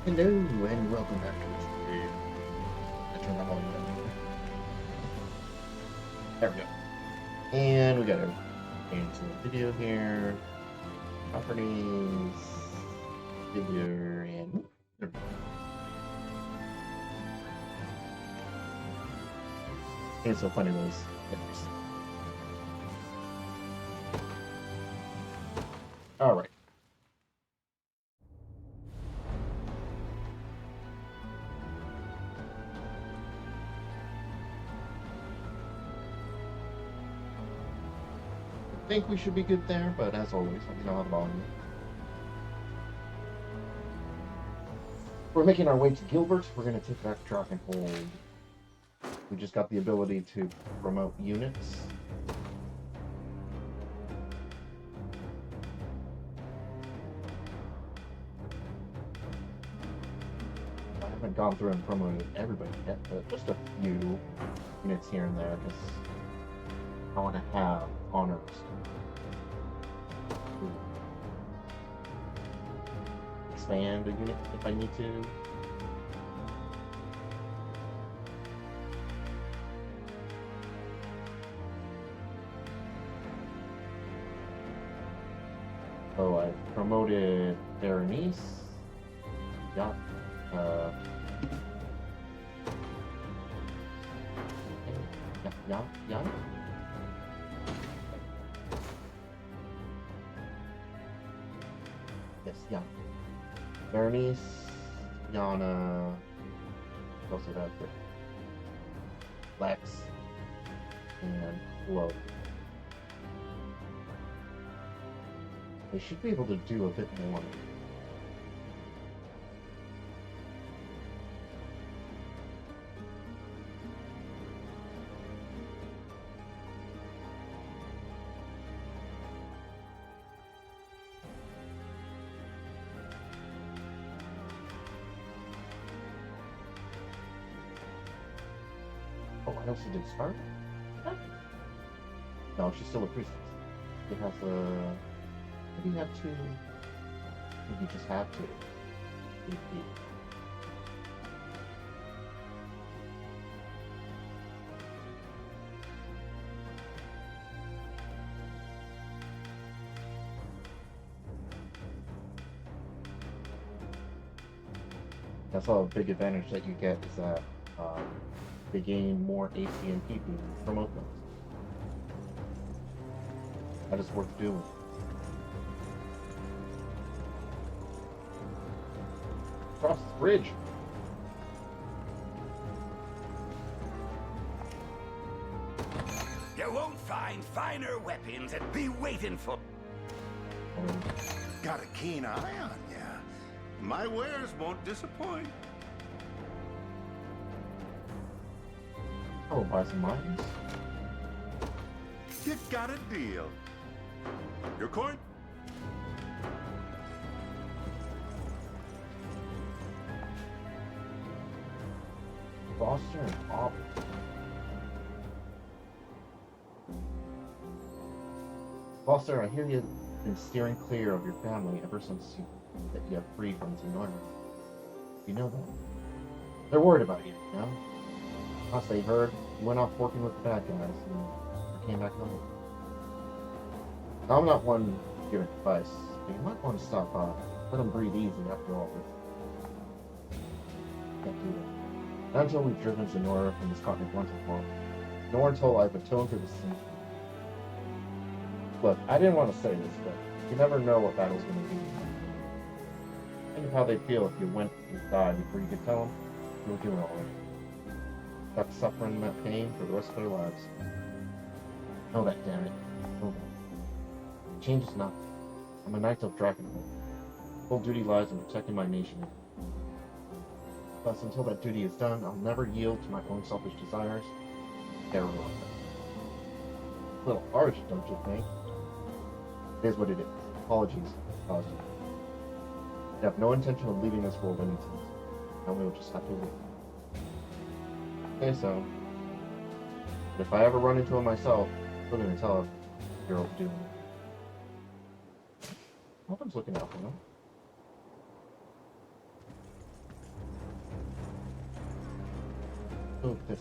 Hello and welcome back to the stream. I turned my volume down. There we go. And we got to into the video here. Properties, video, and there we go. It's so funny those images. All right. I think we should be good there, but as always, let me know how the volume is. We're making our way to Gilbert. We're going to take back Drakenhold. We just got the ability to promote units. I haven't gone through and promoted everybody yet, but just a few units here and there, because I want to have honors. Expand a unit if I need to. Oh, I promoted Berenice. Yeah. Yeah. Yes, yeah. Berenice, Yana, what's it after? Lex, and Flo. They should be able to do a bit more. Oh, I know she did start? Huh? No, she's still a priestess. She has a... Maybe you have to... Maybe you just have to. That's all a big advantage that you get is that they gain more AC and PP when you promote them. That is worth doing. Cross the bridge. You won't find finer weapons and be waiting for. Got a keen eye on ya. My wares won't disappoint. I will buy some mines. You got a deal. Your coin? Foster and Aubrey. Foster, I hear you've been steering clear of your family ever since you have freed from Zenora. You know that. They're worried about you, you know? Last they heard, you went off working with the bad guys and came back home. Now, I'm not one to give advice, but you might want to stop by. Let them breathe easy after all this. Can't do that. Not until we've driven Zenora from this continent once and for all. Nor until I've atoned for the sin. Look, I didn't want to say this, but you never know what battle's going to be. Think of how they'd feel if you went and died before you could tell them you were doing all right. Stuck suffering that pain for the rest of their lives. Know that, damn it. Know that. Change is not. I'm a knight of Drakenhold. Full duty lies in protecting my nation. Thus, until that duty is done, I'll never yield to my own selfish desires. Terror of them. A little harsh, don't you think? It is what it is. Apologies, caused you. I have no intention of leaving this world anytime. Now we will just have to wait. Okay, so if I ever run into him myself, I'm going to tell him you're overdoing it. Alden's looking out for him. Oh, this.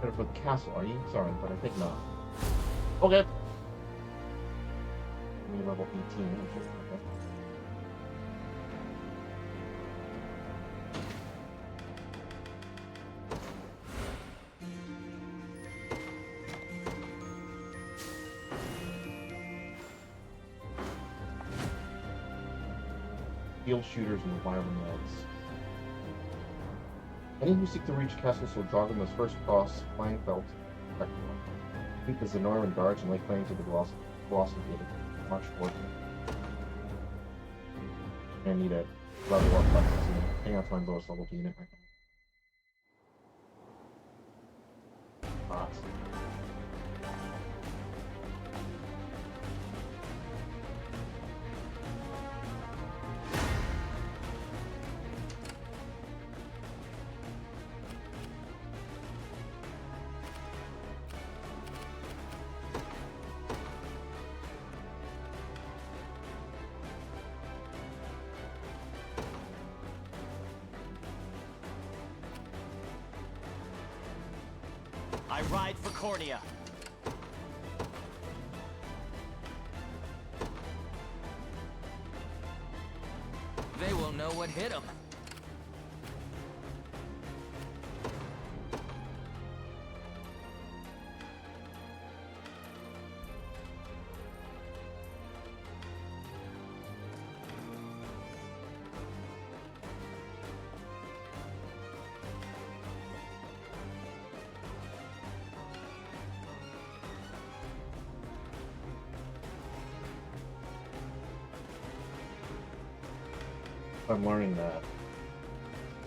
Better for the castle, are you? Sorry, but I think not. Okay. Me level 18. Okay. Field shooters and wire nodes. Any who seek to reach Castle Drakenhold must first cross flying belt. Beat the Zenoran guards and lay claim to the Velocity Gate. March forward. I need a level up button. Hang on to my lowest level unit right now. Awesome. I ride for Cornea. They won't know what hit them. I'm learning that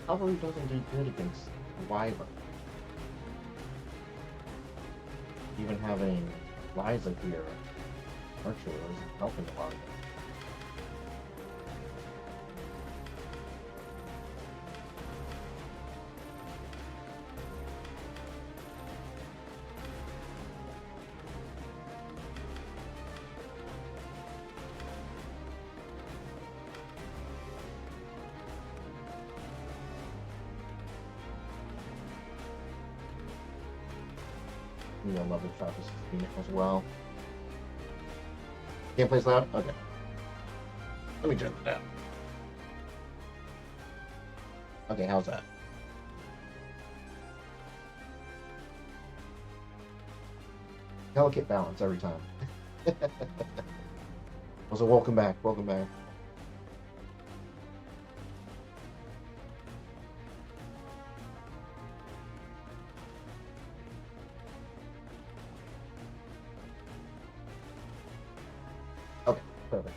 cavalry doesn't do good against Wyvern. Even having Liza here, archer isn't helping a lot of it. You know, level Travis unit as well. Gameplay's loud? Okay. Let me turn it down. Okay, how's that? Delicate balance every time. So welcome back, welcome back. Okay, perfect.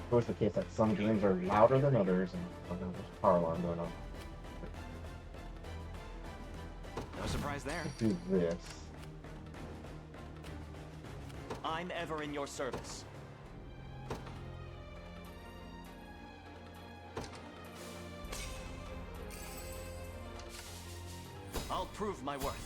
Of course, the case that some games are louder than others, and there's a power alarm going on. No surprise there. Do this. I'm ever in your service. I'll prove my worth.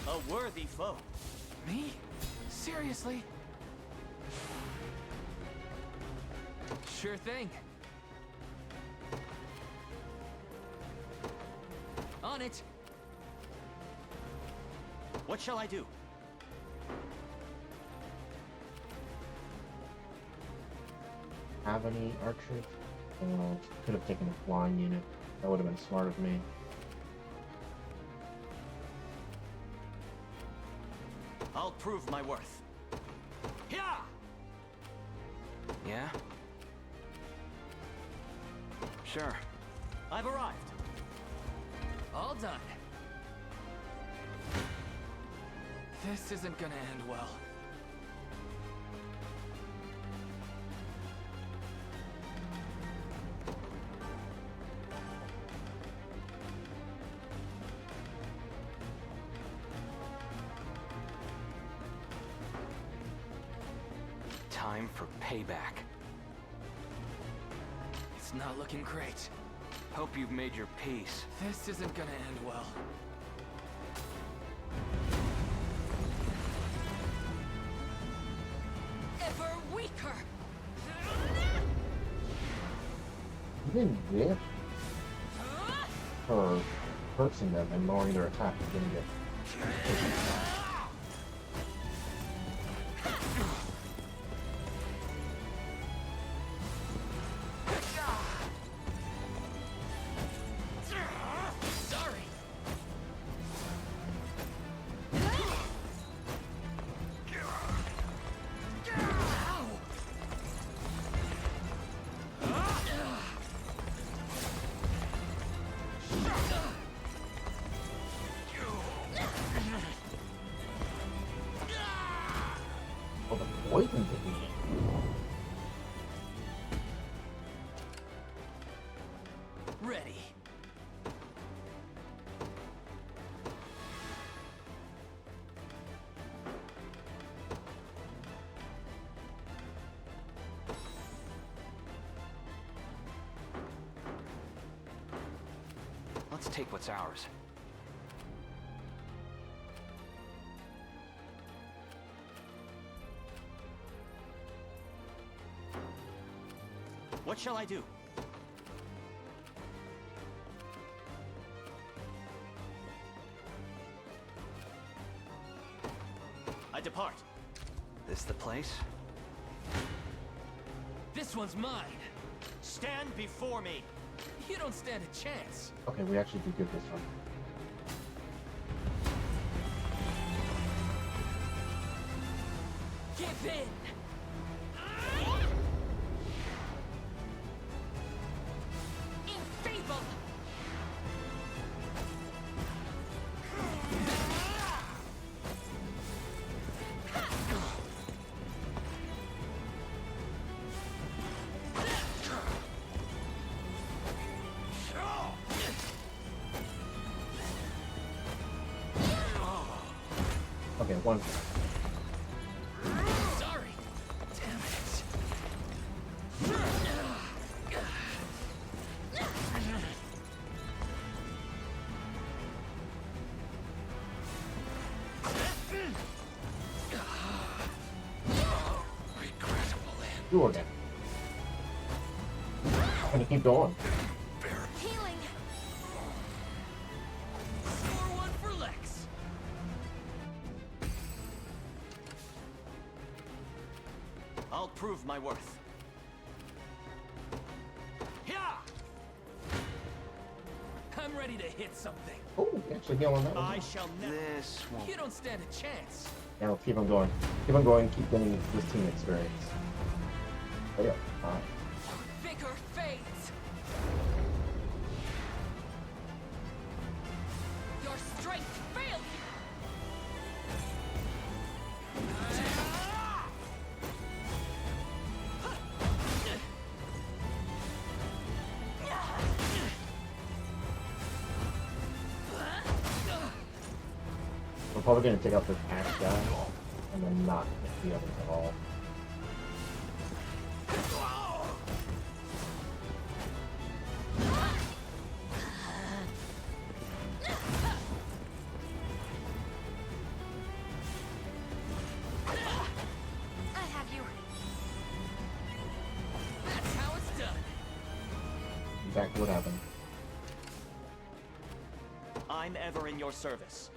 A worthy foe. Me? Seriously? Sure thing. On it. What shall I do? Have any archers? Could have taken a flying unit. That would have been smart of me. I'll prove my worth. Yeah. Yeah? Sure. I've arrived. All done. This isn't gonna end well. Time for payback. It's not looking great. Hope you've made your peace. This isn't gonna end well. Ever weaker. You didn't whip her cursing them and lowering their attack and getting it. Sorry. Oh, the poison technique. Ready. Let's take what's ours. What shall I do? I depart. This the place? This one's mine. Stand before me. You don't stand a chance. Okay, we actually did get this one. Give in. Enfeeble. Okay, one. Sorry. Damn it. Regrettable end. Do again. I'm gonna keep going. Healing. Score one for Lex. I'll prove my worth. Yeah! I'm ready to hit something. Oh, we actually heal on that one. I shall never. This won't. You don't stand a chance. Yeah, let's keep on going. Keep on going, keep getting this team experience. Oh yeah, alright. Vigor fades. Your strength fails you. We're probably gonna take out this axe guy and then not hit the others at all. I have you. That's how it's done. Exactly what happened. I'm ever in your service.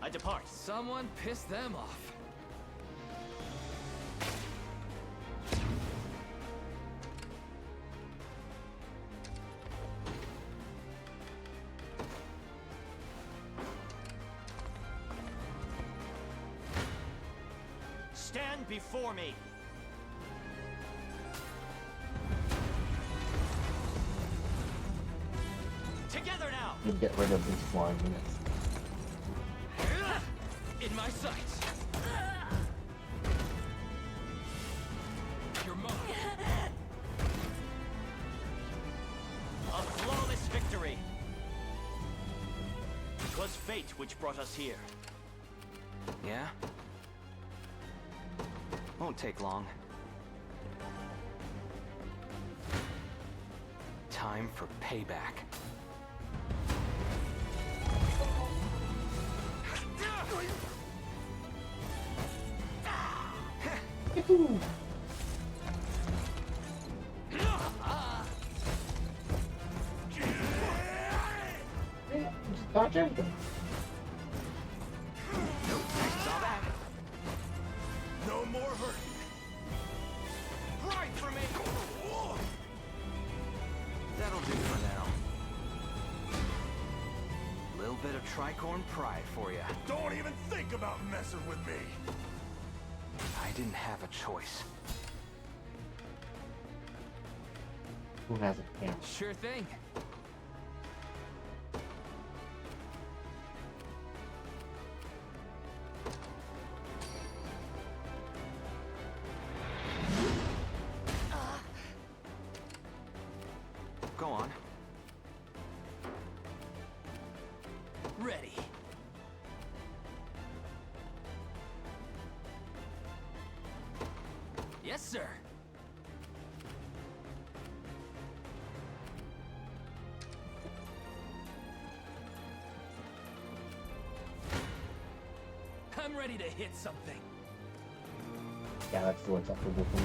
I depart. Someone pissed them off. Stand before me. and get rid of these flying units. In my sights. You're mine. A flawless victory. 'Twas fate which brought us here. Yeah? Won't take long. Time for payback. Yahoo! Hey, just dodge everything. Saw that. No more hurt. Right for me. That'll do for now. Little bit of tricorn pride for you. Don't even think about messing with me. I didn't have a choice. Who has a camera? Sure thing. Go on. Ready. Yes, sir. I'm ready to hit something. Yeah, that's still acceptable for me.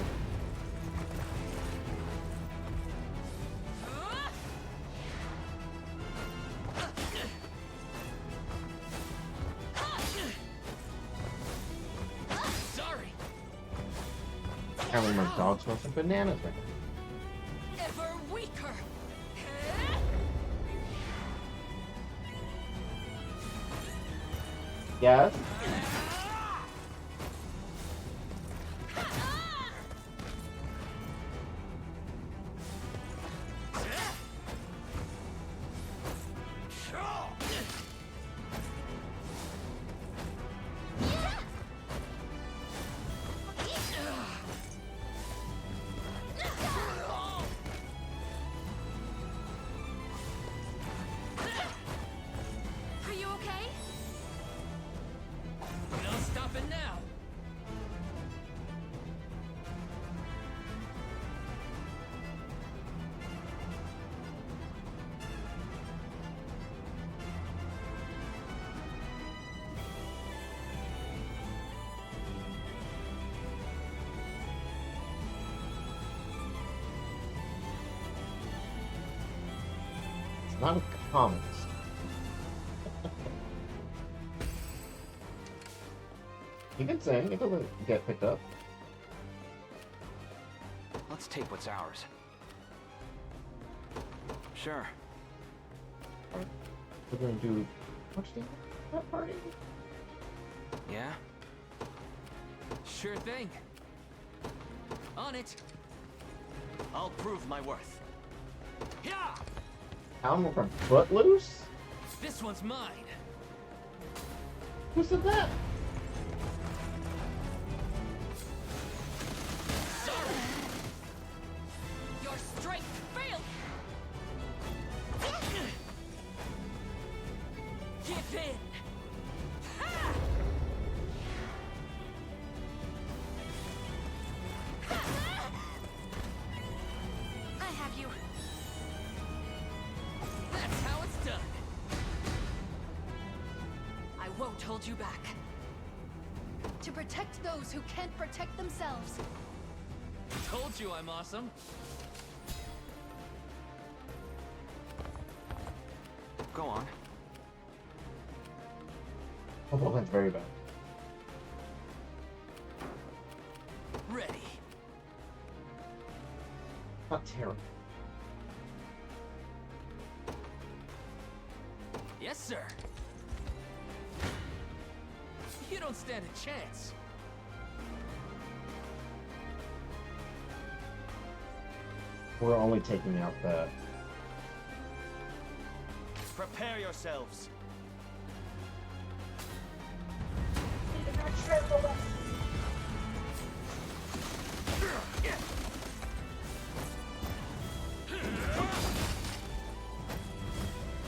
Sorry. Apparently my dog smells like bananas right now. Ever weaker. Yes? Are you okay? No stopping now. It's not a comics. You can sing, it doesn't get picked up. Let's take what's ours. Sure. We're gonna do much damage that party? Yeah? Sure thing. On it. I'll prove my worth. Yeah. Animal from Footloose? This one's mine. Who said that? Sorry. Your strength failed. Give in. Ha! I have you. That's how it's done. I won't hold you back. To protect those who can't protect themselves. Told you I'm awesome. Go on. Oh, that's very bad. Ready. Not terrible. Yes, sir. You don't stand a chance. We're only taking out the Prepare yourselves.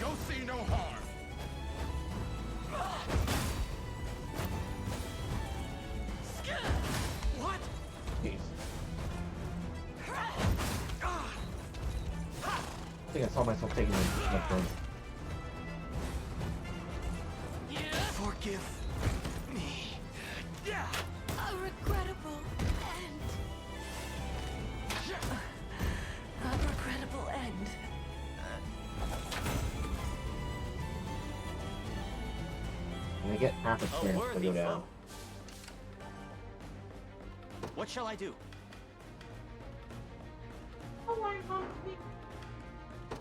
You'll see no harm. What? Jeez. I think I saw myself taking my turn. Forgive me. A regrettable end. A regrettable end. And I get half a A chance to worthy go down. foe. What shall I do?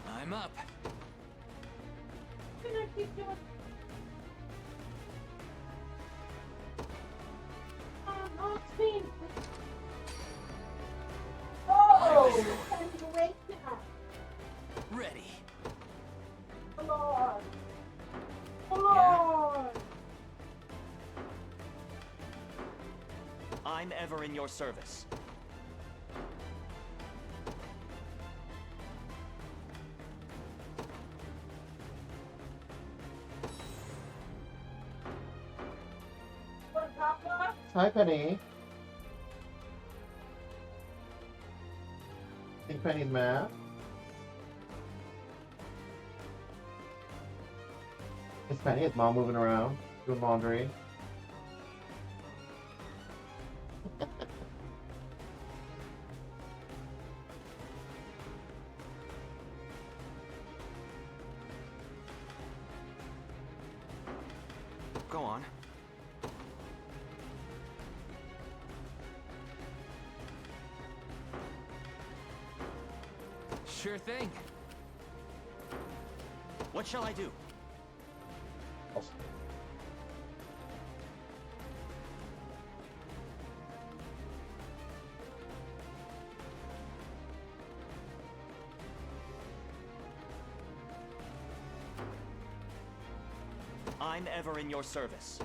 I'm up. Ready. I'm ever in your service. Hi, Penny. Think Penny's mad? Is Penny? Is Mom moving around? Doing laundry? Go on. Sure thing. What shall I do? I'm ever in your service.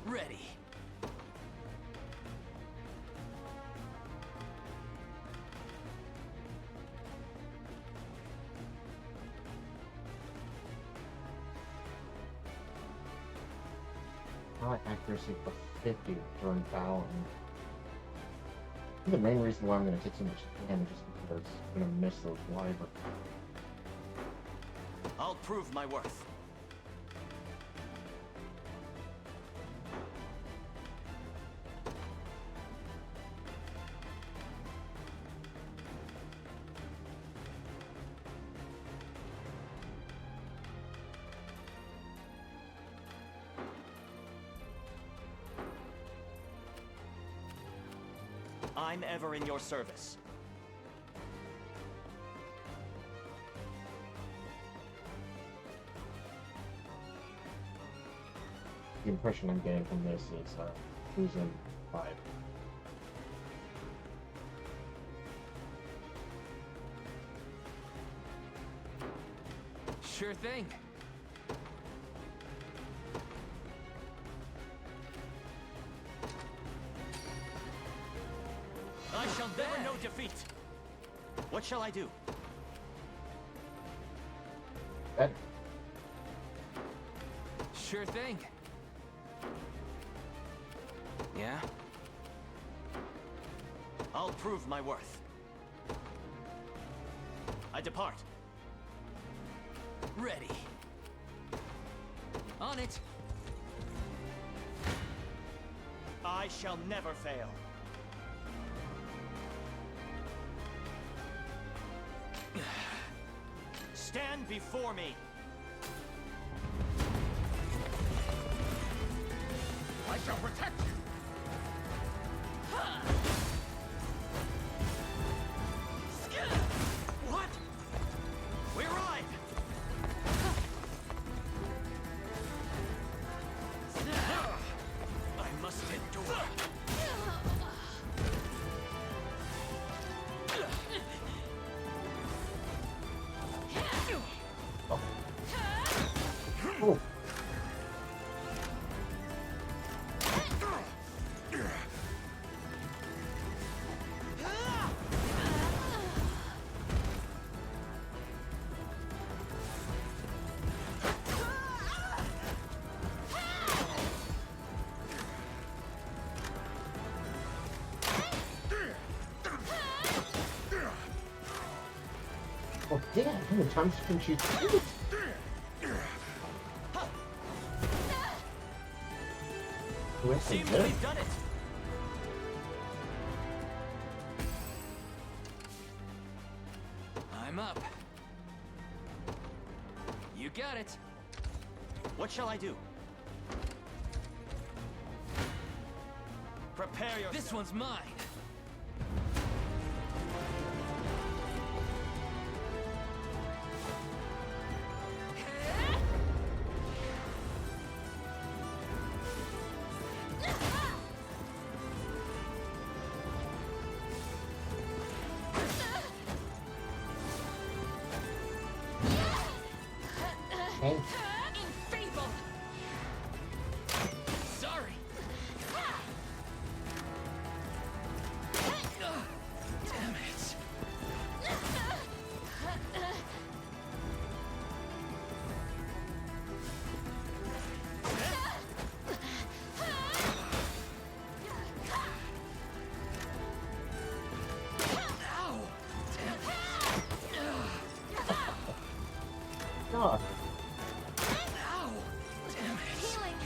Ready. I like accuracy for 50 during battle. And the main reason why I'm going to take so much damage is because I'm going to miss those wyverns. I'll prove my worth. I'm ever in your service. The impression I'm getting from this is who's in 5. Sure thing. I shall never know defeat. What shall I do? Better. Sure thing. Yeah? I'll prove my worth. I depart. Ready. On it. I shall never fail. Stand before me. I shall protect you. Oh, damn, how many times can she... Seems we've done it. I'm up. You got it. What shall I do? Prepare yourself. This one's mine. Hey, Infable. Sorry. Damn it. Ow. Damn it. God. Ow. Damn it. Healing.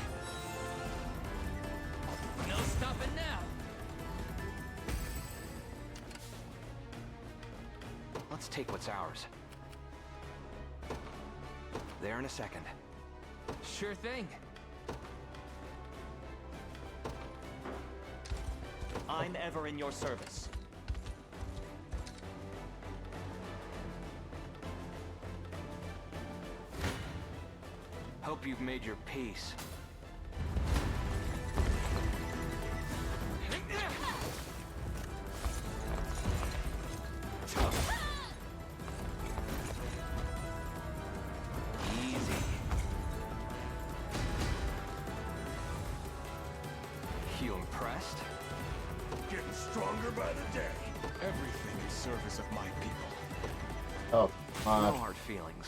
No stopping now. Let's take what's ours. There in a second. Sure thing. I'm ever in your service. Hope you've made your peace. Easy. You impressed? Getting stronger by the day. Everything in service of my people. Oh, No hard feelings.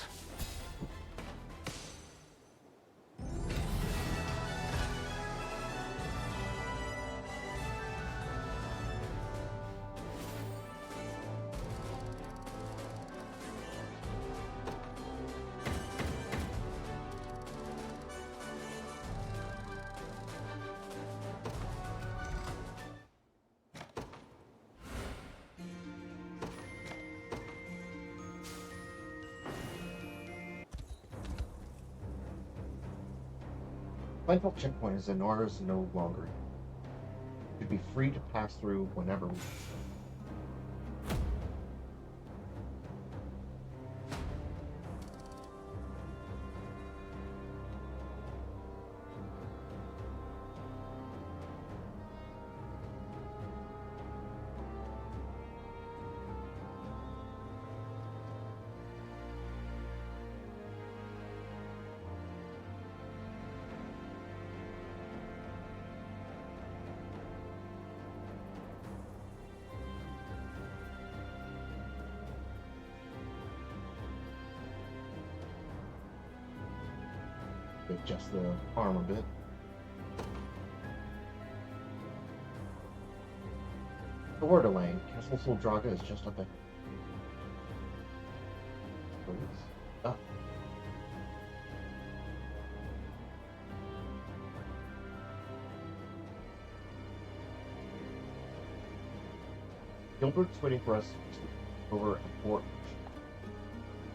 Planetfall checkpoint is in ours no longer. Should be free to pass through whenever we... adjust the arm a bit. The word Elaine, Castle Soldraga is just up ahead. Please. Ah. Gilbert's waiting for us over at Fort.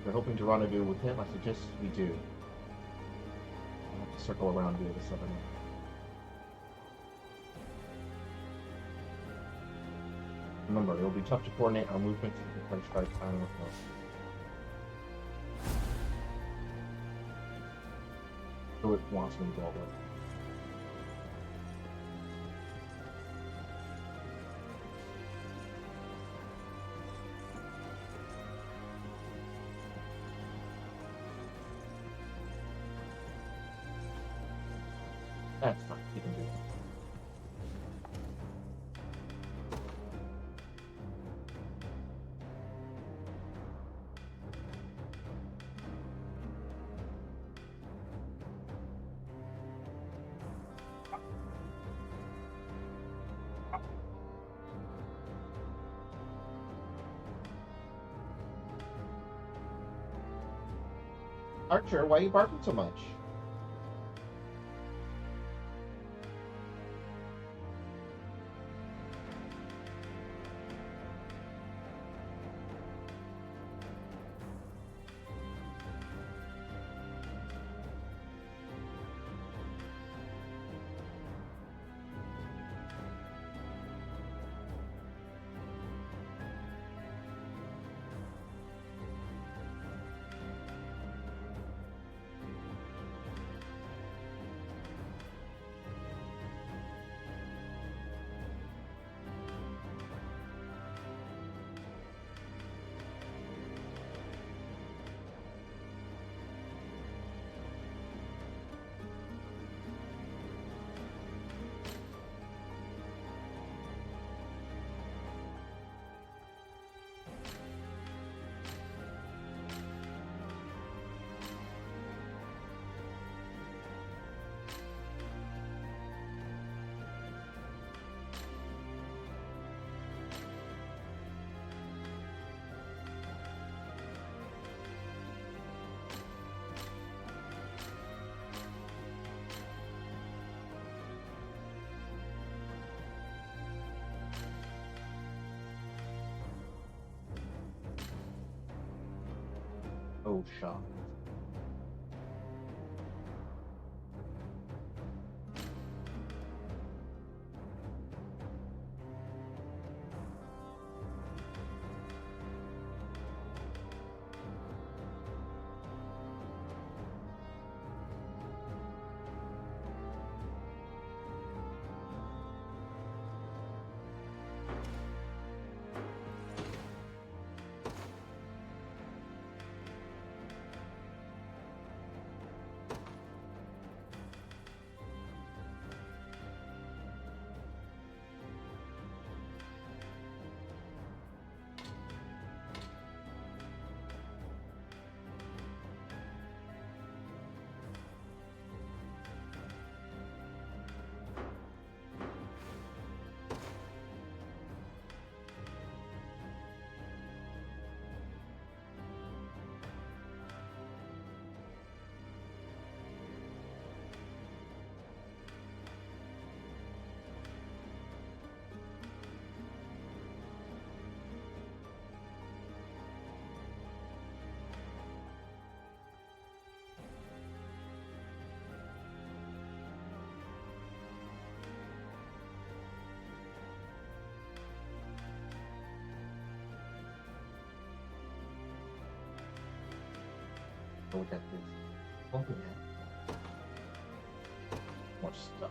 We're hoping to rendezvous with him. I suggest we do. I'll have to circle around via the southern end. Remember, it will be tough to coordinate our movements if the French try to find with us. So it wants me to go over. That's fine, you can do it. Archer, why are you barking so much? Oh, shot. Look at this. Open it. More stuff.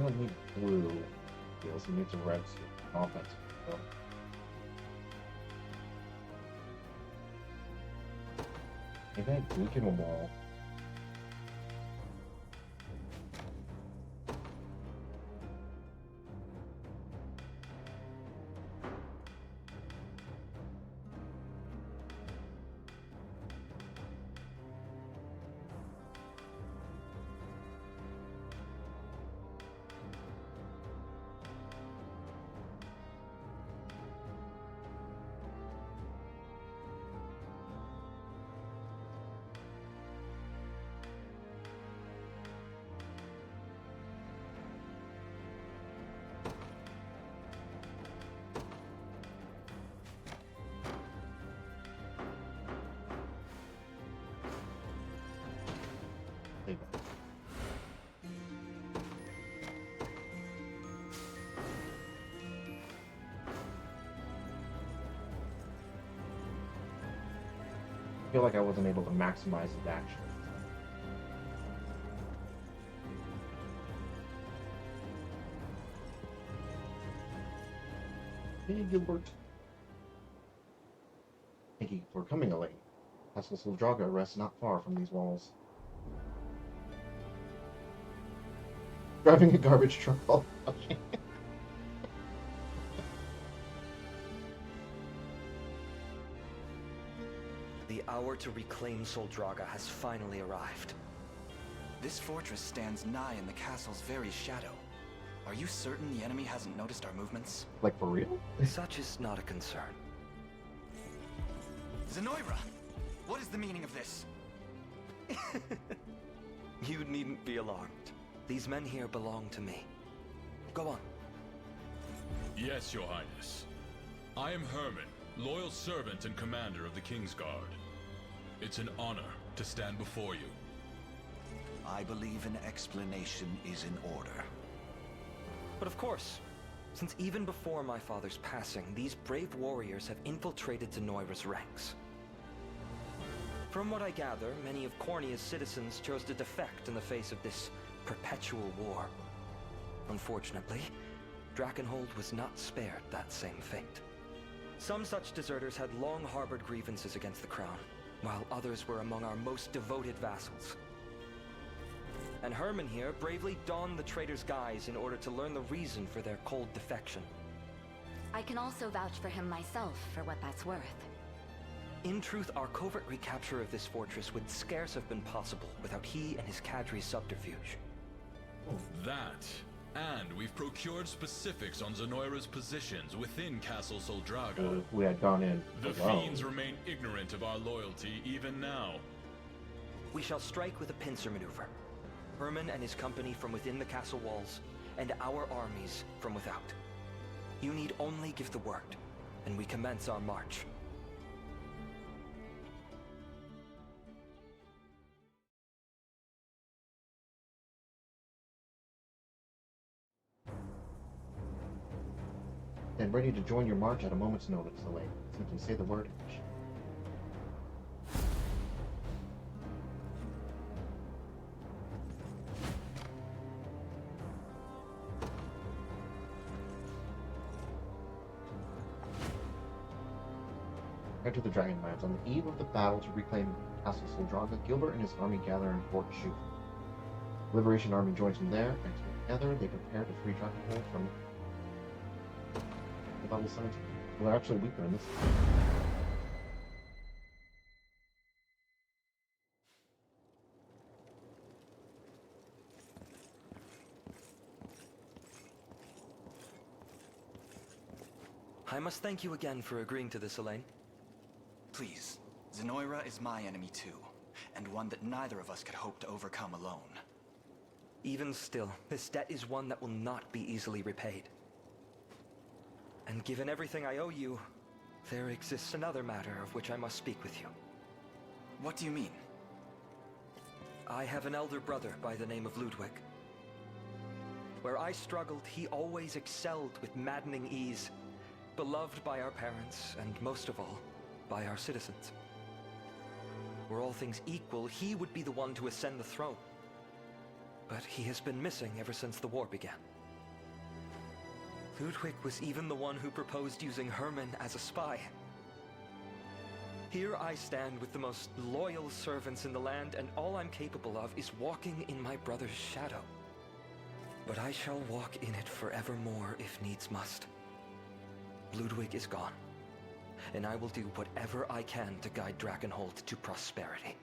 I don't need blue. He also needs a red suit. Offensive. So. Maybe I weaken them all. Leave it. I feel like I wasn't able to maximize his action. Hey, Gilbert. Thank you for coming, Elaine. Castle Soldraga rests not far from these walls. Driving a garbage truck all okay. The hour to reclaim Soldraga has finally arrived. This fortress stands nigh in the castle's very shadow. Are you certain the enemy hasn't noticed our movements? Like, for real? Such is not a concern. Zenoira! What is the meaning of this? You needn't be alarmed. These men here belong to me. Go on. Yes, Your Highness. I am Herman, loyal servant and commander of the King's Guard. It's an honor to stand before you. I believe an explanation is in order. But of course, since even before my father's passing, these brave warriors have infiltrated Zenoira's ranks. From what I gather, many of Cornia's citizens chose to defect in the face of this perpetual war. Unfortunately, Drakenhold was not spared that same fate. Some such deserters had long harbored grievances against the crown, while others were among our most devoted vassals. And Herman here bravely donned the traitor's guise in order to learn the reason for their cold defection. I can also vouch for him myself, for what that's worth. In truth, our covert recapture of this fortress would scarce have been possible without he and his cadre's subterfuge. That, and we've procured specifics on Zenoira's positions within Castle Soldraga. If we had gone in The alone. fiends remain ignorant of our loyalty even now. We shall strike with a pincer maneuver. Herman and his company from within the castle walls, and our armies from without. You need only give the word, and we commence our march. And ready to join your march at a moment's notice, Elaine. Simply say the word. Enter the Dragonlands. On the eve of the battle to reclaim Castle Soldraga, Gilbert and his army gather in Fort Shoot. Liberation Army joins them there, and together they prepare to free Drakenhold from the level 17. Well, they're actually weaker in this. I must thank you again for agreeing to this, Elaine. Please, Zenoira is my enemy too, and one that neither of us could hope to overcome alone. Even still, this debt is one that will not be easily repaid. And given everything I owe you, there exists another matter of which I must speak with you. What do you mean? I have an elder brother by the name of Ludwig. Where I struggled, he always excelled with maddening ease, beloved by our parents, and most of all, by our citizens. Were all things equal, he would be the one to ascend the throne. But he has been missing ever since the war began. Ludwig was even the one who proposed using Herman as a spy. Here I stand with the most loyal servants in the land, and all I'm capable of is walking in my brother's shadow. But I shall walk in it forevermore if needs must. Ludwig is gone, and I will do whatever I can to guide Drakenhold to prosperity.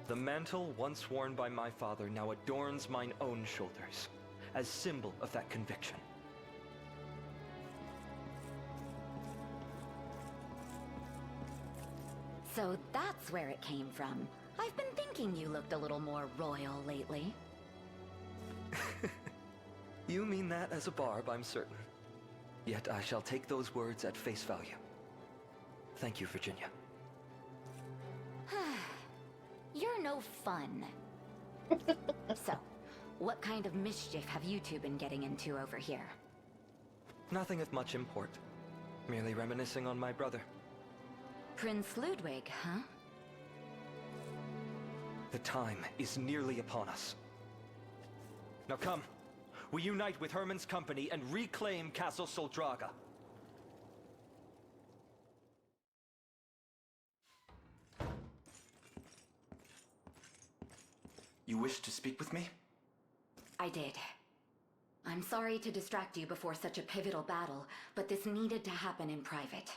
The mantle once worn by my father now adorns mine own shoulders, as symbol of that conviction. So that's where it came from. I've been thinking you looked a little more royal lately. You mean that as a barb, I'm certain. Yet I shall take those words at face value. Thank you, Virginia. You're no fun. So, what kind of mischief have you two been getting into over here? Nothing of much import. Merely reminiscing on my brother. Prince Ludwig, huh? The time is nearly upon us. Now come, we unite with Hermann's company and reclaim Castle Soldraga. You wish to speak with me? I did. I'm sorry to distract you before such a pivotal battle, but this needed to happen in private.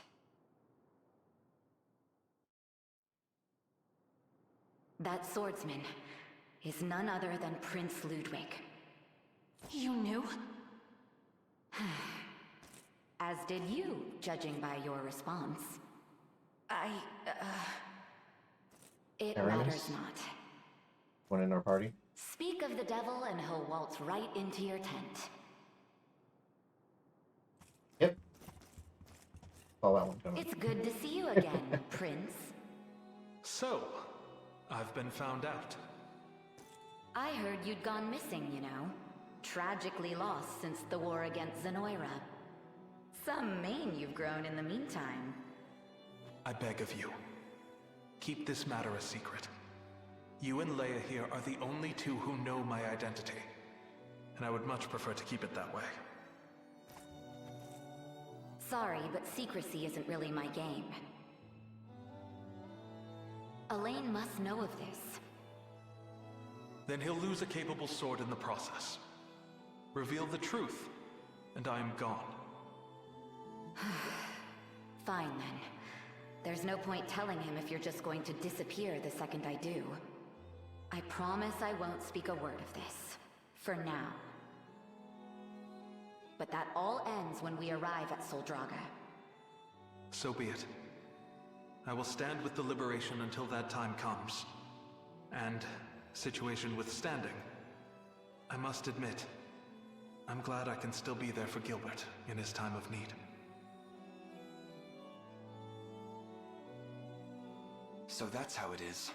That swordsman is none other than Prince Ludwig. You knew? As did you, judging by your response. It Aramis? matters not. One in our party? Speak of the devil and he'll waltz right into your tent. Yep. Saw that one coming. It's good to see you again, Prince. So, I've been found out. I heard you'd gone missing, you know. Tragically lost since the war against Zenoira. Some mane you've grown in the meantime. I beg of you, keep this matter a secret. You and Leia here are the only two who know my identity, and I would much prefer to keep it that way. Sorry, but secrecy isn't really my game. Elaine must know of this. Then he'll lose a capable sword in the process. Reveal the truth, and I am gone. Fine then. There's no point telling him if you're just going to disappear the second I do. I promise I won't speak a word of this. For now. But that all ends when we arrive at Soldraga. So be it. I will stand with the Liberation until that time comes. And, situation withstanding, I must admit, I'm glad I can still be there for Gilbert in his time of need. So that's how it is.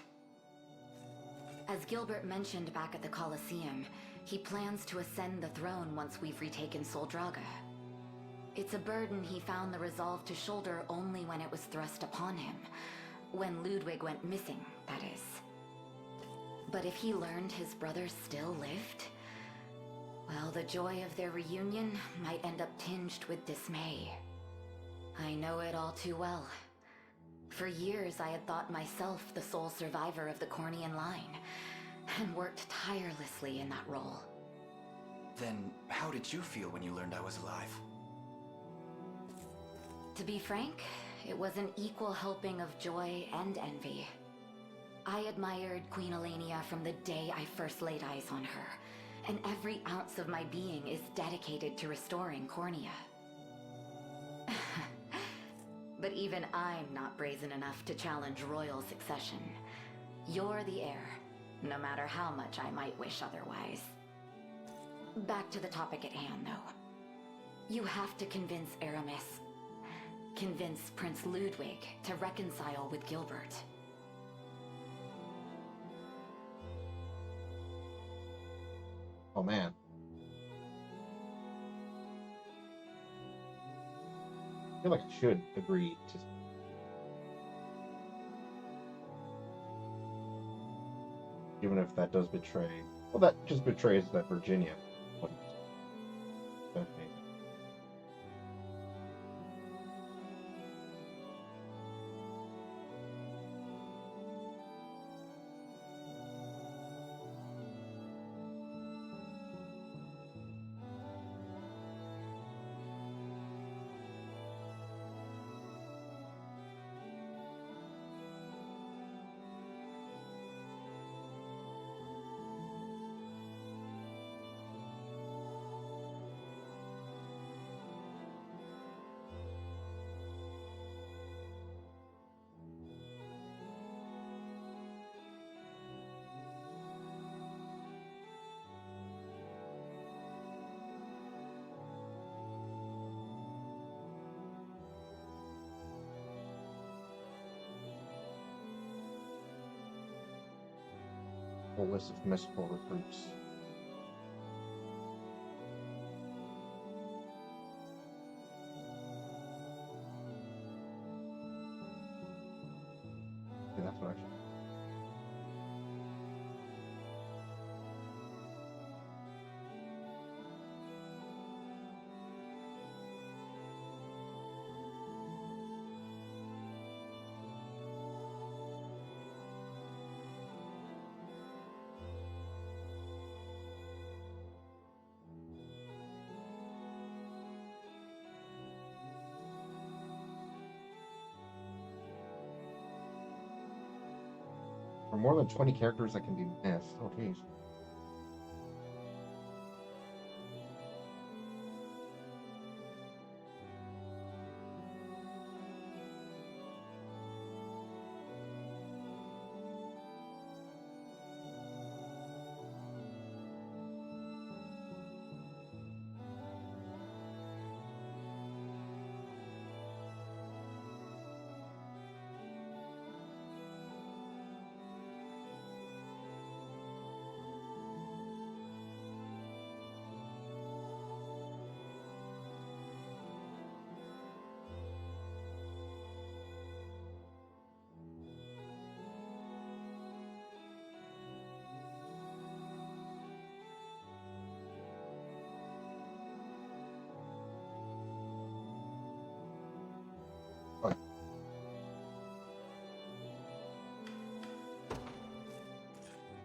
As Gilbert mentioned back at the Colosseum, he plans to ascend the throne once we've retaken Soldraga. It's a burden he found the resolve to shoulder only when it was thrust upon him. When Ludwig went missing, that is. But if he learned his brother still lived, well, the joy of their reunion might end up tinged with dismay. I know it all too well. For years, I had thought myself the sole survivor of the Cornian line, and worked tirelessly in that role. Then, how did you feel when you learned I was alive? To be frank, it was an equal helping of joy and envy. I admired Queen Elenia from the day I first laid eyes on her, and every ounce of my being is dedicated to restoring Cornia. But even I'm not brazen enough to challenge royal succession. You're the heir, no matter how much I might wish otherwise. Back to the topic at hand, though. You have to convince Aramis, convince Prince Ludwig to reconcile with Gilbert. Oh man. I feel like I should agree to. Even if that does betray. Well, that just betrays that Virginia wouldn't. full list of mystical recruits. Okay, that's what I should. For more than 20 characters that can be missed. Oh, jeez.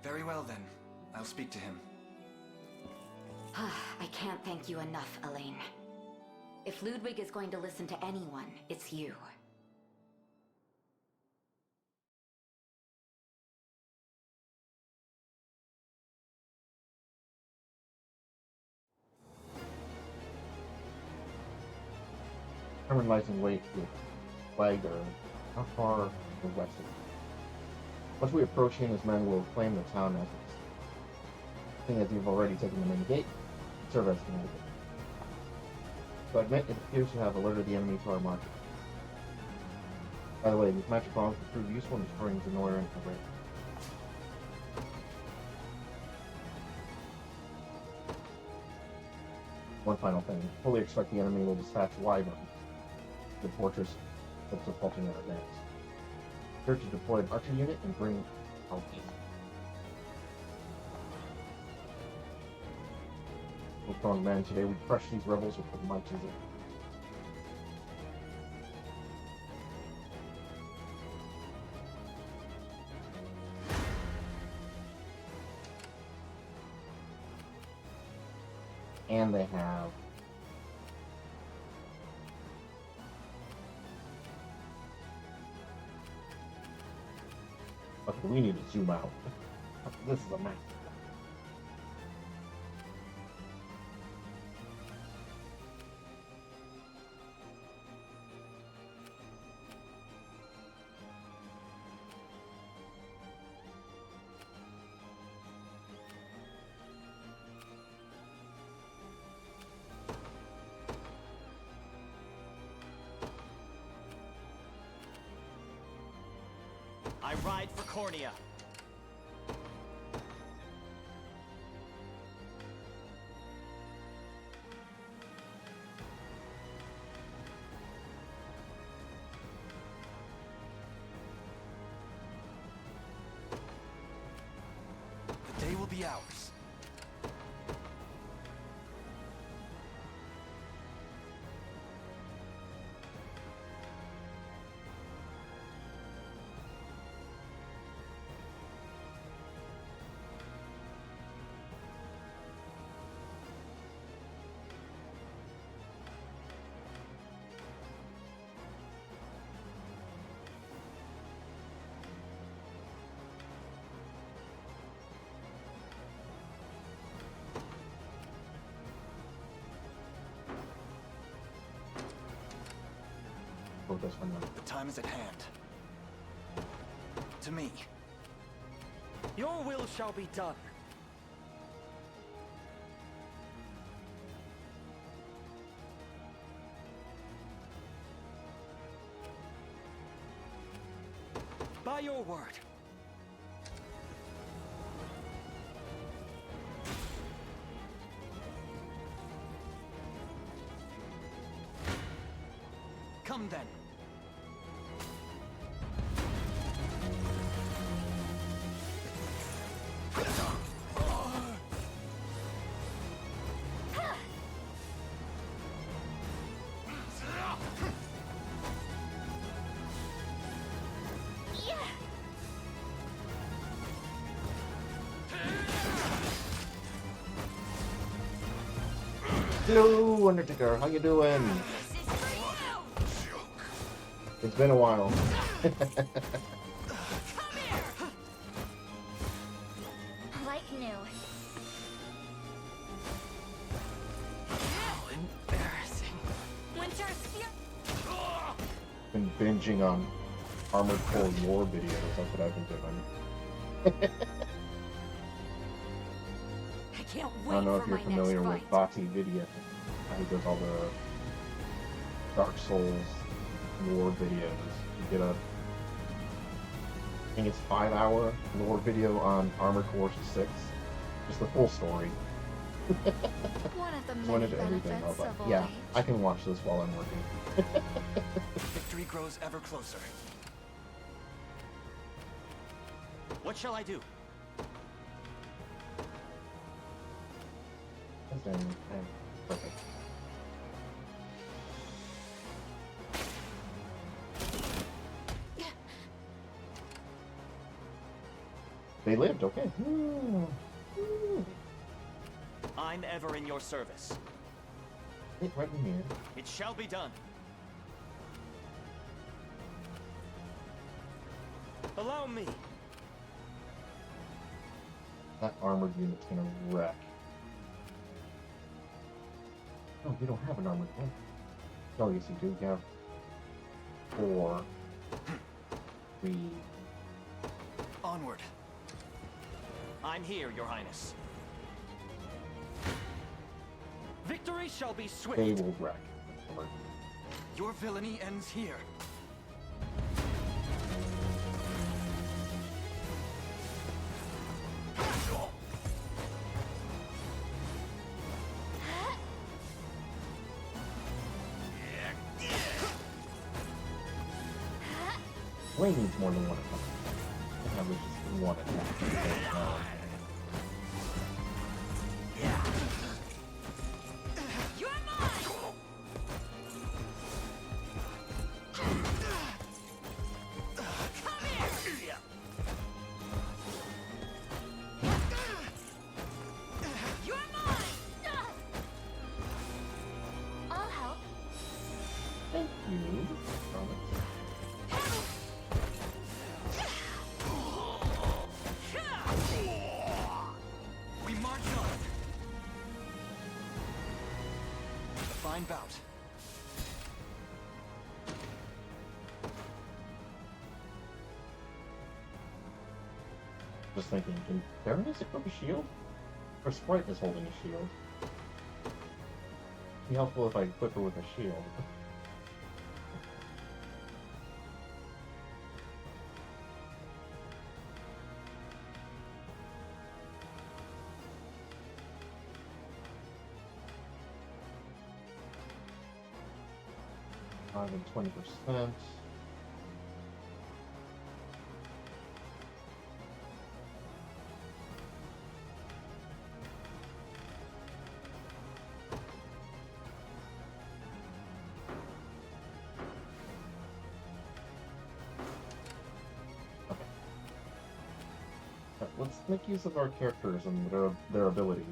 Very well then. I'll speak to him. I can't thank you enough, Elaine. If Ludwig is going to listen to anyone, it's you. Herman lies in wait with Flagger. How far to the west of it? Once we approach him, his men will claim the town as its. Seeing as you've already taken the main gate, serve as commanded. So I admit it appears to have alerted the enemy to our march. By the way, these magic bombs will prove useful in destroying Zenoir and Cabret. One final thing. Fully expect the enemy will dispatch Wyvern to the fortress that's halting our advance. Here to deploy an archer unit and bring out east. We're strong men today. We crush these rebels with the might of it. And they have okay, we need to zoom out. This is a map. I ride for Cornea. The day will be ours. This one now. The time is at hand. To me. Your will shall be done. By your word. Come then. Hello, Undertaker. How you doing? It's been a while. Like new. How embarrassing. Winter's fear. Been binging on Armored Core lore videos. That's what I've been doing. I can't I wait don't know for if you're my familiar next with fight. Bati Vidya. He does all the Dark Souls lore videos. You get a, I think it's 5-hour lore video on Armored Core 6. Just the full story. One of the Went many into everything. I was benefits like, of old yeah, age. I can watch this while I'm working. Victory grows ever closer. What shall I do? Okay, perfect. They lived, okay. I'm ever in your service. It right in here. It shall be done. Allow me. That armored unit's gonna wreck. Oh, you don't have an armored one. Oh, yes, you do. You have 4, 3. Onward. I'm here, Your Highness. Victory shall be swift. They will wreck. Armored. Your villainy ends here. Way needs more than one attack. I have just one attack. You're mine! Come here! You're mine! I'll help. Thank you. Promise. We march on. Fine bout. Just thinking, can Baroness equip a shield? Or Sprite is holding a shield. It'd be helpful if I equip her with a shield. And 20%. Okay. Let's make use of our characters and their abilities.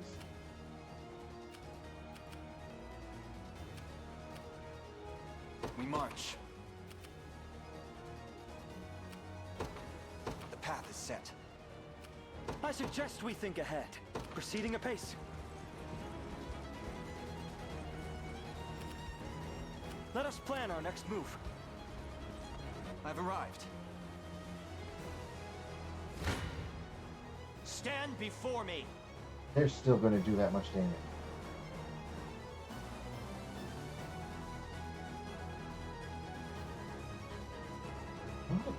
We march. The path is set. I suggest we think ahead, proceeding apace. Let us plan our next move. I've arrived. Stand before me. They're still going to do that much damage. What?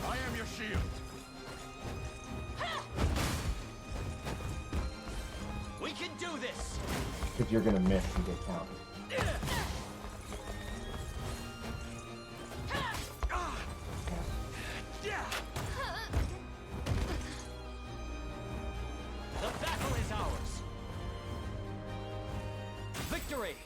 I am your shield. We can do this! Because you're gonna miss and get counted. The battle is ours! Victory!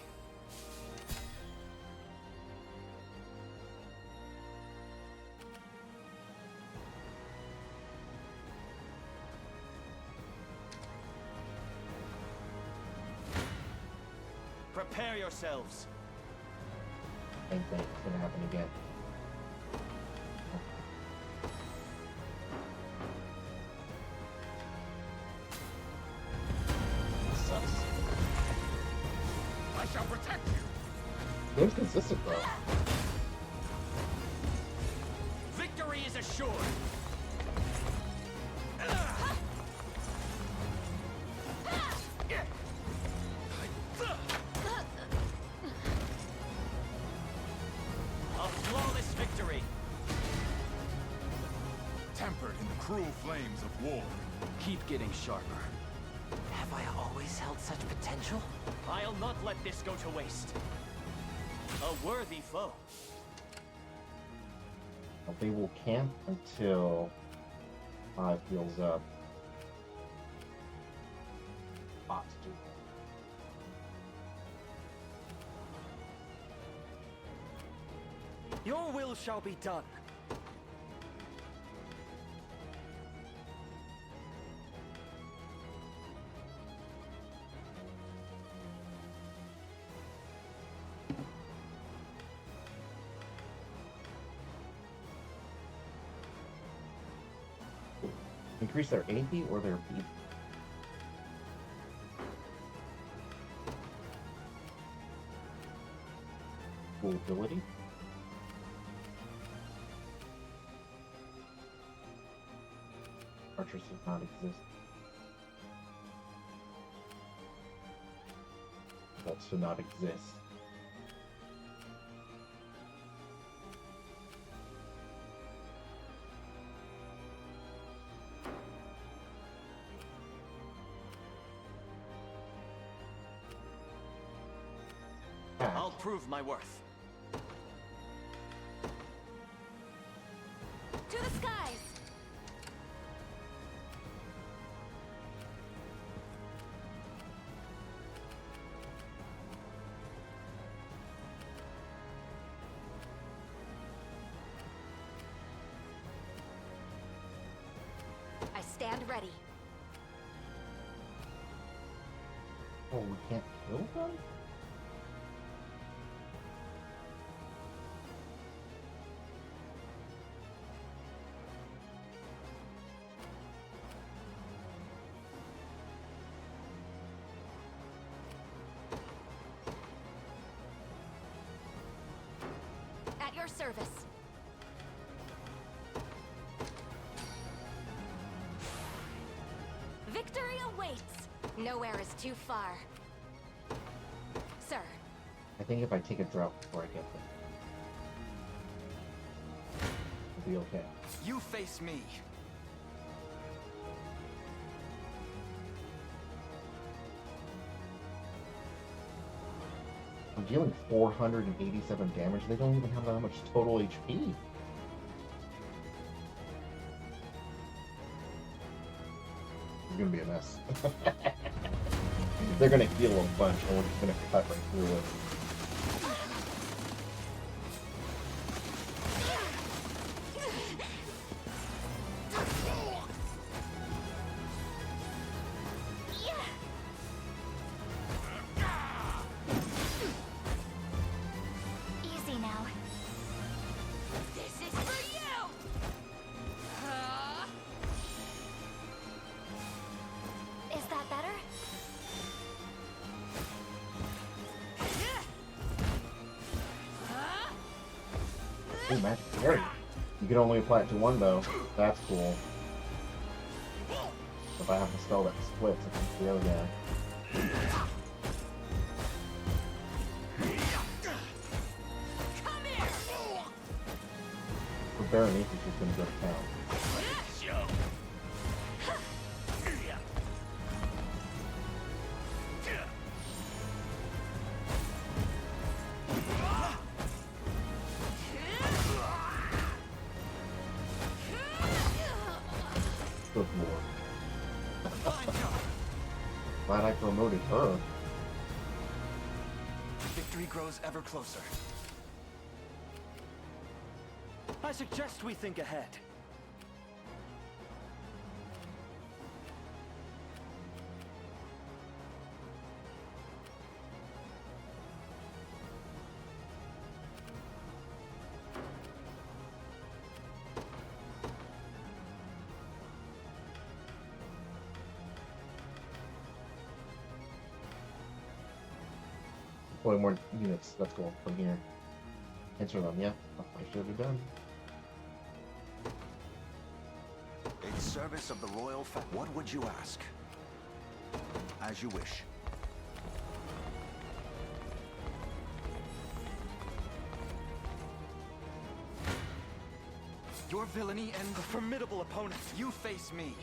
Prepare yourselves. Same thing. It's gonna happen again. Sucks. I shall protect you. Game's consistent though. Victory is assured. A flawless victory. Tempered in the cruel flames of war. Keep getting sharper. Have I always held such potential? I'll not let this go to waste. A worthy foe. They will camp until 5 heals up. Bots do. Your will shall be done. Increase their AP or their B. Full ability. Archers does not exist. That should not exist. I'll prove my worth. To the skies! I stand ready. Oh, we can't kill them? At your service. Victory awaits. Nowhere is too far. Sir. I think if I take a drought before I get them, it'll be okay. You face me. I'm dealing 487 damage. They don't even have that much total HP. It's gonna be a mess. They're gonna heal a bunch, and we're just gonna cut right through it. Easy now. This is for you! Is that better? Ooh, magic berry. You can only apply it to one though. That's cool. If I have to spell that splits against the other guy. The Berenice is just gonna go to town. Glad I promoted her. Victory grows ever closer. I suggest we think ahead. Deploy more units. Let's go from here. Answer them, yeah. I should have done. In service of the royal what would you ask? As you wish. Your villainy and A formidable opponent. you face me.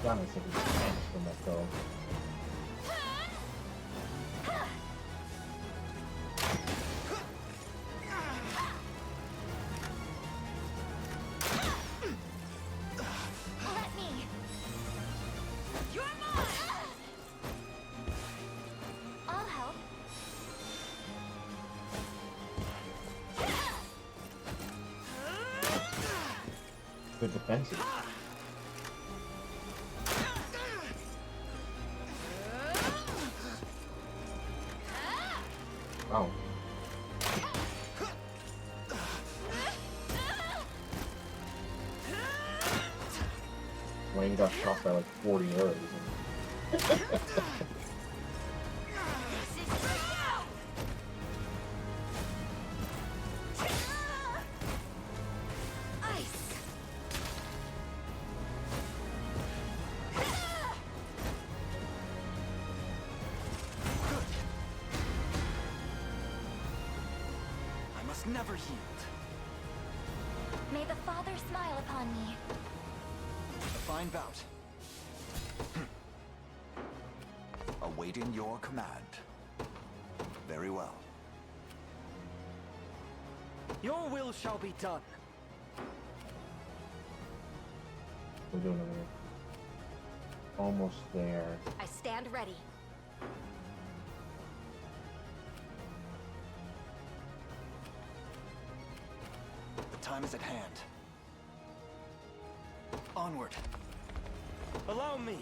Johnny said he was from that though. Let me. You're mine. I'll help. Good defensive. Wow. Wayne got shot by like 40 arrows. I must never yield. May the Father smile upon me. A fine bout. Awaiting your command. Very well. Your will shall be done. We're doing it. Almost there. I stand ready. The time is at hand. Onward. Allow me.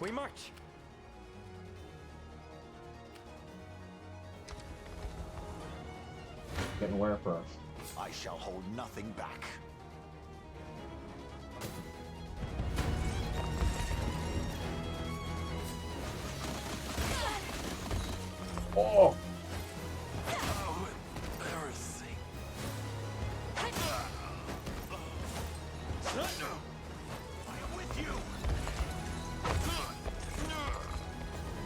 We march. Getting where first? I shall hold nothing back. Oh! Oh, embarrassing. I am with you.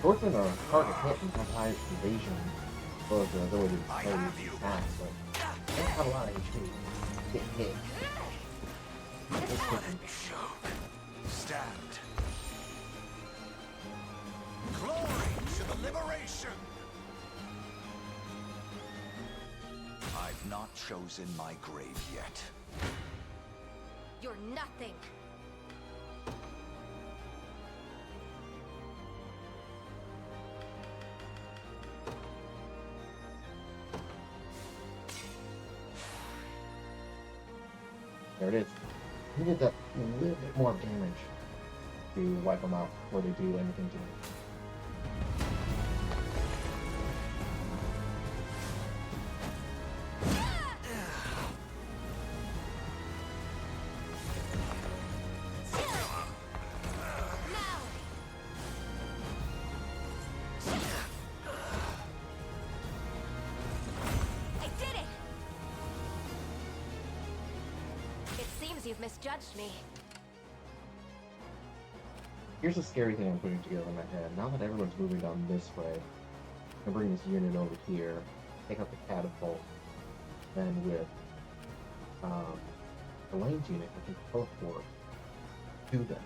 Fortune are hard to hit and have high evasion. Well, the ability to I play have you. attacks, but they don't have a lot of HP. Get hit. Stand. Glory to the liberation. I've not chosen my grave yet. You're nothing. There it is. You get that little bit more damage to wipe them out before they do anything to them. You've misjudged me. Here's the scary thing I'm putting together in my head. Now that everyone's moving down this way, I bring this unit over here, take out the catapult, then with the lanes unit, I can teleport to them.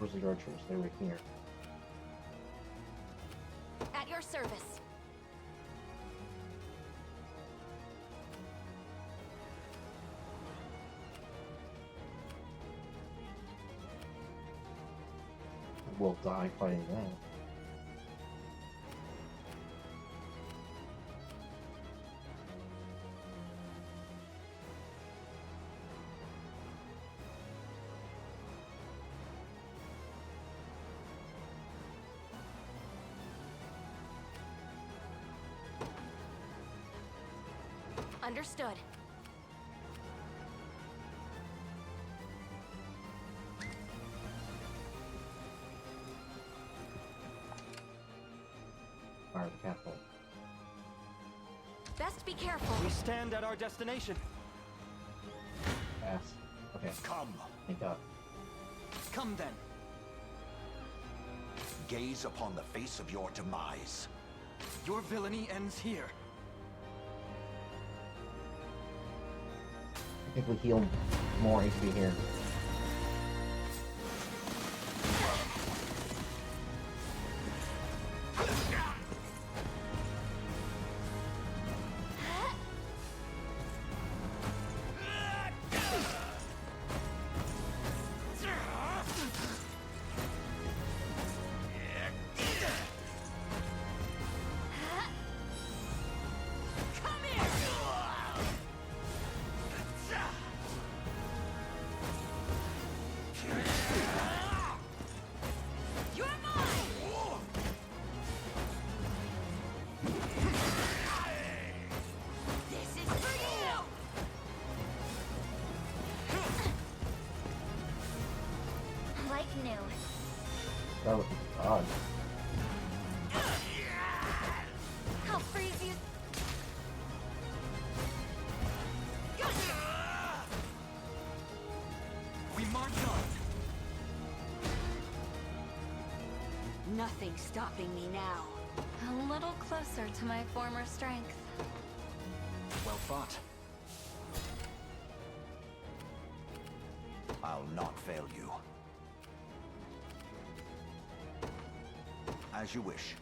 Where's the archers? They were here. At your service. We'll die fighting that. Understood. Fire the catapult. Best be careful. We stand at our destination. Pass. Okay. Come. Thank God. Come then. Gaze upon the face of your demise. Your villainy ends here. I think we heal more HP here. That was odd. I'll freeze you. We march on. Nothing stopping me now. A little closer to my former strength. Well fought. I'll not fail you. As you wish.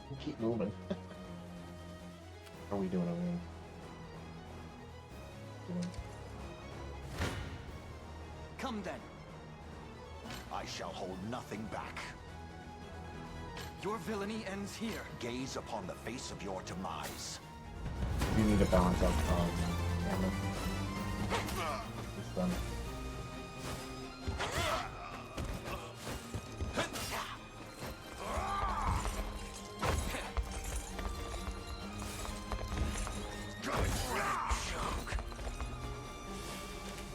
We'll keep moving. How are we doing over here? Come then. I shall hold nothing back. Your villainy ends here. Gaze upon the face of your demise. We need to balance out damage. It's done.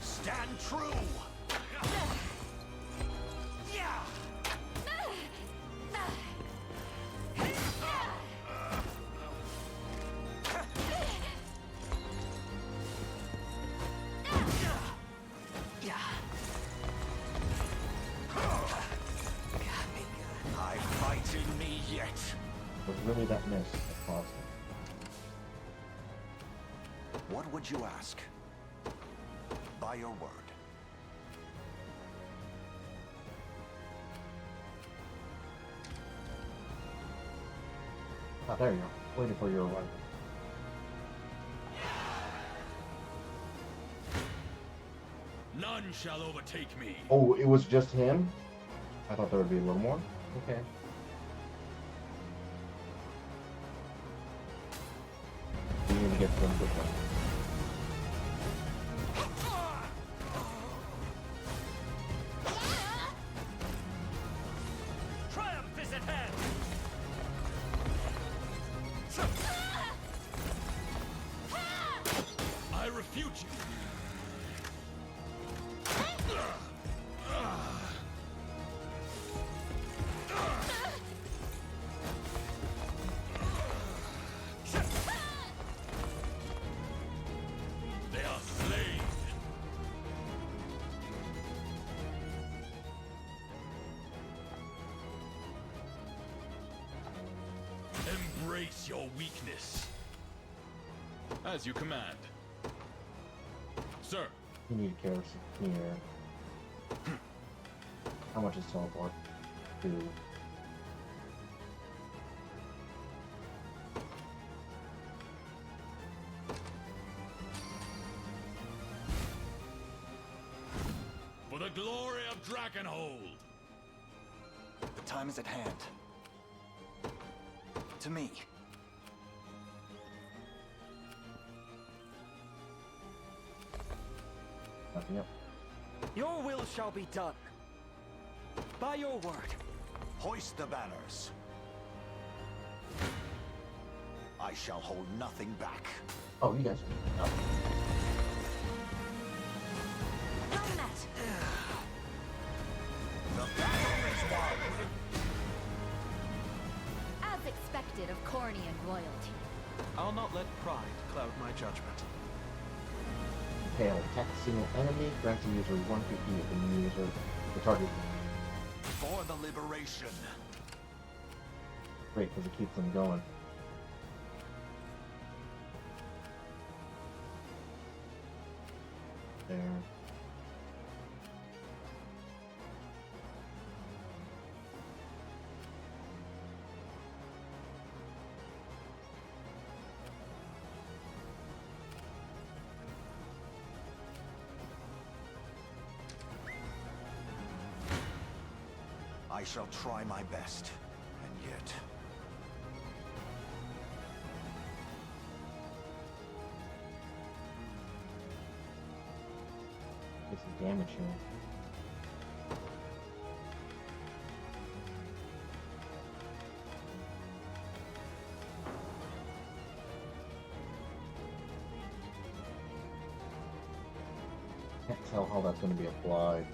Stand true! I fight in me yet. Was really that miss that caused it? What would you ask? By your word. Ah, there you go. Waiting for your arrival. None shall overtake me. Oh, it was just him? I thought there would be a little more. Okay. We need to get them quickly. Triumph is at hand. I refute you. They are slain. Embrace your weakness. As you command. Sir. We need kerosene here. How much is teleport? 2. For the glory of Drakenhold! The time is at hand. To me. Nothing up. Your will shall be done. By your word. Hoist the banners. I shall hold nothing back. Oh, you guys. Oh. Run that! The battle is won! As expected of Cornian royalty. I'll not let pride cloud my judgment. Fail. Attack a single enemy. Grants the user 150 if the user the target. For the liberation. Great, because it keeps them going. There. I shall try my best, and yet... Get some damage here. Can't tell how that's going to be applied.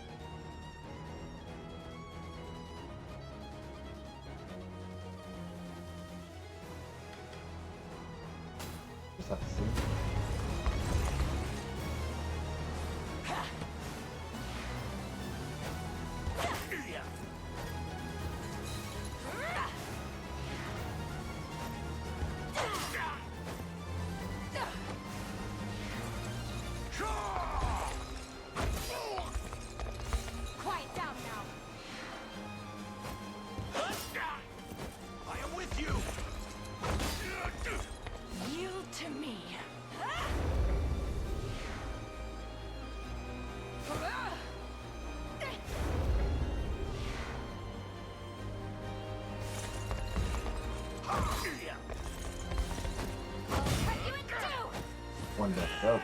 Just have to see. Quiet down now. I am with you! Yield to me. I'll cut you in two. One death. Go.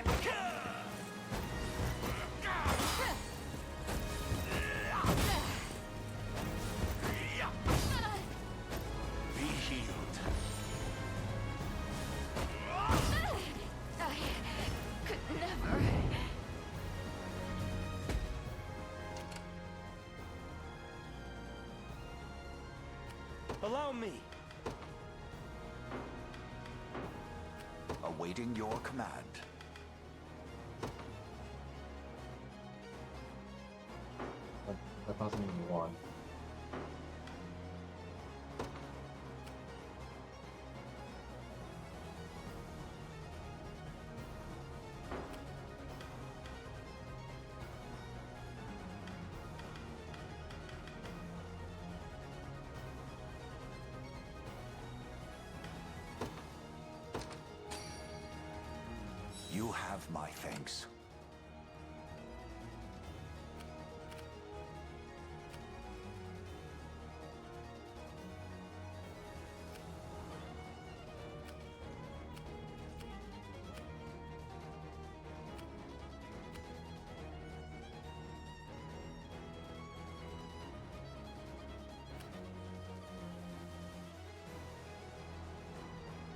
Be healed. I could never. Allow me. Awaiting your command. That doesn't even one. You have my thanks.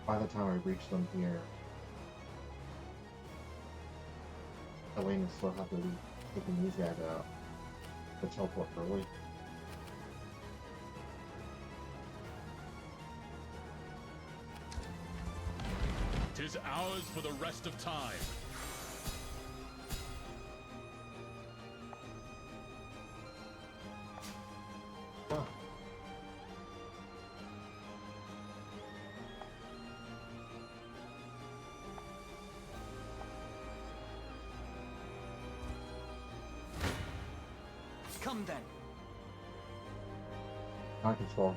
By the time I reach them here, Elena still have to be taking these guys out to teleport early. Tis ours for the rest of time. Oh. Come then. I can spawn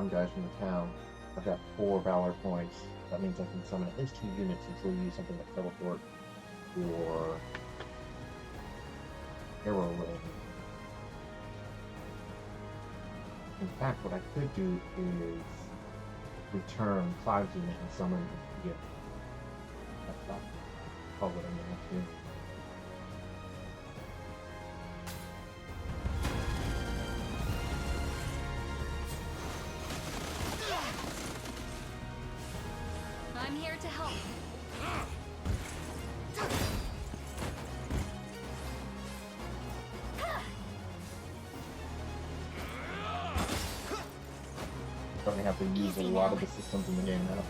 guys from the town. I've got 4 Valor points. That means I can summon at least 2 units until you use something like Teleport or Arrow Ring. In fact, what I could do is return Cloud's unit and summon it. That's probably what I'm gonna have to do. I'm here to help. Probably have to use a lot of the systems in the game now.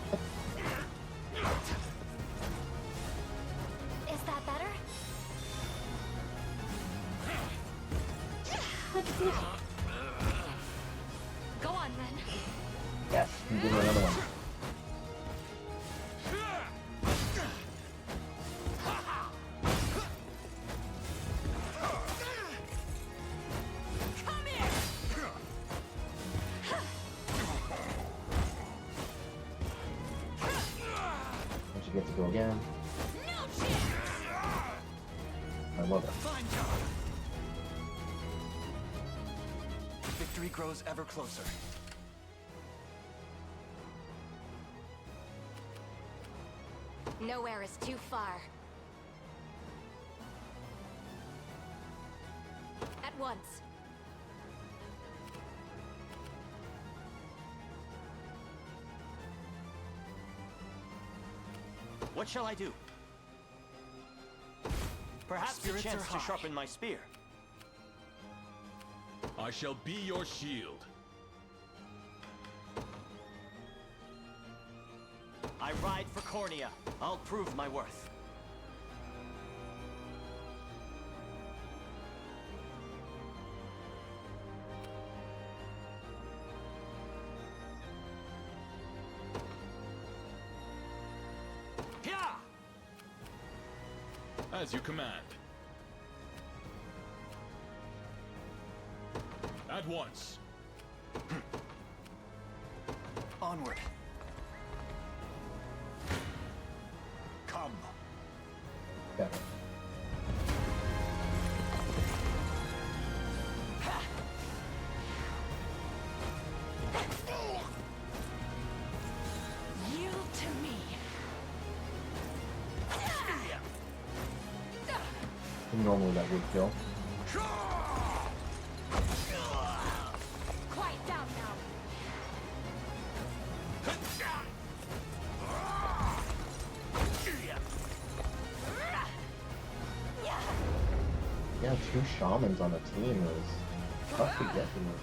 Is that better? Go on then. Yes, and give her another one. And she gets to go again. I love it. Fine job. Victory grows ever closer. Nowhere is too far. At once. What shall I do? Perhaps a Spirits chance are to high. sharpen my spear. I shall be your shield. I ride for Cornea. I'll prove my worth. Pia! As you command. At once. Onward. Come. Better. Yield to me. Normally that would kill. Quiet down now. Yeah, 2 shamans on a team is tough to get through.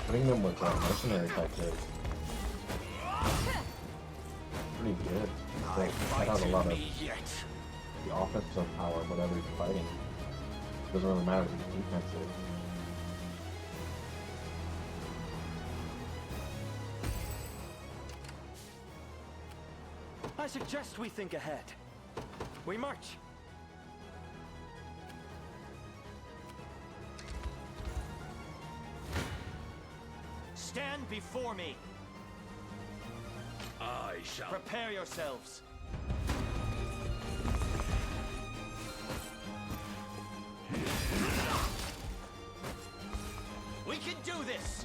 Putting them with mercenary types is pretty good. They cut out a lot of the offensive power, whatever he's fighting. Doesn't really matter if he's defensive. I suggest we think ahead. We march. Stand before me. I shall. Prepare yourselves. We can do this!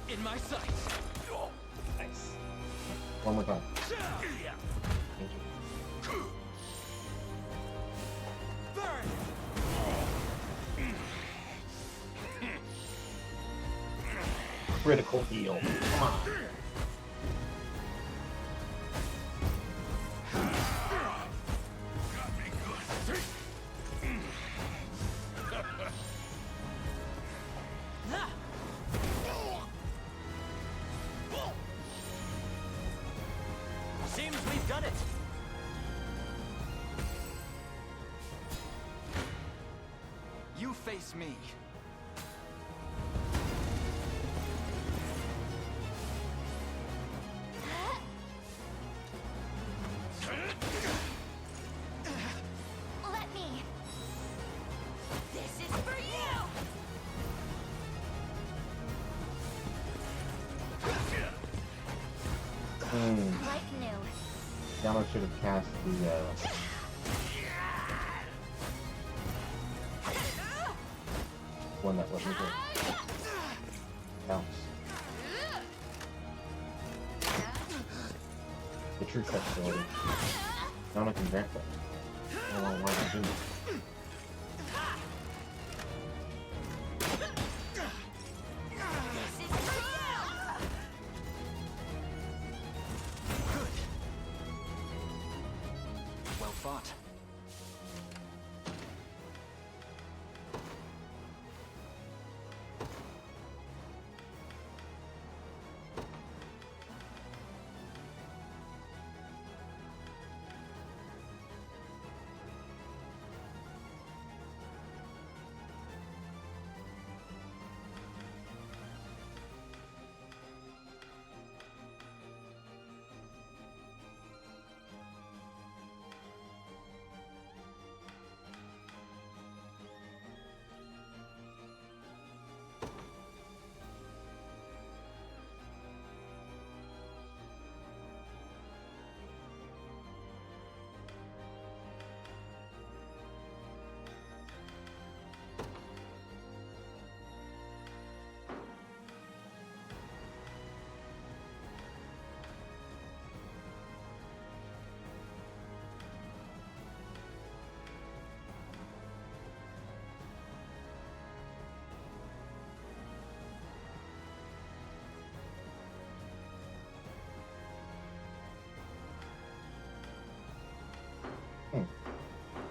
In my sights! Nice. One more time. Thank you. Burn! Critical heal. Come on. Seems we've done it. face me. Let me. This is for you. Like new. Yano should have cast the one that wasn't good. Counts. The true touch ability. Yano can grant that. I don't know why I do it. Well fought.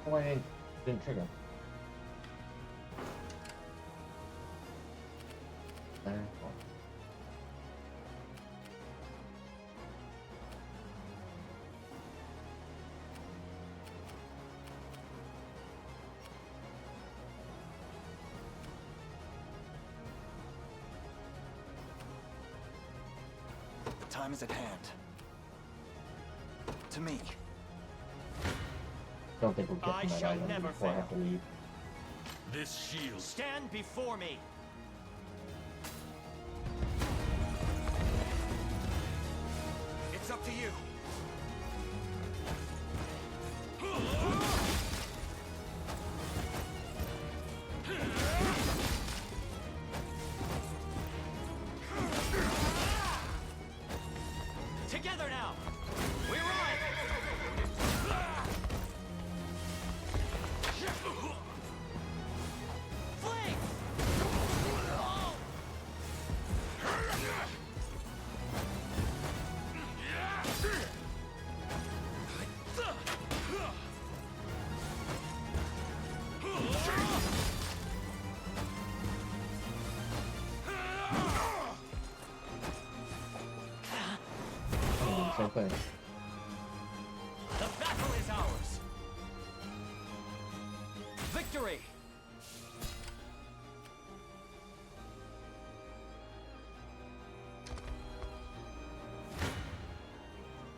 Why it didn't trigger? There. The time is at hand. To me. Don't think we'll get I to that shall item never before I have to fail. leave. This shield. Stand before me. It's up to you. Together now. We ride. Flame. Same thing. The battle is ours. Victory.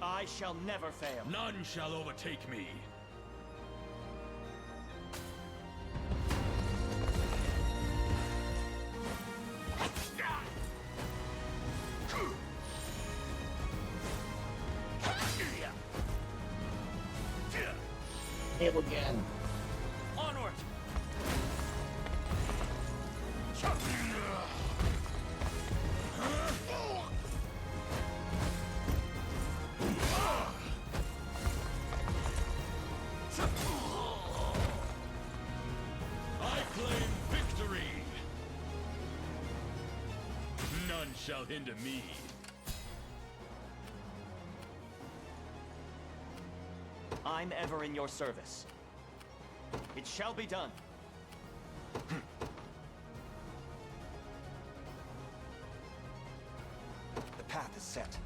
I shall never fail. None shall overtake me. Him again. Onward. I claim victory. None shall hinder me. I'm ever in your service. It shall be done. The path is set.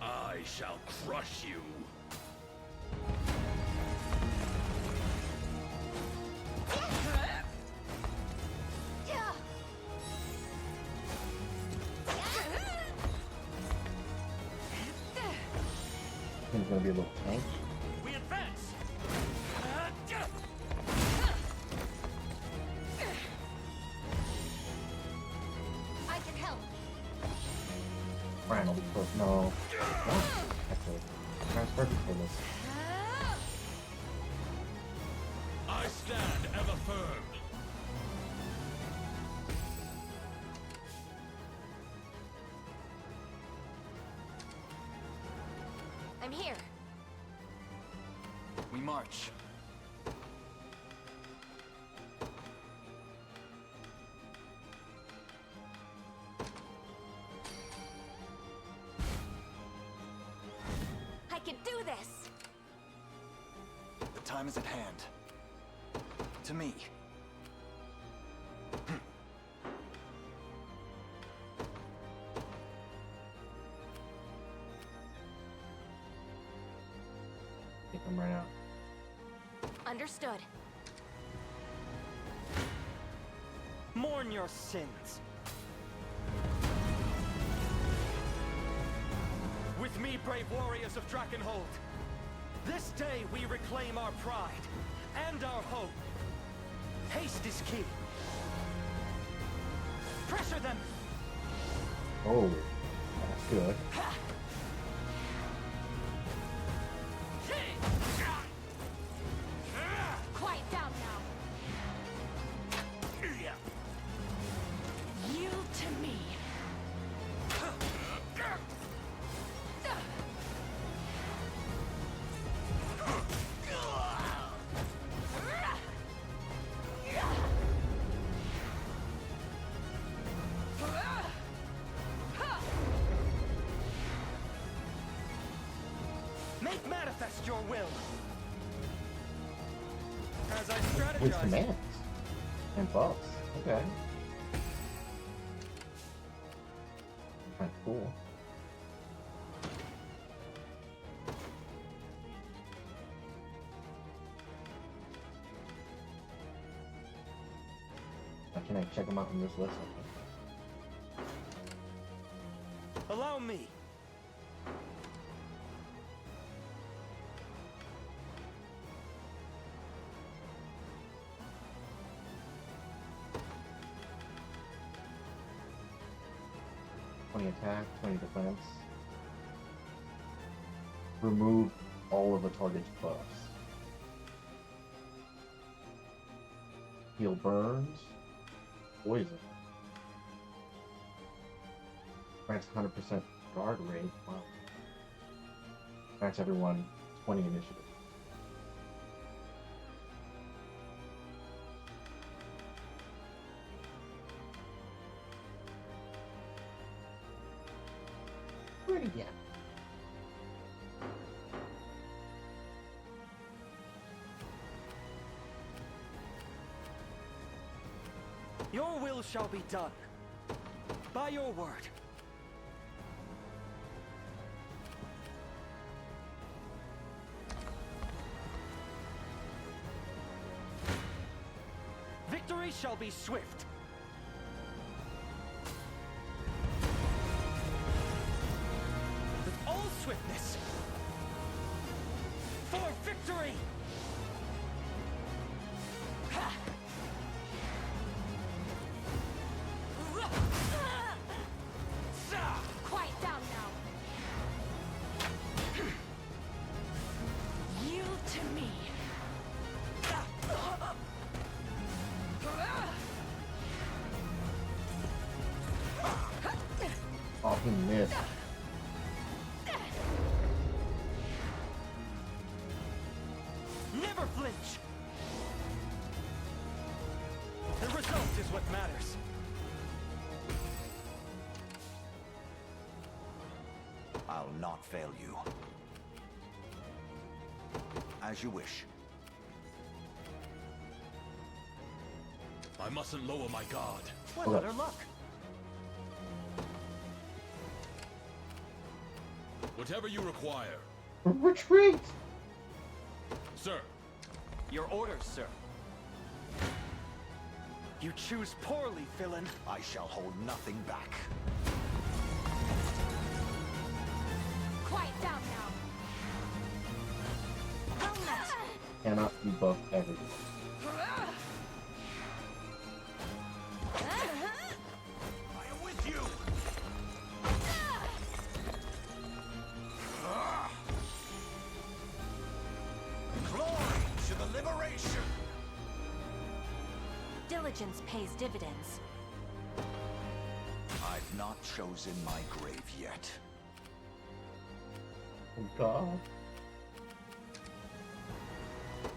I shall crush you. gonna be a little tank. We advance! I can help. Ryan will be close. No. Oh, actually, I'm perfect for this. I stand ever firm. I'm here. We march. I can do this. The time is at hand. To me. Take them right out. Understood. Mourn your sins. With me, brave warriors of Drakenhold. This day we reclaim our pride and our hope. Haste is key. Pressure them! Oh, that's good. Quiet down now. Yield to me. Make manifest your will. As I With strategize. commands and buffs. Okay. Kind of cool. Now, can I check them out on this list? Allow me. Attack, 20 defense. Remove all of the target's buffs. Heal burns. Poison. Grants 100% guard rate. Wow. Grants everyone 20 initiative. Pretty good. Your will shall be done. By your word. Victory shall be swift. With all swiftness. For victory! Ha! Quiet down now. Yield to me. Oh, he missed. Never flinch! The result is what matters. I'll not fail you. As you wish. I mustn't lower my guard. What Okay. utter luck! Whatever you require. Retreat! Sir, Your orders, sir. You choose poorly, villain. I shall hold nothing back. Quiet down now. cannot debuff everything. I am with you. Glory to the liberation. Diligence pays dividends. I've not chosen my grave yet. Oh god.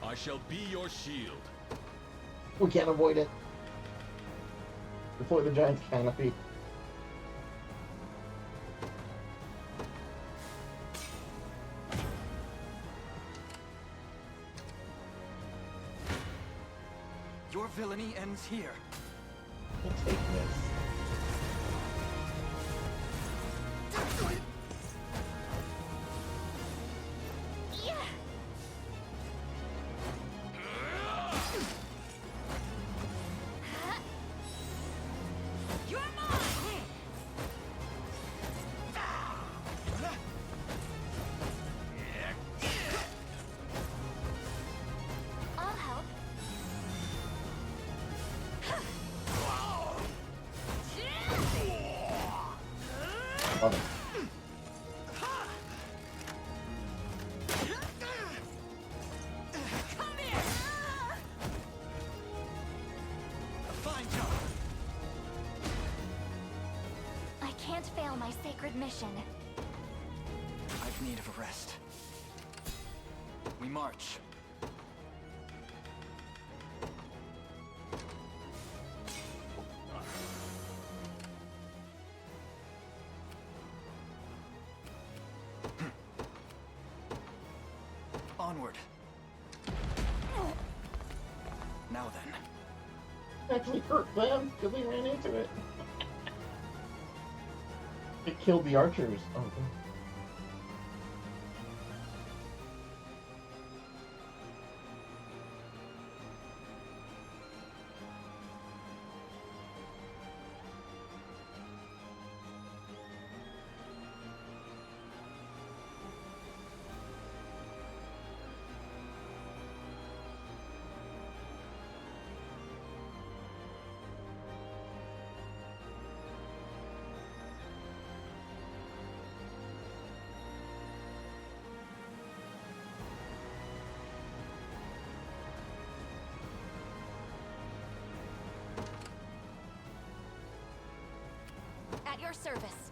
I shall be your shield. We can't avoid it. Deploy the giant's canopy. Your villainy ends here. We'll take this. You're mine! I'll help. Love it. Come here! A fine job. I can't fail my sacred mission. I've need of a rest. We march. Onward. Now then. Actually hurt them because they ran into it. It killed the archers. Oh, okay. At your service.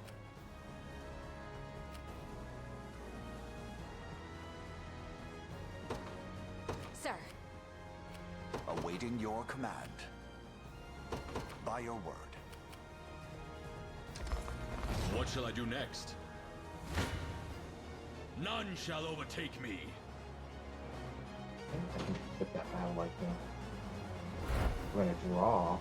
Sir. Awaiting your command. By your word. What shall I do next? None shall overtake me. I can put that battle like that. We're gonna draw.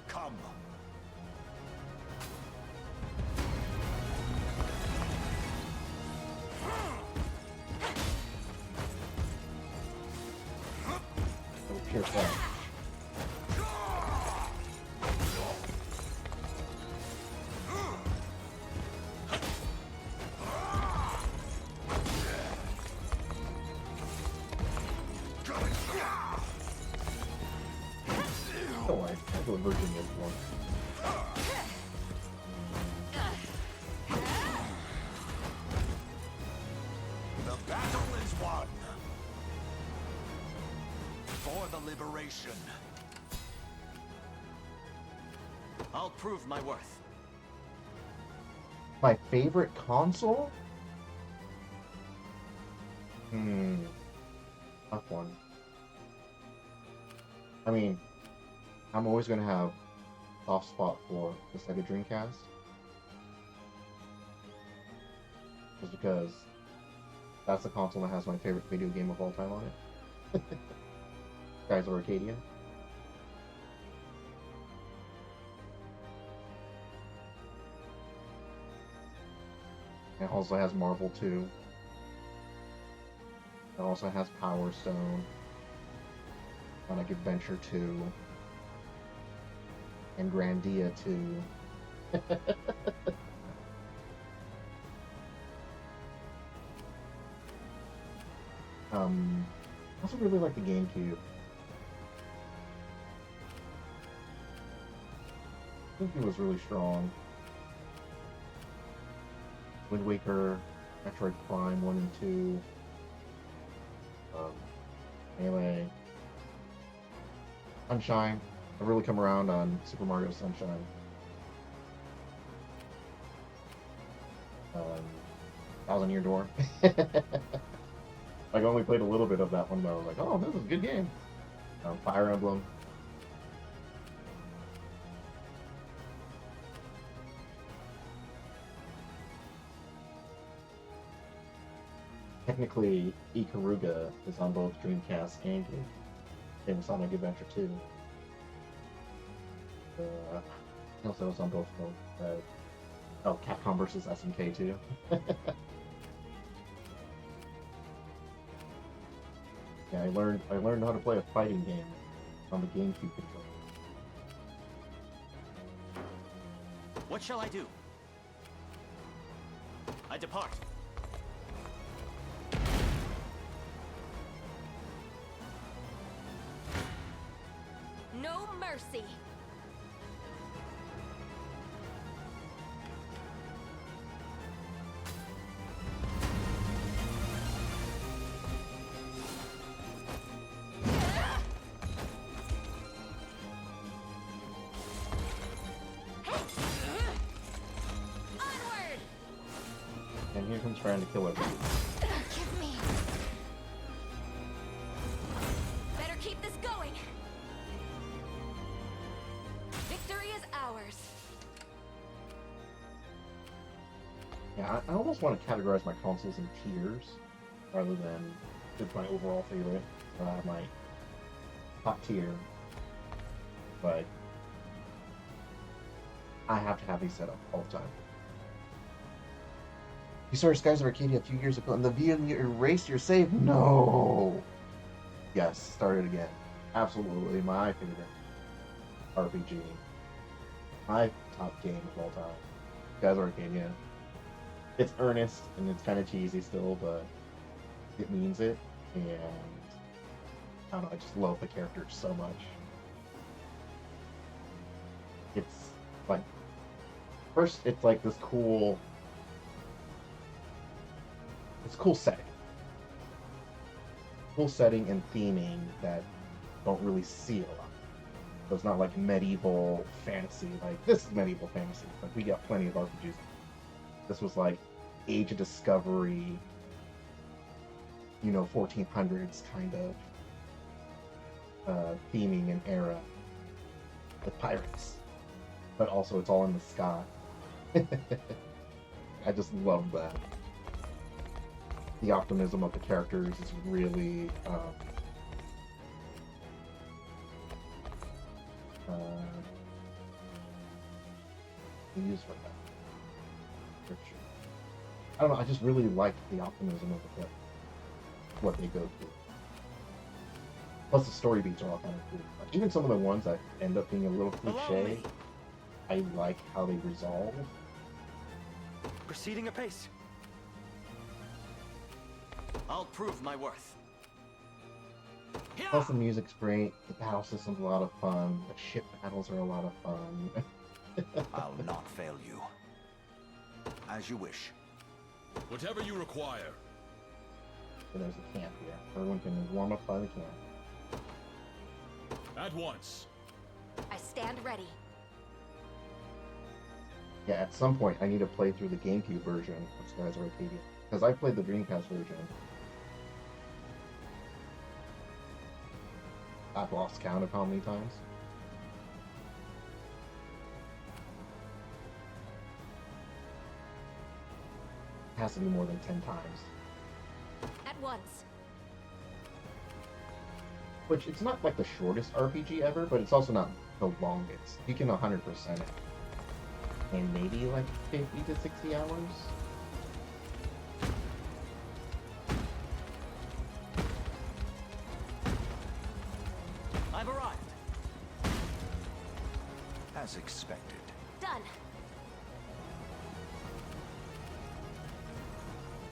Come. Oh, pure fire. Don't worry, I'll go Virginia one. The battle is won. For the liberation. I'll prove my worth. My favorite console? Tough one. I mean, I'm always gonna have soft spot for the Sega Dreamcast. Just because that's the console that has my favorite video game of all time on it. Skies of Arcadia. It also has Marvel 2. It also has Power Stone. Sonic Adventure 2, and Grandia 2. I also really like the GameCube. GameCube was really strong. Wind Waker, Metroid Prime 1 and 2, Melee, Sunshine. I've really come around on Super Mario Sunshine. Thousand Year Door. I only played a little bit of that one, but I was like, oh, this is a good game. Fire Emblem. Technically, Ikaruga is on both Dreamcast and GameCube. Same with Sonic Adventure 2. Also, was on both of them. Capcom versus SNK 2. Yeah, I learned how to play a fighting game on the GameCube controller. What shall I do? I depart. No mercy. And here comes trying to kill everybody. Give me. Better keep this going. Victory is ours. Yeah, I almost want to categorize my consoles in tiers rather than just my overall favorite. My top tier, but I have to have these set up all the time. You started Skies of Arcadia a few years ago, and the VM you erased your save? No! Yes, start it again. Absolutely my favorite RPG. My top game of all time. Skies of Arcadia. It's earnest, and it's kind of cheesy still, but it means it, and I don't know, I just love the characters so much. It's like, first it's like this cool setting. Cool setting and theming that don't really see a lot. So it's not like medieval fantasy, like this is medieval fantasy, like we got plenty of RPGs. This was like Age of Discovery, 1400s kind of theming and era with pirates. But also it's all in the sky. I just love that. The optimism of the characters is really used for that. I don't know, I just really like the optimism of the characters, what they go through. Plus the story beats are all kind of cool. Like, even some of the ones that end up being a little cliche, I like how they resolve. Proceeding apace. I'll prove my worth. Plus the music's great, the battle system's a lot of fun, the ship battles are a lot of fun. I'll not fail you. As you wish. Whatever you require. So there's a camp here. Everyone can warm up by the camp. At once. I stand ready. Yeah, at some point I need to play through the GameCube version of Skies of Arcadia. Because I played the Dreamcast version. I've lost count of how many times. It has to be more than 10 times. At once. Which, it's not like the shortest RPG ever, but it's also not the longest. You can 100% it. And maybe like 50 to 60 hours?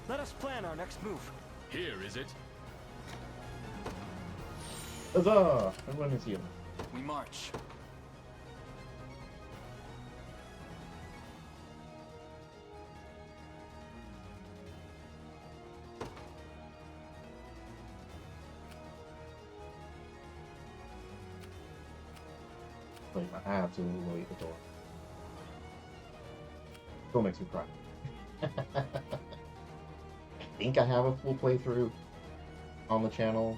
Let us plan our next move. Here, is it? Huzzah! Everyone is healing. We march. Like, I absolutely adore. Still makes me cry. I think I have a full playthrough on the channel.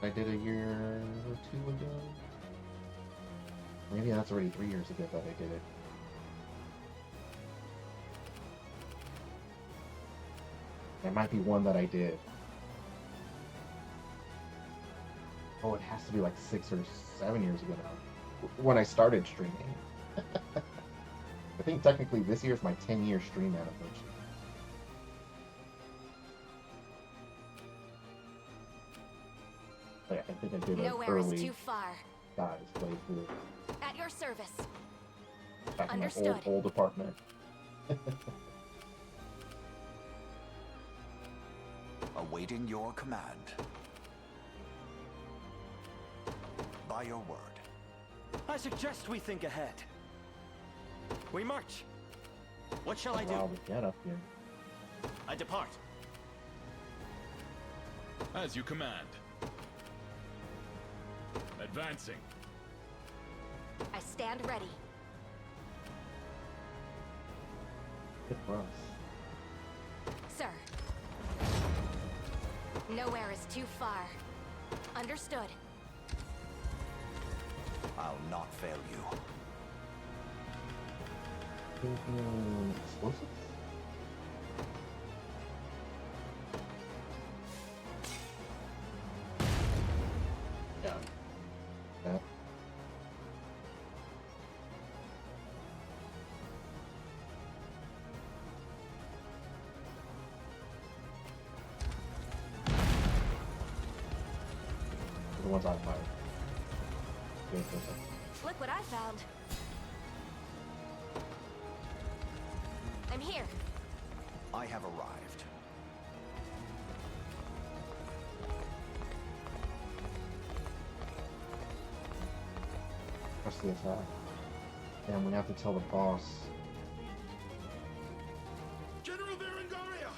I did a year or two ago. Maybe that's already 3 years ago that I did it. There might be one that I did. Oh, it has to be like 6 or 7 years ago now. When I started streaming. I think technically this year is my 10-year stream anniversary. I think I did an Nowhere is early too far. guys playthrough At your service. back in my Understood. old apartment. Awaiting your command. By your word. I suggest we think ahead. We march. What shall I do? Wow, we get up here. I depart. As you command. Advancing. I stand ready. Good for us. Sir. Nowhere is too far. Understood. I'll not fail you. Explosives? Yeah. That. The ones I fired. Good, good, good. Look what I found. I'm here. I have arrived. Press the attack. Damn, we have to tell the boss. General Berengaria!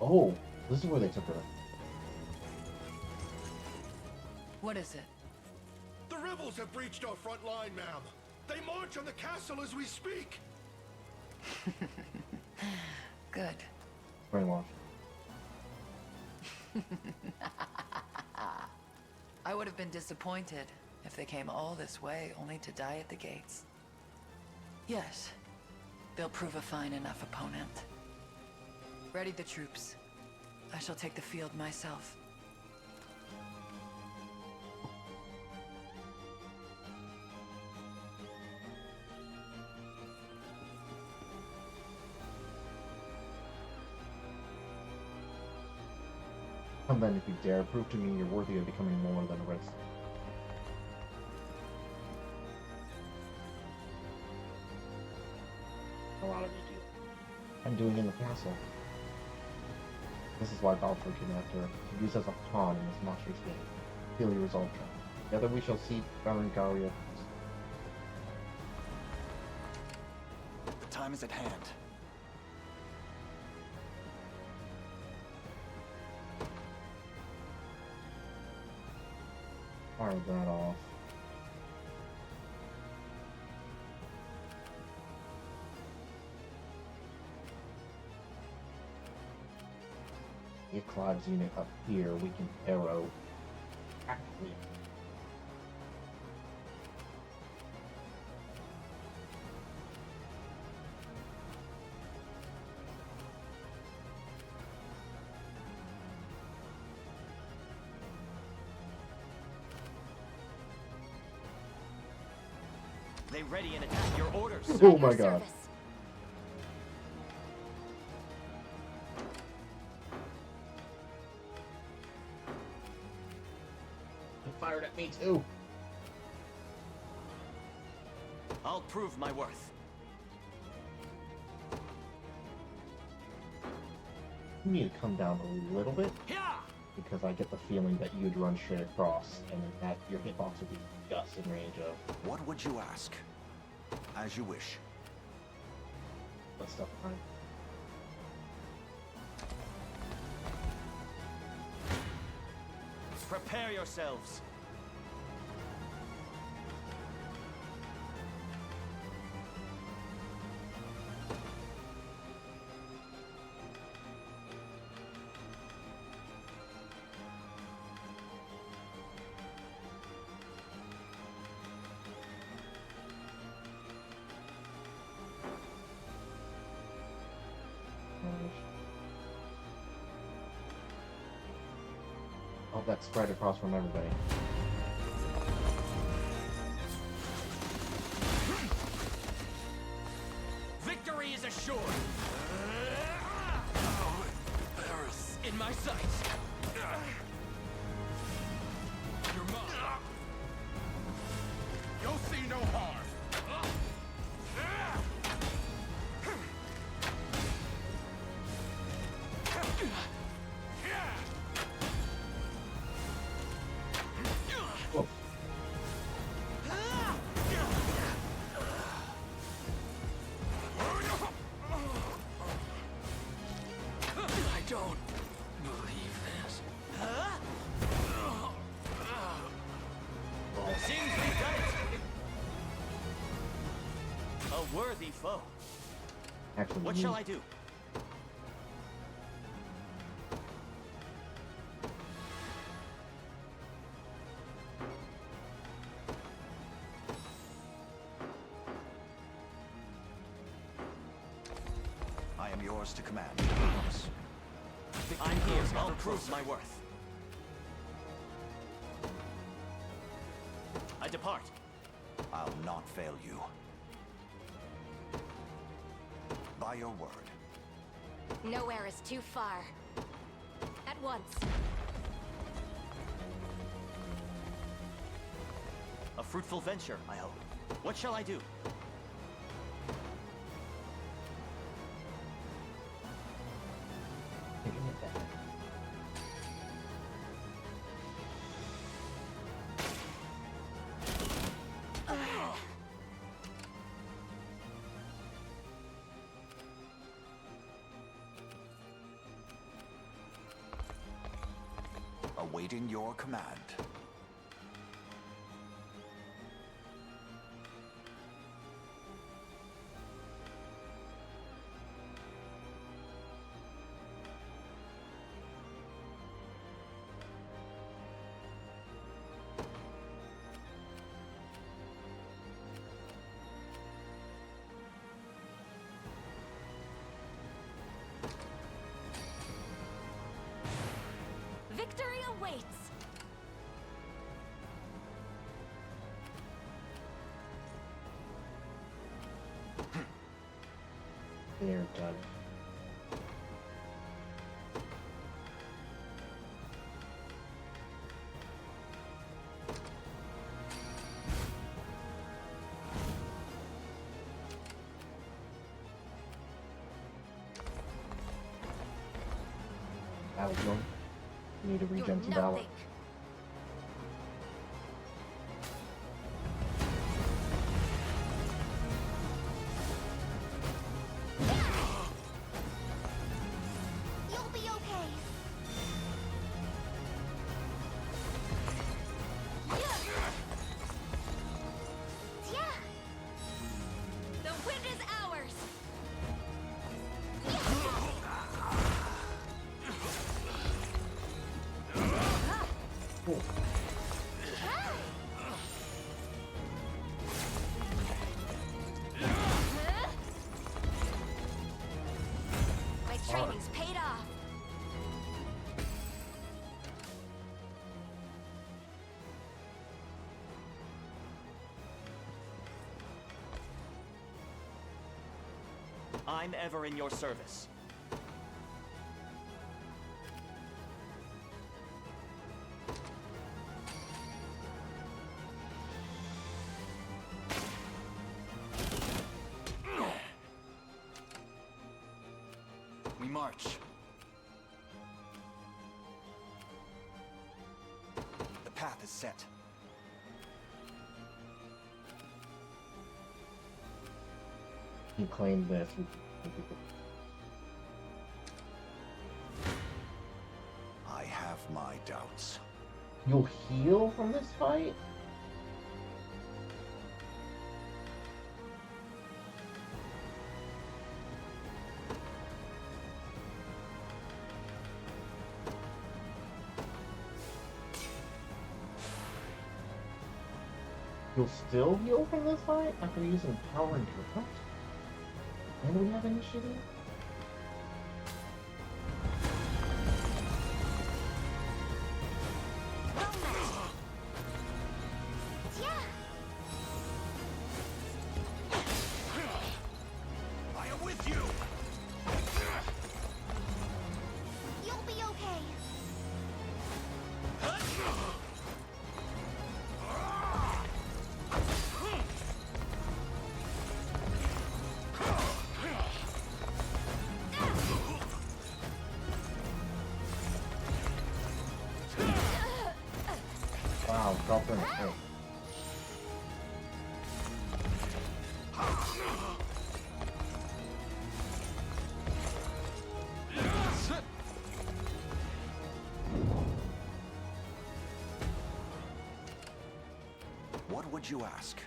Oh, this is where they took her. What is it? The rebels have breached our front line, ma'am. They march on the castle as we speak. Good. Brainwash. I would have been disappointed if they came all this way only to die at the gates. Yes, they'll prove a fine enough opponent. Ready the troops. I shall take the field myself. Come then, if you dare, prove to me you're worthy of becoming more than a rest. A lot of you do. I'm doing in the castle. This is why Balfour came after her. Used as a pawn in this monstrous game. Feel your resolve, child. Together we shall see Berengaria. The time is at hand. Fire that off. Get Clive's unit up here, we can arrow. Actually. They ready and attack your orders. Oh my god. He fired at me too. I'll prove my worth. You need to come down a little bit, because I get the feeling that you'd run straight across, and then that your hitbox would be just in range of. What would you ask? As you wish. That stuff. Fine. Prepare yourselves. Oh, that's spread across from everybody. Victory is assured. In my sights. You're mine. You'll see no harm. Whoa. I don't believe this. Seems we've done it. A worthy foe. Actually, What shall I do? I am yours to command. I promise. I'm here. I'll prove my worth. I depart. I'll not fail you. By your word. Nowhere is too far. At once. A fruitful venture, I hope. What shall I do? taking it back. Awaiting your command. Victory awaits! They're done. That was one. Need to regen some valor. You'll be okay. Yeah. The win is ours. Cool. My training's paid off. I'm ever in your service. We march. has set. You claimed this. I have my doubts. You'll heal from this fight? You'll still heal from this fight after using power and drift? And we have initiative? I am with you! You'll be okay. Wow, drop her in the face. What would you ask?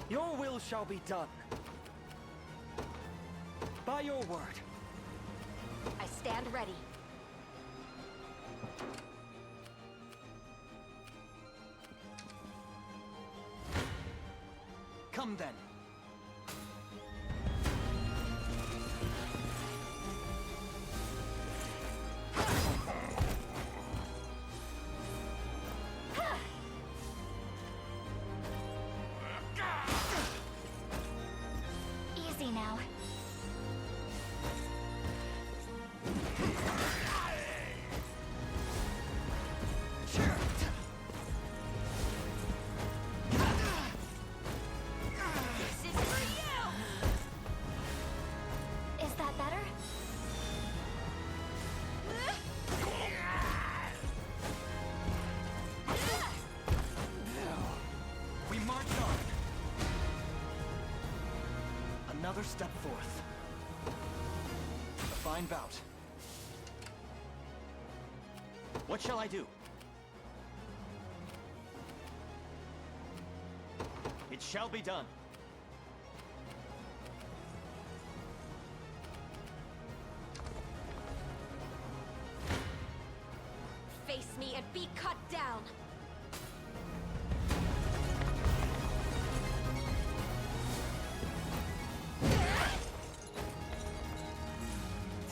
Your will shall be done. By your word. I stand ready. Come then. Easy now. This is for you! Is that better? We march on. Another step forth. A fine bout. What shall I do? It shall be done. Face me and be cut down!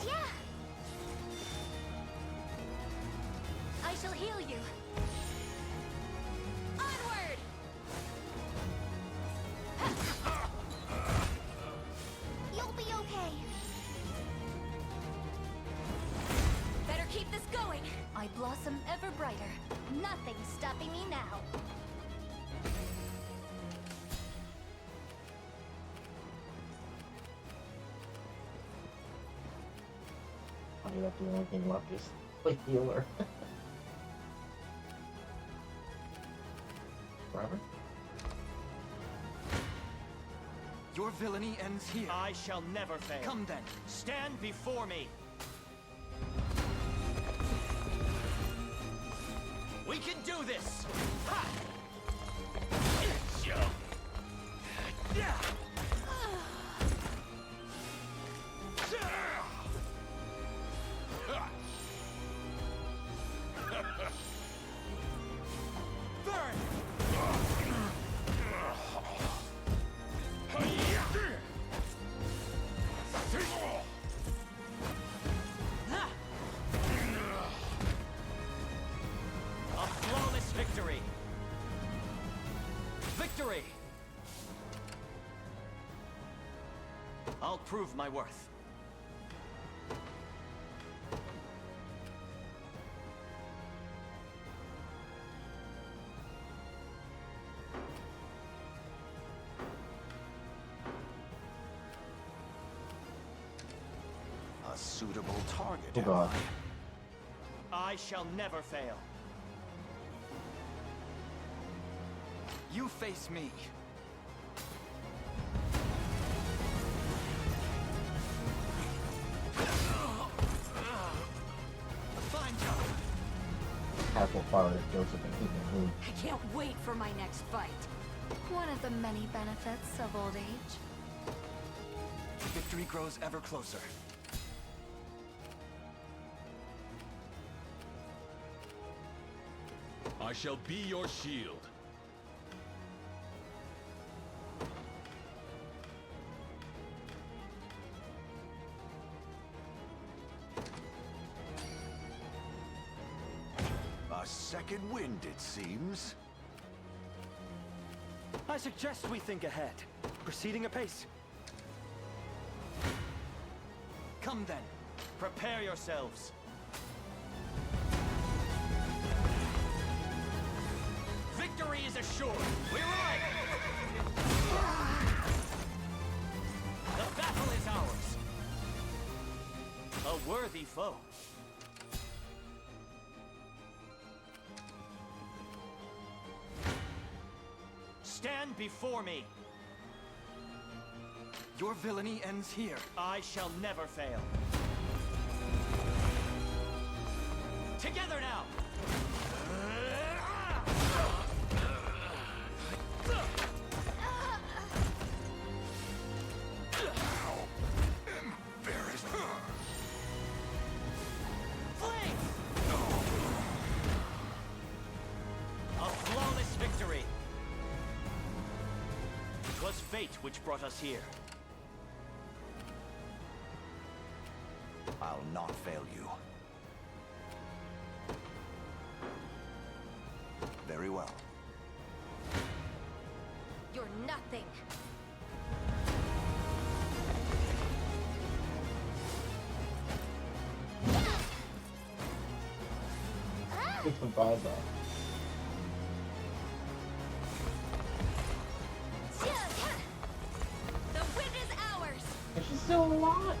Yeah! I shall heal you! Onward! You'll be okay! Better keep this going! I blossom ever brighter. Nothing's stopping me now. I have the only thing left is play healer. Forever? Your villainy ends here. I shall never fail. Come then. Stand before me. We can do this! Ha! A flawless victory! Victory! I'll prove my worth. A suitable target, Oh god. I shall never fail. You face me. Fine job. Powerful fire that Joseph and he can move. I can't wait for my next fight. One of the many benefits of old age. Victory grows ever closer. I shall be your shield. A second wind, it seems. I suggest we think ahead, proceeding apace. Come then, prepare yourselves. Victory is assured. We're on! The battle is ours. A worthy foe. Stand before me. Your villainy ends here. I shall never fail. Together now! Fate which brought us here. I'll not fail you. Very well. You're nothing. It's a vibe though. The win is ours. And she's still alive.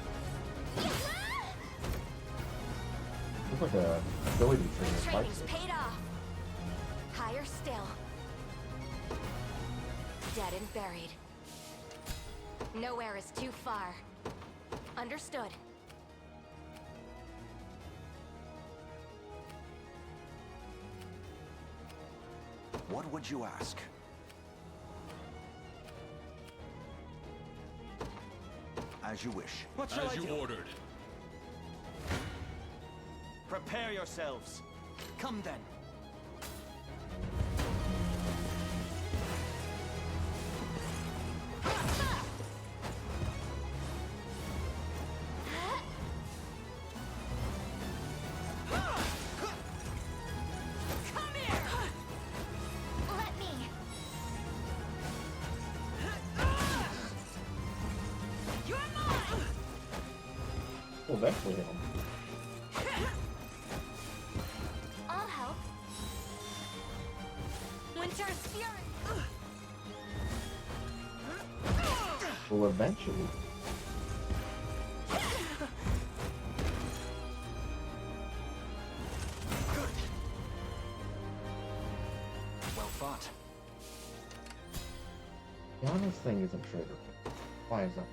Looks like a ability tree. The training's paid off. Higher still. Dead and buried. Nowhere is too far. Understood. What would you ask? As you wish. What shall As I you do? ordered. Prepare yourselves. Come then. Come here. Let me. You're mine. Well, eventually hit him. I'll help. Winter's fury. Well, eventually. Well fought. The honest thing isn't trigger. Why is that?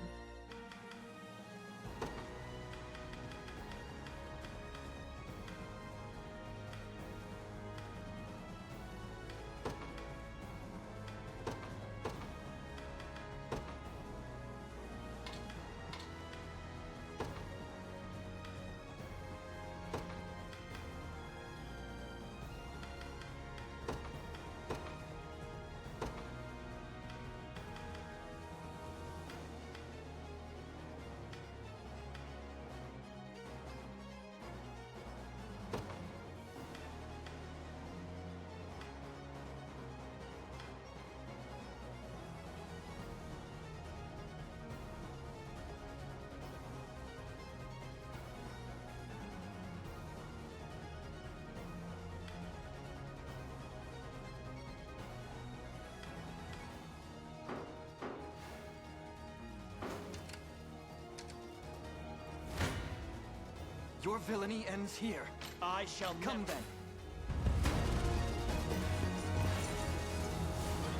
Your villainy ends here. I shall Come then.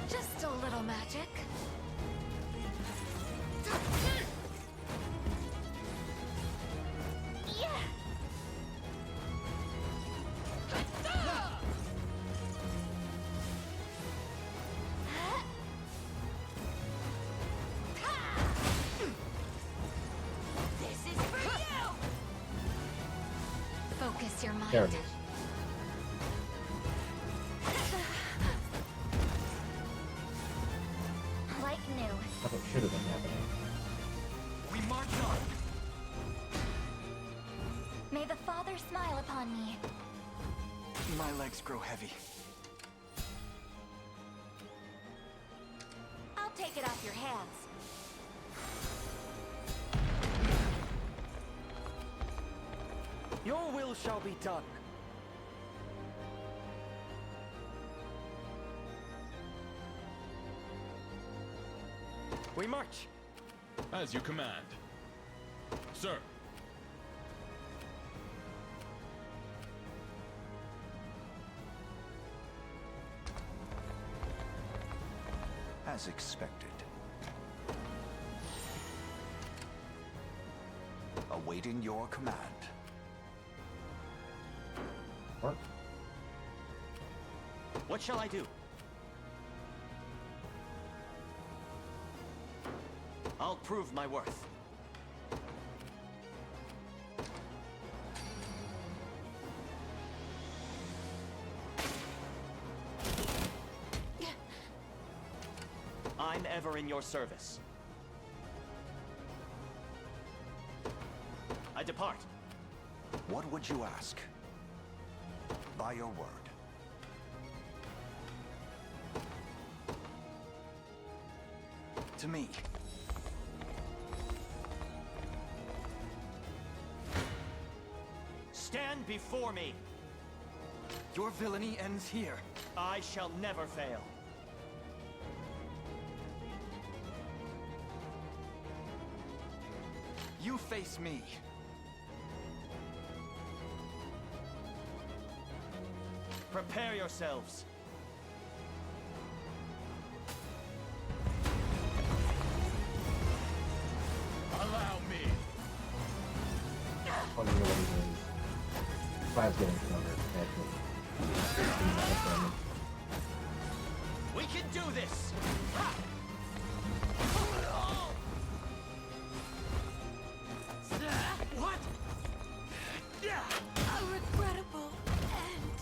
Just a little magic. This is for you! Focus your mind. There it is. Like new. That's what should have been happening. We march on. May the Father smile upon me. My legs grow heavy. I'll take it off your hands. Your will shall be done. We march. As you command. Sir. As expected. Awaiting your command. What? What shall I do? I'll prove my worth. I'm ever in your service. I depart. What would you ask? By your word. To me. Stand before me. Your villainy ends here. I shall never fail. You face me. Prepare yourselves. Allow me. I don't know what he's doing. Five's getting stronger. Actually. We can do this! What? A regrettable end.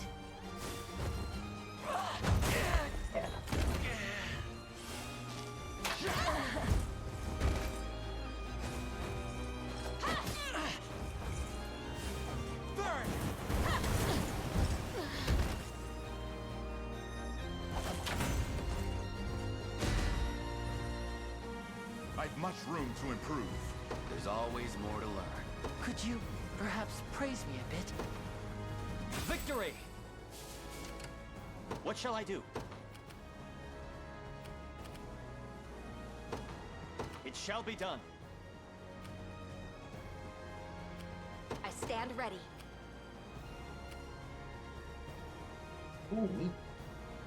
Burn! I've much room to improve. There's always more to learn. Could you perhaps praise me a bit? Victory! What shall I do? It shall be done. I stand ready. Holy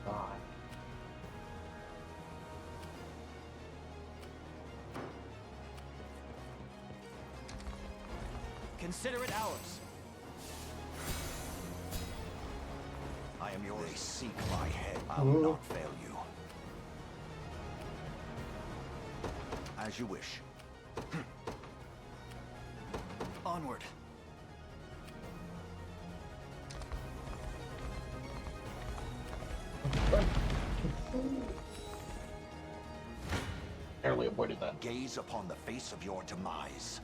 God. Consider it ours. I am yours. They seek my head. I'll not fail you. As you wish. Onward. Barely avoided that. Gaze upon the face of your demise.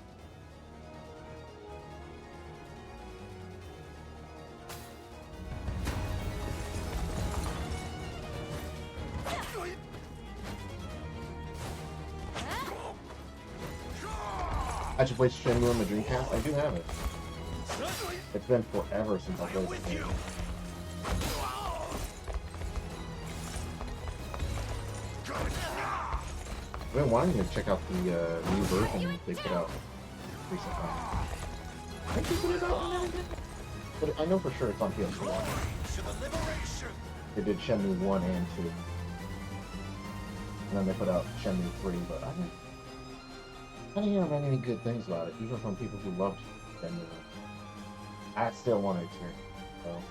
I should play Shenmue on the Dreamcast. I do have it. It's been forever since I played this game. I've been wanting to check out the new version they put out recently. I think they put it out on everything. But I know for sure it's on PS4. They did Shenmue 1 and 2. And then they put out Shenmue 3, but I didn't hear any good things about it, even from people who loved Shenmue. I still want to experience it, so.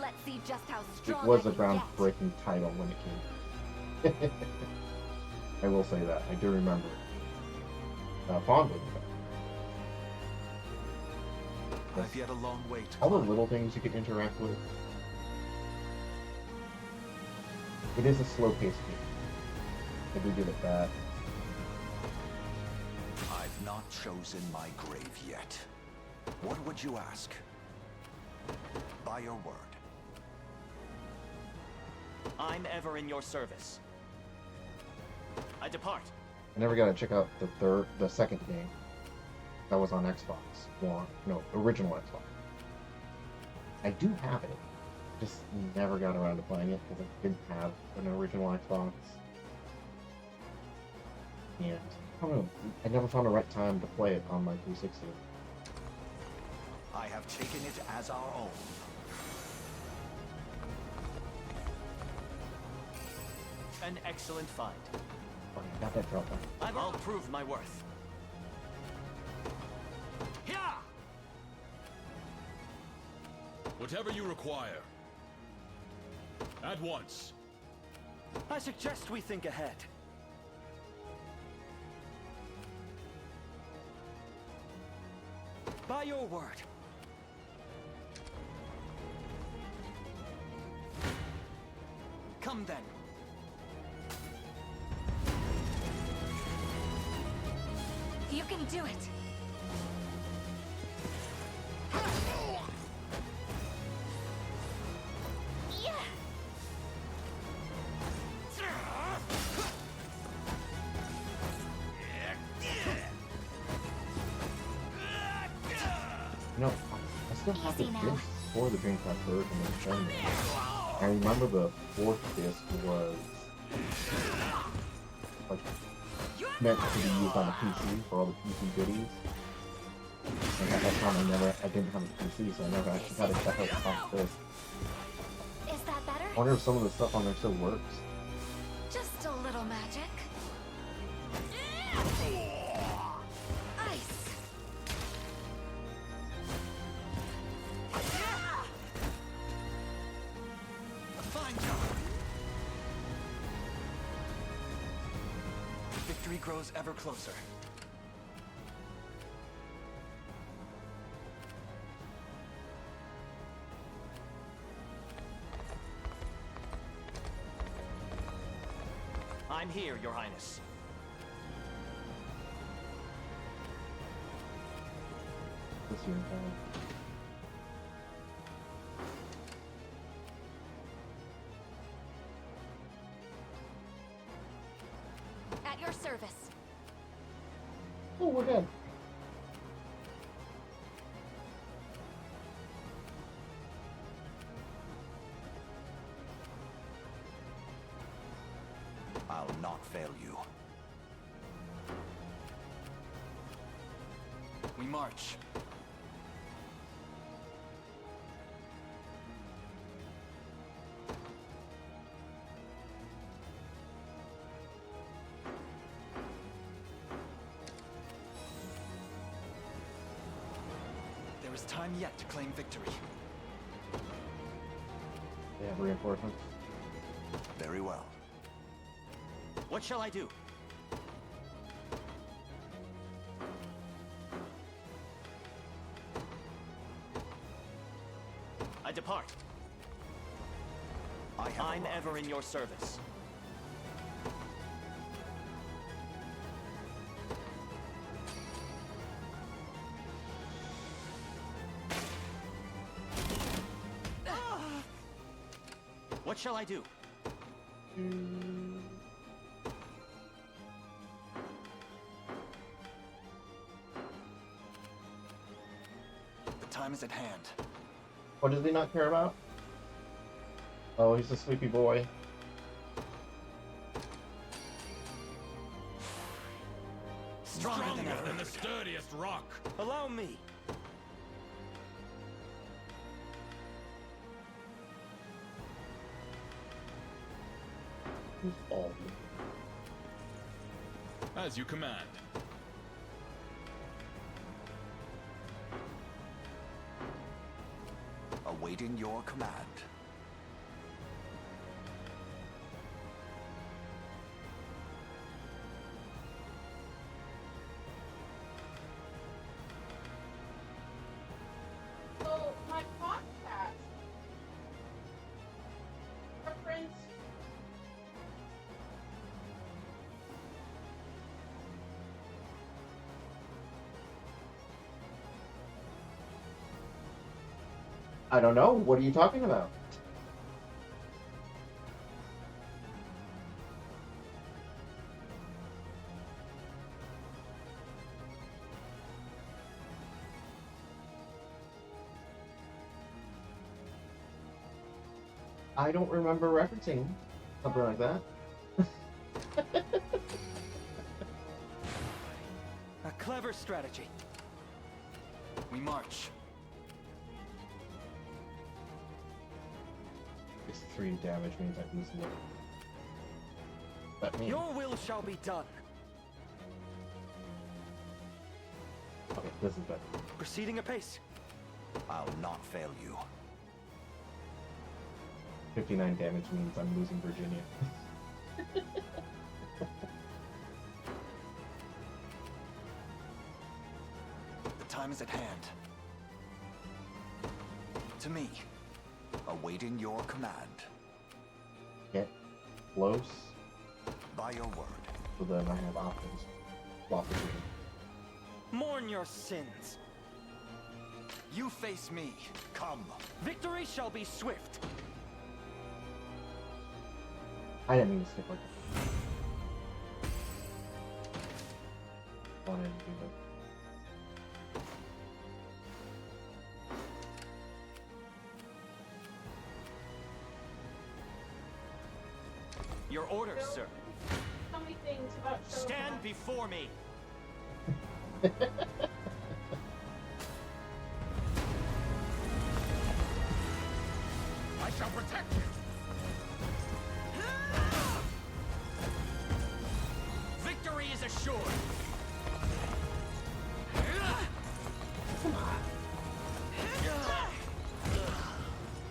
Let's see just how strong It was I a can get. groundbreaking title when it came. I will say that. I do remember fondly. I've yet a long way to all the climb. little things you can interact with. It is a slow-paced game. I do give it that. I've not chosen my grave yet. What would you ask? By your word. I'm ever in your service. I depart. I never got to check out the second game that was on Xbox One. No, original Xbox. I do have it. Just never got around to playing it because I didn't have an original Xbox. And I don't know. I never found the right time to play it on my 360. I have taken it as our own. An excellent find. Oh, I got that drop. I'll prove my worth. Yeah! Whatever you require. At once. I suggest we think ahead. By your word. Come then. You can do it. Yeah. No, I still have the disc for the Dreamcast version of Shenmue. I remember the fourth disc was like meant to be used on a PC for all the PC goodies. And at that time I didn't have a PC, so I never actually had to check out the top disc. Is that better? I wonder if some of the stuff on there still works. Just a little magic. Ice. A fine job. Victory grows ever closer. I'm here, Your Highness. This year, At your service. oh, we're dead. I'll not fail you. We march. There is time yet to claim victory. They have reinforcements. Very well. What shall I do? I depart. I'm ever in your service. What shall I do? The time is at hand. What does he not care about? Oh, he's a sleepy boy. rock. Allow me. Who's all As you command. Awaiting your command. So, my podcast. Reference. I don't know. What are you talking about? I don't remember referencing something like that. A clever strategy. We march. This 3 damage means I lose one. That means. Your will shall be done. Okay, this is better. Proceeding apace. I'll not fail you. 59 damage means I'm losing Virginia. The time is at hand. To me. Awaiting your command. Get close. By your word. So then I have options. Block the green. Mourn your sins. You face me. Come. Victory shall be swift. I didn't mean to skip like that. Wanted to do that. Your orders, sir. Tell me things about Sherlock. Stand before me. I shall protect you. Victory is assured.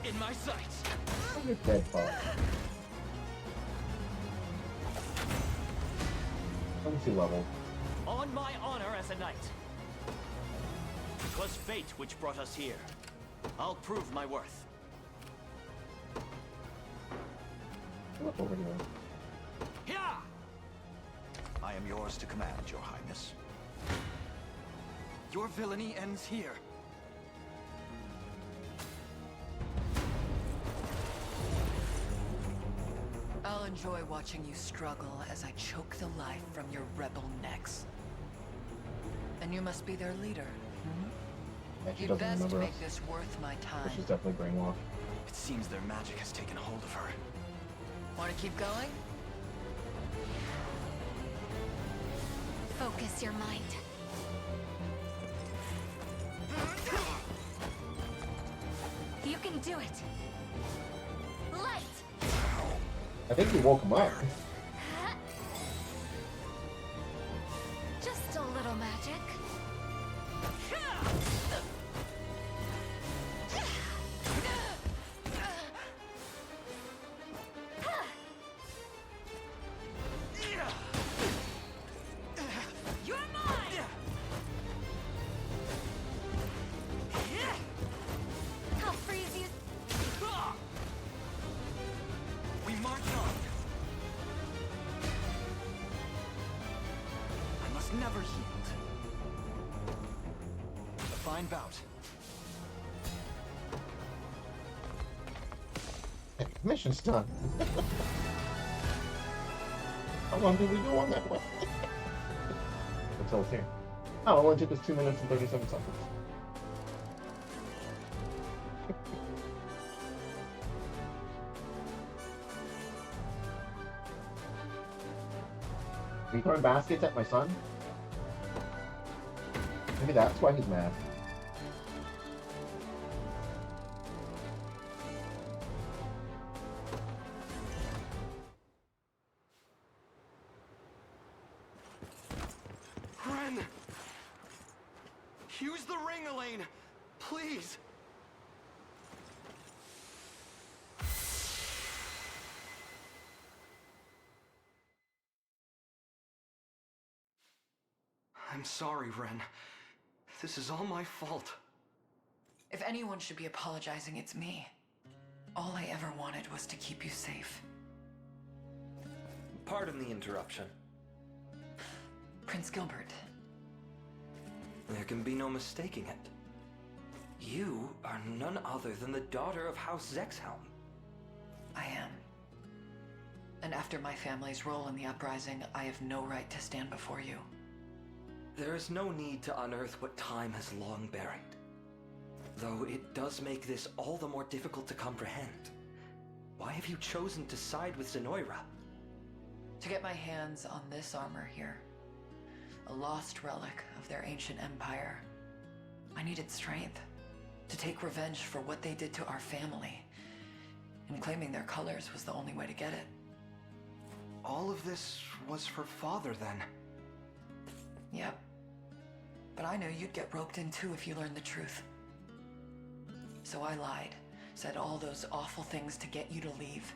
In my sights. You're dead, Paul. Let me level. On my honor as a knight. 'Twas fate which brought us here. I'll prove my worth. Look over here. Yeah! I am yours to command, Your Highness. Your villainy ends here. I'll enjoy watching you struggle as I choke the life from your rebel necks. And you must be their leader. Yeah, she You'd doesn't best remember make us. this worth my time. But she's definitely brainwashed. It seems their magic has taken hold of her. Want to keep going? Focus your mind. You can do it. Light. I think you woke him up. Just a little magic. You're mine. I'll freeze you. We march on. I must never yield. A fine bout. Hey, mission's done. How long did we go on that way? Until it's here. Oh, it only took us 2 minutes and 37 seconds. Are you throwing baskets at my son? Maybe that's why he's mad. Ren! Use the ring, Elaine! Please! I'm sorry, Ren. This is all my fault. If anyone should be apologizing, it's me. All I ever wanted was to keep you safe. Pardon the interruption. Prince Gilbert. There can be no mistaking it. You are none other than the daughter of House Zexhelm. I am. And after my family's role in the uprising, I have no right to stand before you. There is no need to unearth what time has long buried. Though it does make this all the more difficult to comprehend. Why have you chosen to side with Zenoira? To get my hands on this armor here. A lost relic of their ancient empire. I needed strength. To take revenge for what they did to our family. And claiming their colors was the only way to get it. All of this was for Father, then? Yep. But I knew you'd get roped in too if you learned the truth. So I lied, said all those awful things to get you to leave.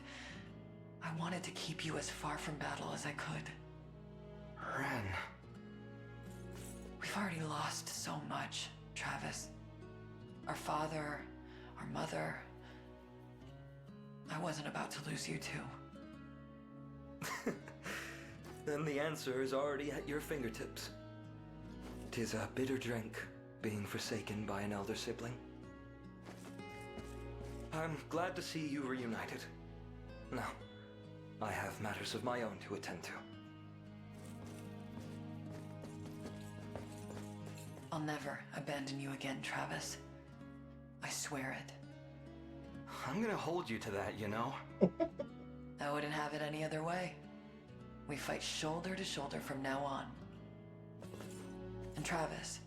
I wanted to keep you as far from battle as I could. Ren. We've already lost so much, Travis. Our father, our mother. I wasn't about to lose you too. Then the answer is already at your fingertips. 'Tis a bitter drink, being forsaken by an elder sibling. I'm glad to see you reunited. Now, I have matters of my own to attend to. I'll never abandon you again, Travis. I swear it. I'm gonna hold you to that, you know? I wouldn't have it any other way. We fight shoulder to shoulder from now on. And Travis,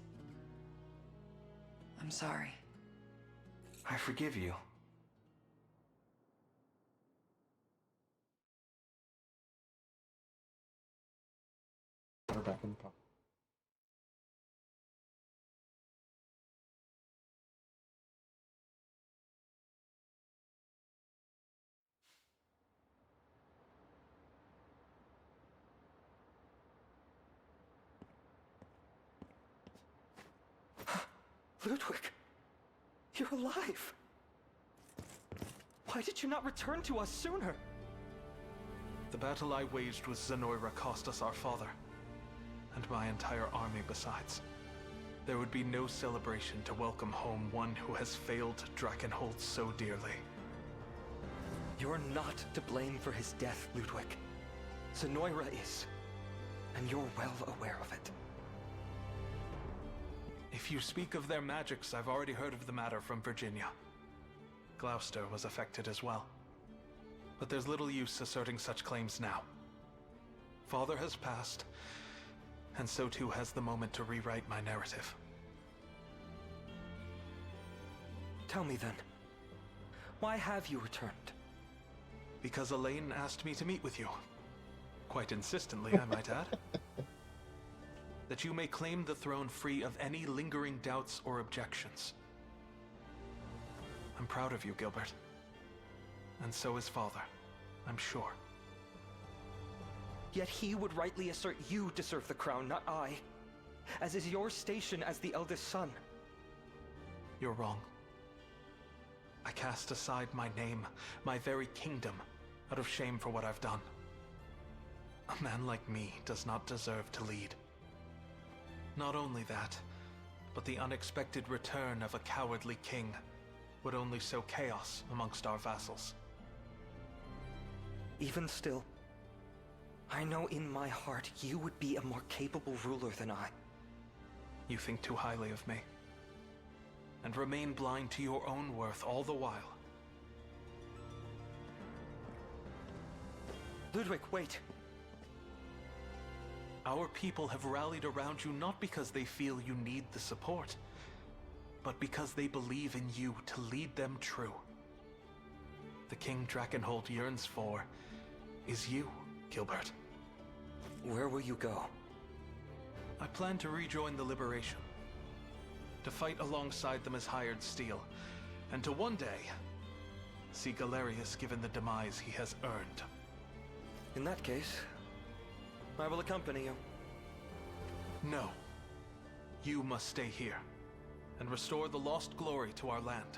I'm sorry. I forgive you. Put her back in the pocket. Ludwig, you're alive. Why did you not return to us sooner? The battle I waged with Zenoira cost us our father, and my entire army besides. There would be no celebration to welcome home one who has failed Drakenhold so dearly. You're not to blame for his death, Ludwig. Zenoira is, and you're well aware of it. If you speak of their magics, I've already heard of the matter from Virginia. Gloucester was affected as well. But there's little use asserting such claims now. Father has passed, and so too has the moment to rewrite my narrative. Tell me then, why have you returned? Because Elaine asked me to meet with you. Quite insistently, I might add. That you may claim the throne free of any lingering doubts or objections. I'm proud of you, Gilbert. And so is Father, I'm sure. Yet he would rightly assert you deserve the crown, not I. As is your station as the eldest son. You're wrong. I cast aside my name, my very kingdom, out of shame for what I've done. A man like me does not deserve to lead. Not only that, but the unexpected return of a cowardly king would only sow chaos amongst our vassals. Even still, I know in my heart you would be a more capable ruler than I. You think too highly of me, and remain blind to your own worth all the while. Ludwig, wait. Our people have rallied around you not because they feel you need the support, but because they believe in you to lead them true. The King Drakenhold yearns for is you, Gilbert. Where will you go? I plan to rejoin the Liberation, to fight alongside them as hired steel, and to one day see Galerius given the demise he has earned. In that case, I will accompany you. No. You must stay here and restore the lost glory to our land.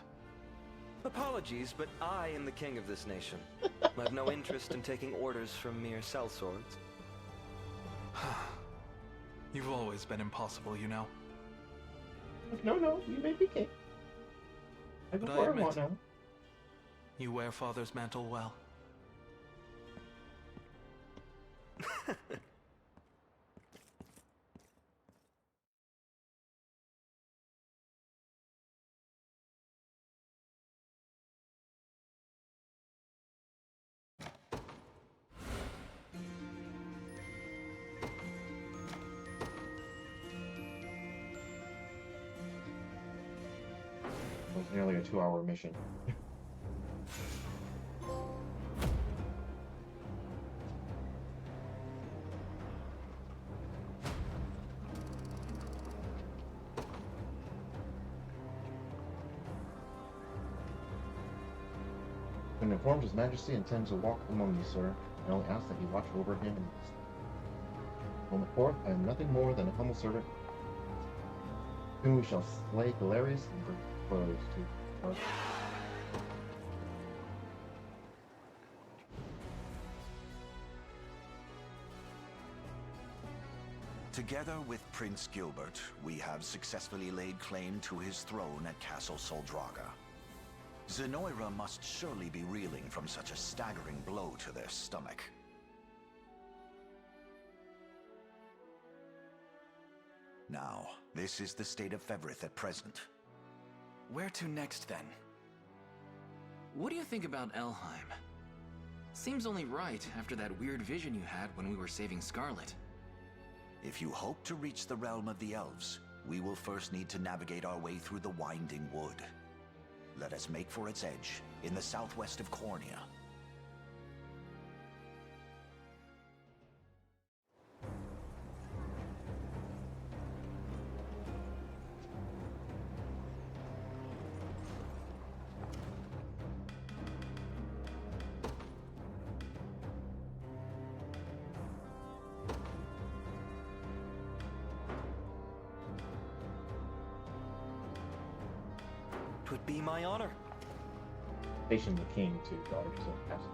Apologies, but I am the king of this nation. I have no interest in taking orders from mere sellswords. You've always been impossible, you know. No, you may be king. I But can I wear admit, one now. you wear Father's mantle well. It was nearly a 2-hour mission. Been informed His Majesty intends to walk among you, sir. I only ask that you watch over him and moment forth, I am nothing more than a humble servant. Soon we shall slay Galerius and bring clothes to us. Together with Prince Gilbert, we have successfully laid claim to his throne at Castle Soldraga. Zenoira must surely be reeling from such a staggering blow to their stomach. Now, this is the state of Fevrith at present. Where to next, then? What do you think about Elheim? Seems only right after that weird vision you had when we were saving Scarlet. If you hope to reach the realm of the elves, we will first need to navigate our way through the Winding Wood. Let us make for its edge, in the southwest of Cornia. Twould be my honor. Station the king to daughters of Castle.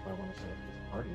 I want to say his parties.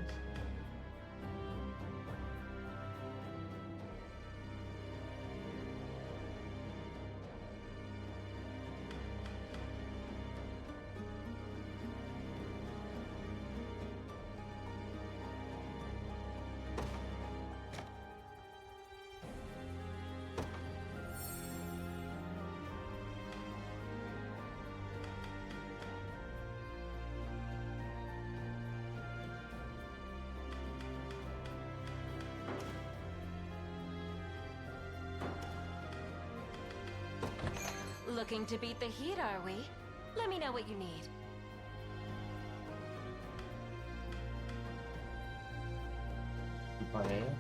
Looking to beat the heat, are we? Let me know what you need. Paella?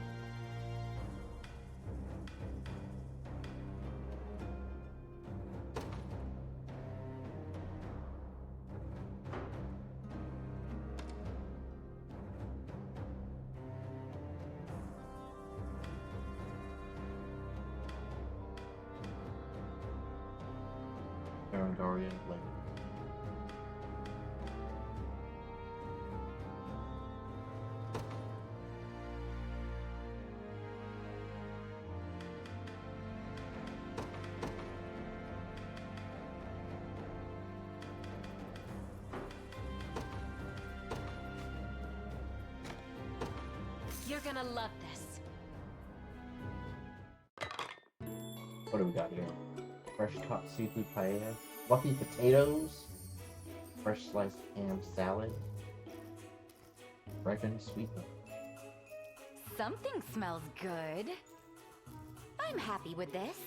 Arandaria, like gonna love this. What do we got here? Fresh top seafood paella, fluffy potatoes, fresh sliced ham salad, ripened sweet milk. Something smells good. I'm happy with this.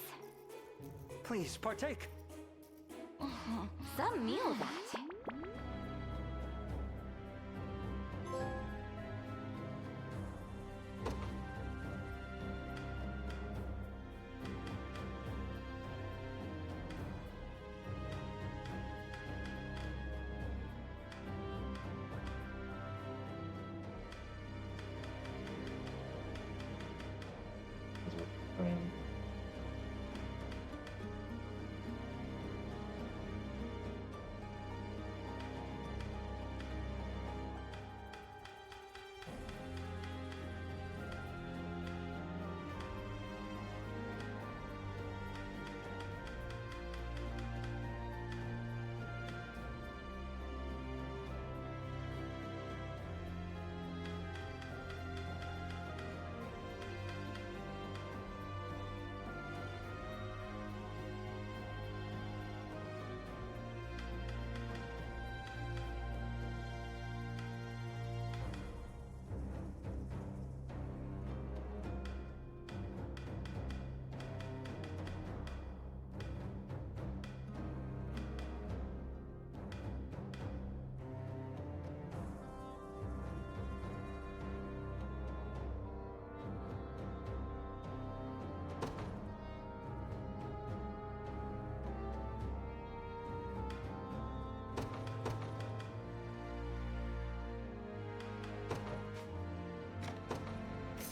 Please, partake. Some meal that.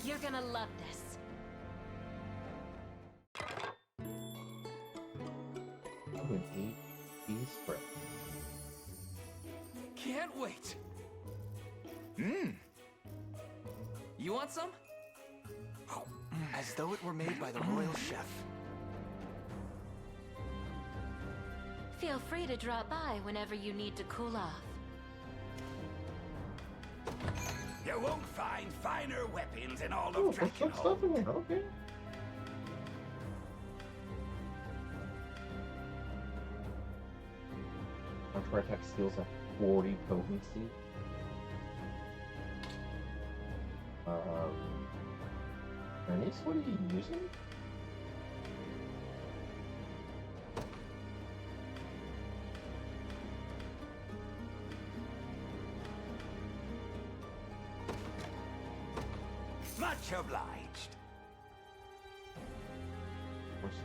You're gonna love this. Ooh, an 8-piece spread. Can't wait. You want some? As though it were made by the royal chef. Feel free to drop by whenever you need to cool off. You won't find finer weapons in all Ooh, of there's some Drakenhold. stuff in there, okay. Contra attack skills have 40 potency. Bernice, what are you using? Much obliged. Of course.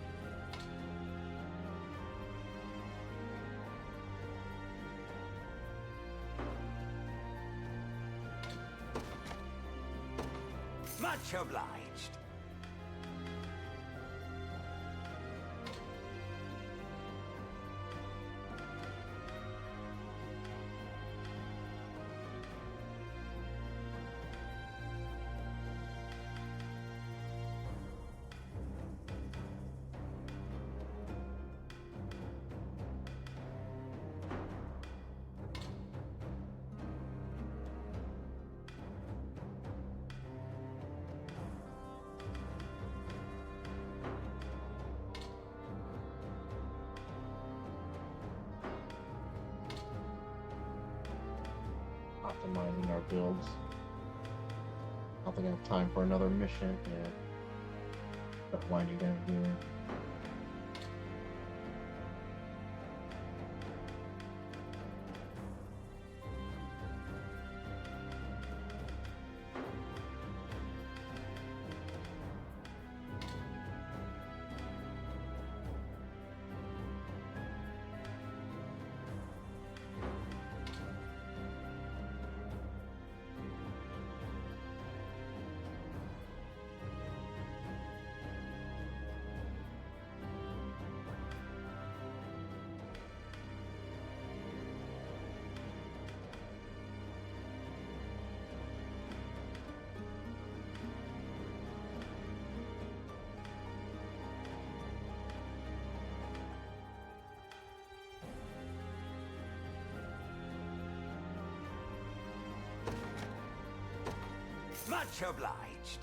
Much obliged. Optimizing our builds. I don't think I have time for another mission. Yeah. Got winding down here. Much obliged.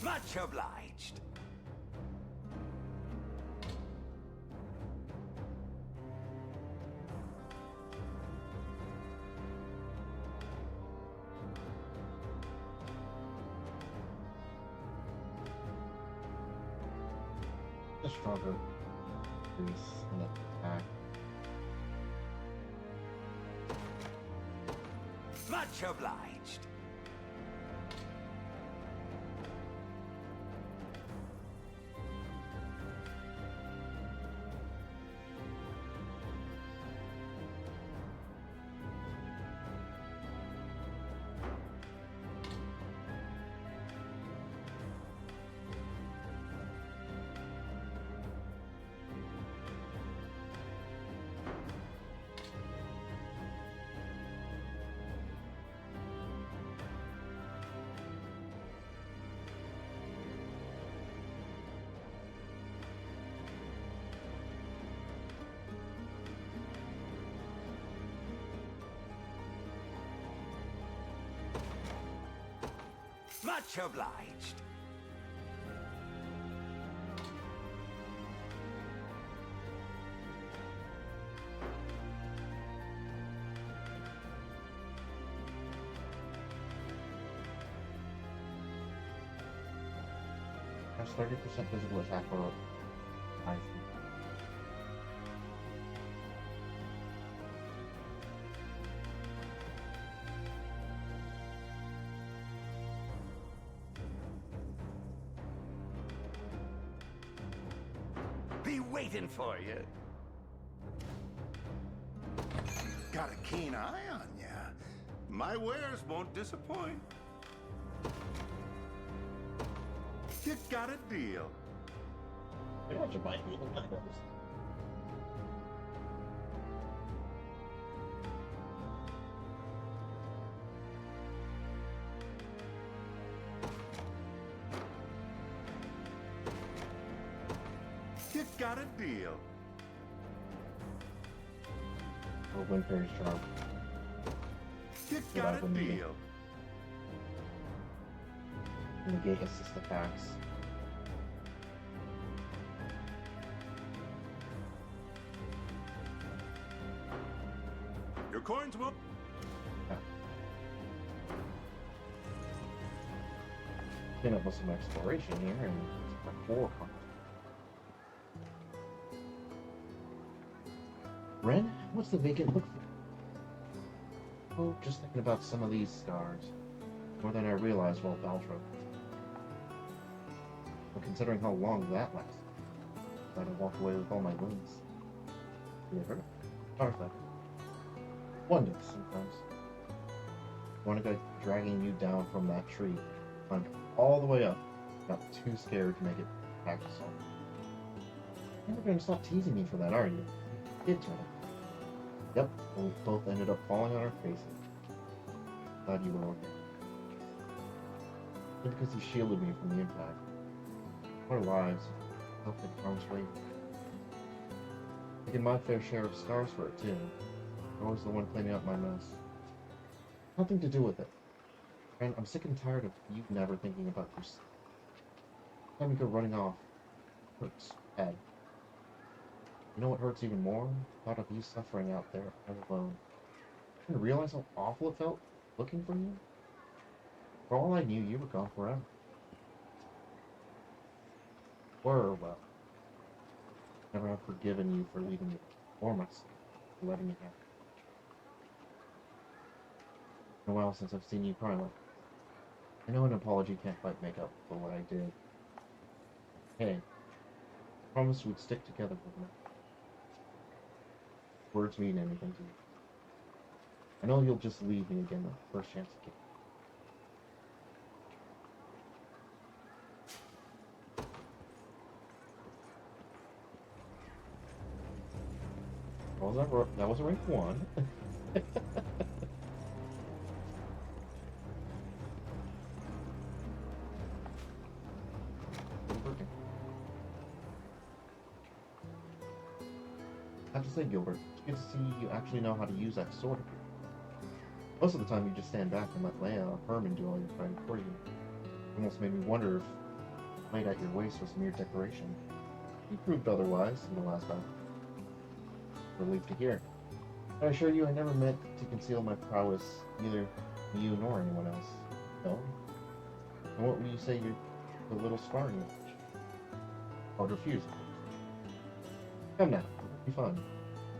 Much obliged. The stronger increase in attack. Much obliged. Much obliged. Has 30% physical attack or I think. Be waiting for you. Got a keen eye on ya. My wares won't disappoint. You got a deal. Pretty much it might be the levels. You got a deal. We'll win very strong. You got a deal. Negate assist attacks. Your coins will. Came up with some exploration here and it's 4 cards. Ren, what's the vacant look for? Oh, just thinking about some of these scars. More than I realized while Baltro. But considering how long that lasted, I had to walk away with all my wounds. You ever heard of artifact? One does sometimes. One guy dragging you down from that tree, climbed all the way up, got too scared to make it back to Salt. You're never gonna stop teasing me for that, are you? Kids, right? Yep, and we both ended up falling on our faces. Glad you were okay. Just because you shielded me from the impact. Our lives, helped in harm's way. Taking my fair share of scars for it too. Always the one cleaning up my mess. Nothing to do with it. And I'm sick and tired of you never thinking about yourself. Time you go running off. Hurts bad. You know what hurts even more? Thought of you suffering out there all alone. I didn't realize how awful it felt looking for you. For all I knew, you were gone forever. Well. Never have forgiven you for leaving me, or myself, for letting me happen. It's been a while since I've seen you cry like that. I know an apology can't quite make up for what I did. Hey, I promised we'd stick together for me. Words mean anything to you. I know you'll just leave me again the first chance you get. That was a rank 1. I have to say, Gilbert, it's good to see you actually know how to use that sword of yours. Most of the time you just stand back and let Leia or Herman do all your fighting for you. It almost made me wonder if weight at your waist was mere decoration. You proved otherwise in the last battle. Relieved to hear. But I assure you I never meant to conceal my prowess, neither you nor anyone else. No? And what will you say to the little sparring match? I would refuse. Come now, it'll be fun.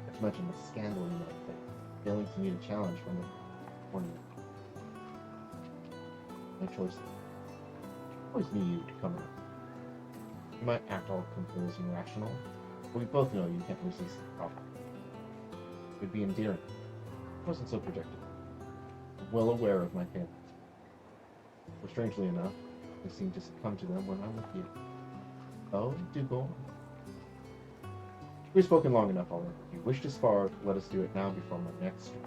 Not to mention the scandal you might face, failing to meet a challenge from the tournament. No choice. Always knew you to come around. You might act all composed and rational, but we both know you can't resist the problem. It would be endearing. It wasn't so projected. I'm well aware of my feelings. But strangely enough, they seem to come to them when I'm with you. Oh, do go on. We've spoken long enough already. If you wish to spar, let us do it now before my next stream.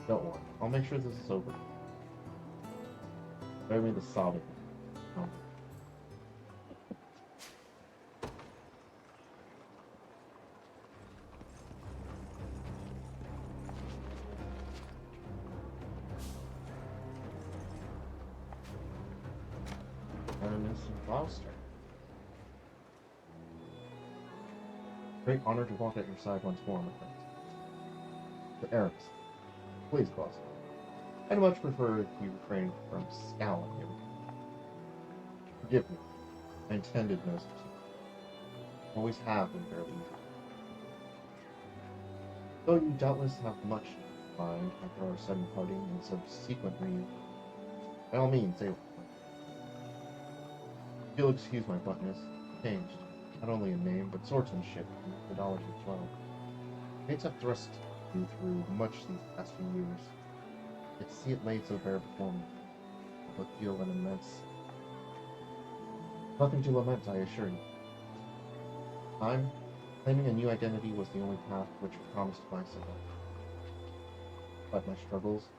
Don't worry, I'll make sure this is over. Spare me the sobbing. No. Aramis and Gloucester. Great honor to walk at your side once more, my friends. To Aramis, please, Gloucester. I'd much prefer if you refrained from scowling at me. Forgive me. I intended no such thing. Always have been fairly easy. Though you doubtless have much in mind after our sudden parting and subsequent reunion, by all means, say what you want. If you'll excuse my bluntness, changed, not only in name, but swordsmanship and methodology as well. Fates have thrust you through much these past few years. Yet to see it laid so bare before me, I but feel an immense... Nothing to lament, I assure you. Time, claiming a new identity was the only path which promised my survival. But my struggles,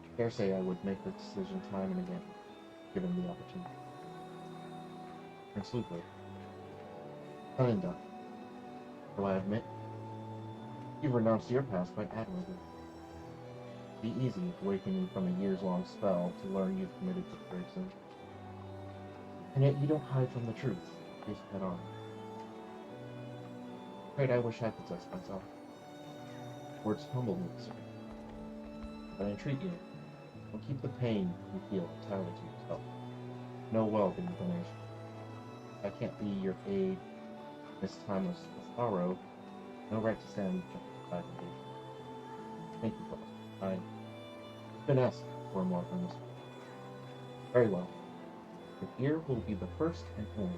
I dare say I would make the decision time and again, given the opportunity. Prince Lupo. Done and done. Though I admit, you've renounced your past quite admirably. It'd be easy, awakening from a years-long spell, to learn you've committed such grave sins. And yet you don't hide from the truth, face it head on. Afraid I wish I possessed myself. Words humble me, sir. But I entreat you, don't keep the pain you feel entirely to yourself. Know well the inclination. I can't be your aid in this time of sorrow. No right to stand beside me. Thank you, brother. I've been asked for more from this. Very well. Your ear will be the first and only.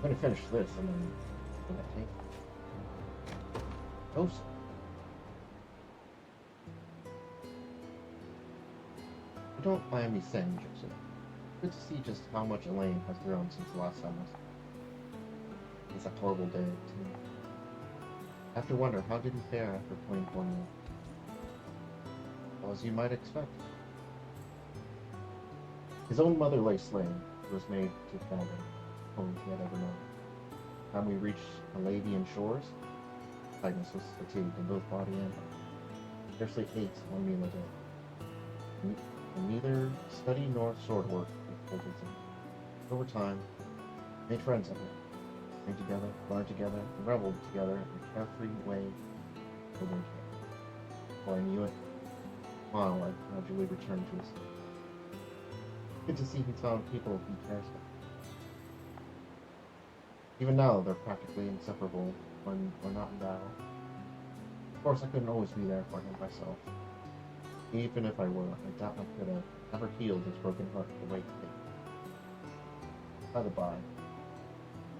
I'm going to finish this and then will that take? Oh, sir. You don't mind me saying, Joseph. Good to see just how much Elaine has grown since the last time I saw her. It's a horrible day, too. I have to wonder, how did he fare after pointing Cornwall? Well, as you might expect. His own mother lay slain, who was made to father, whom he had ever known. When we reached Palladian shores, Agnes was fatigued in both body and mind. Scarcely ate one meal a day. And neither study nor sword work could hold his own. Over time, made friends of it. Played together, learned together, and reveled together in a carefree way for the winter. Before I knew it, smile I gradually returned to his. Good to see he found people he cares about. Even now, they're practically inseparable when we're not in battle. Of course, I couldn't always be there for him myself. Even if I were, I doubt I could have ever healed his broken heart the way he did. By the by,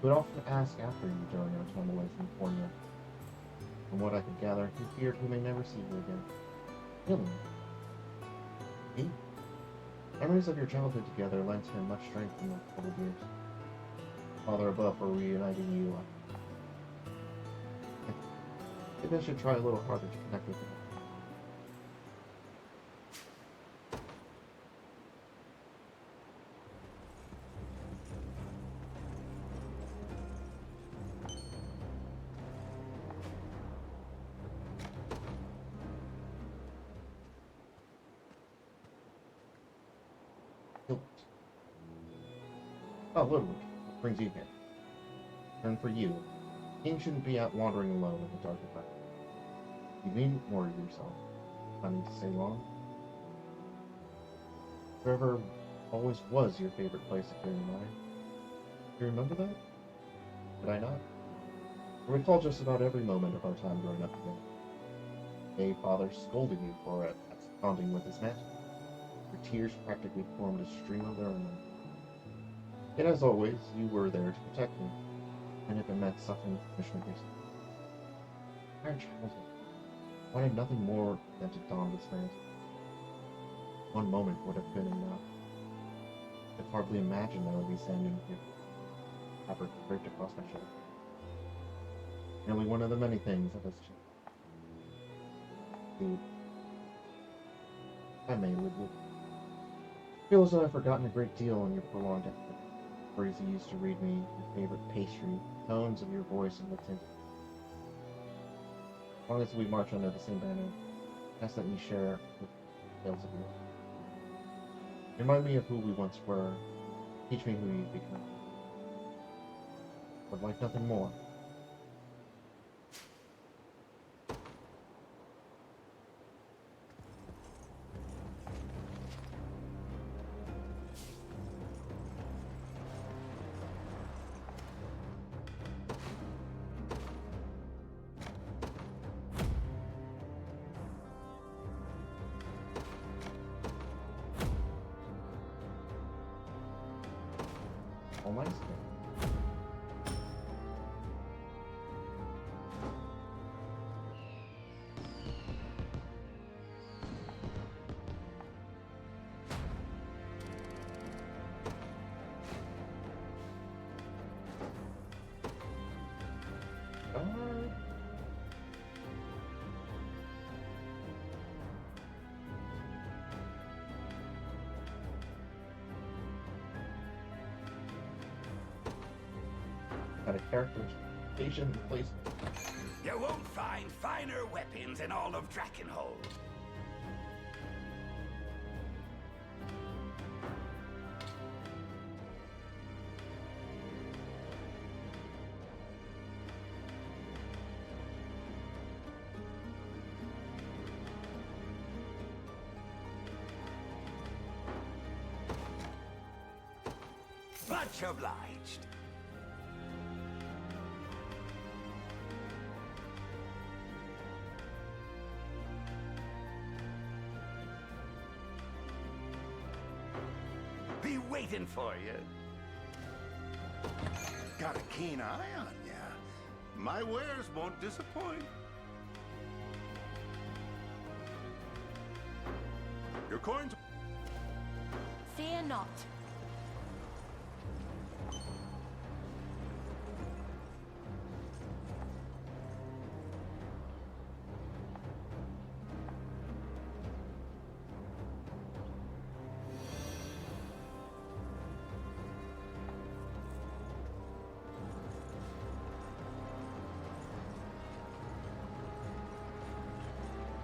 he would often ask after you during our time away from Cornea. From what I could gather, he feared he may never see you again. Really? He? Memories of your childhood together lent him much strength in those troubled years. Father above for reuniting you. Maybe I should try a little harder to connect with him. Oh, Ludwig, what brings you here? And for you, King shouldn't be out wandering alone in the dark at night. You needn't worry yourself. Planning to stay long? Forever always was your favorite place to clear your mind. Do you remember that? Did I not? I recall just about every moment of our time growing up together. Day, Father scolded you for absconding with his mantle. Your tears practically formed a stream of their own. Yet as always, you were there to protect me, and if it meant suffering the punishment yourself. Our childhood wanted nothing more than to don this mantle. One moment would have been enough. I could hardly imagine I would be standing here, fabric draped across my shoulder. Nearly one of the many things that has changed. Food. I may live with. I feel as though I've forgotten a great deal in your prolonged effort. Stories you used to read me, your favorite pastry, tones of your voice, and the tint. As long as we march under the same banner, ask that you share with tales of yours. Remind me of who we once were. Teach me who you've become. Would like nothing more. All nice thing. Got a characterization placement. You won't find finer weapons in all of Drakenhold. Much obliged. Be waiting for you. Got a keen eye on ya. My wares won't disappoint. Your coins. Fear not.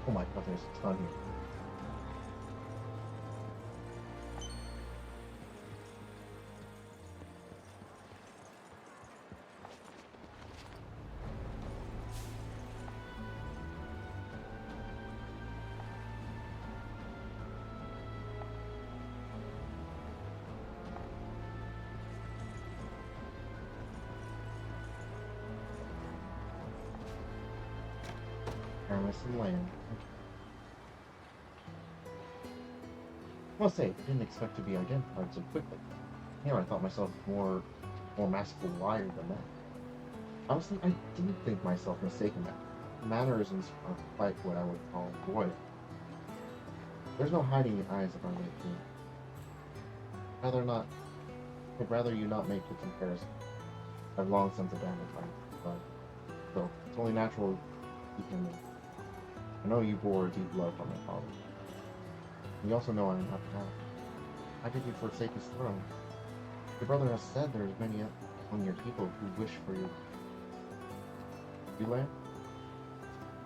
Oh my god, there's a ton here. Promise and land. Must say, I didn't expect to be identified so quickly. I thought myself more masterful liar than that. Honestly, I did think myself mistaken that. Mannerisms are quite what I would call royal. There's no hiding the eyes of our late king. I'd rather you not make the comparison. I've long since abandoned my but still, it's only natural you can. I know you bore a deep love for my father. You also know I am not now. Why did you forsake his throne? Your brother has said there are many among your people who wish for you. You, Lamb?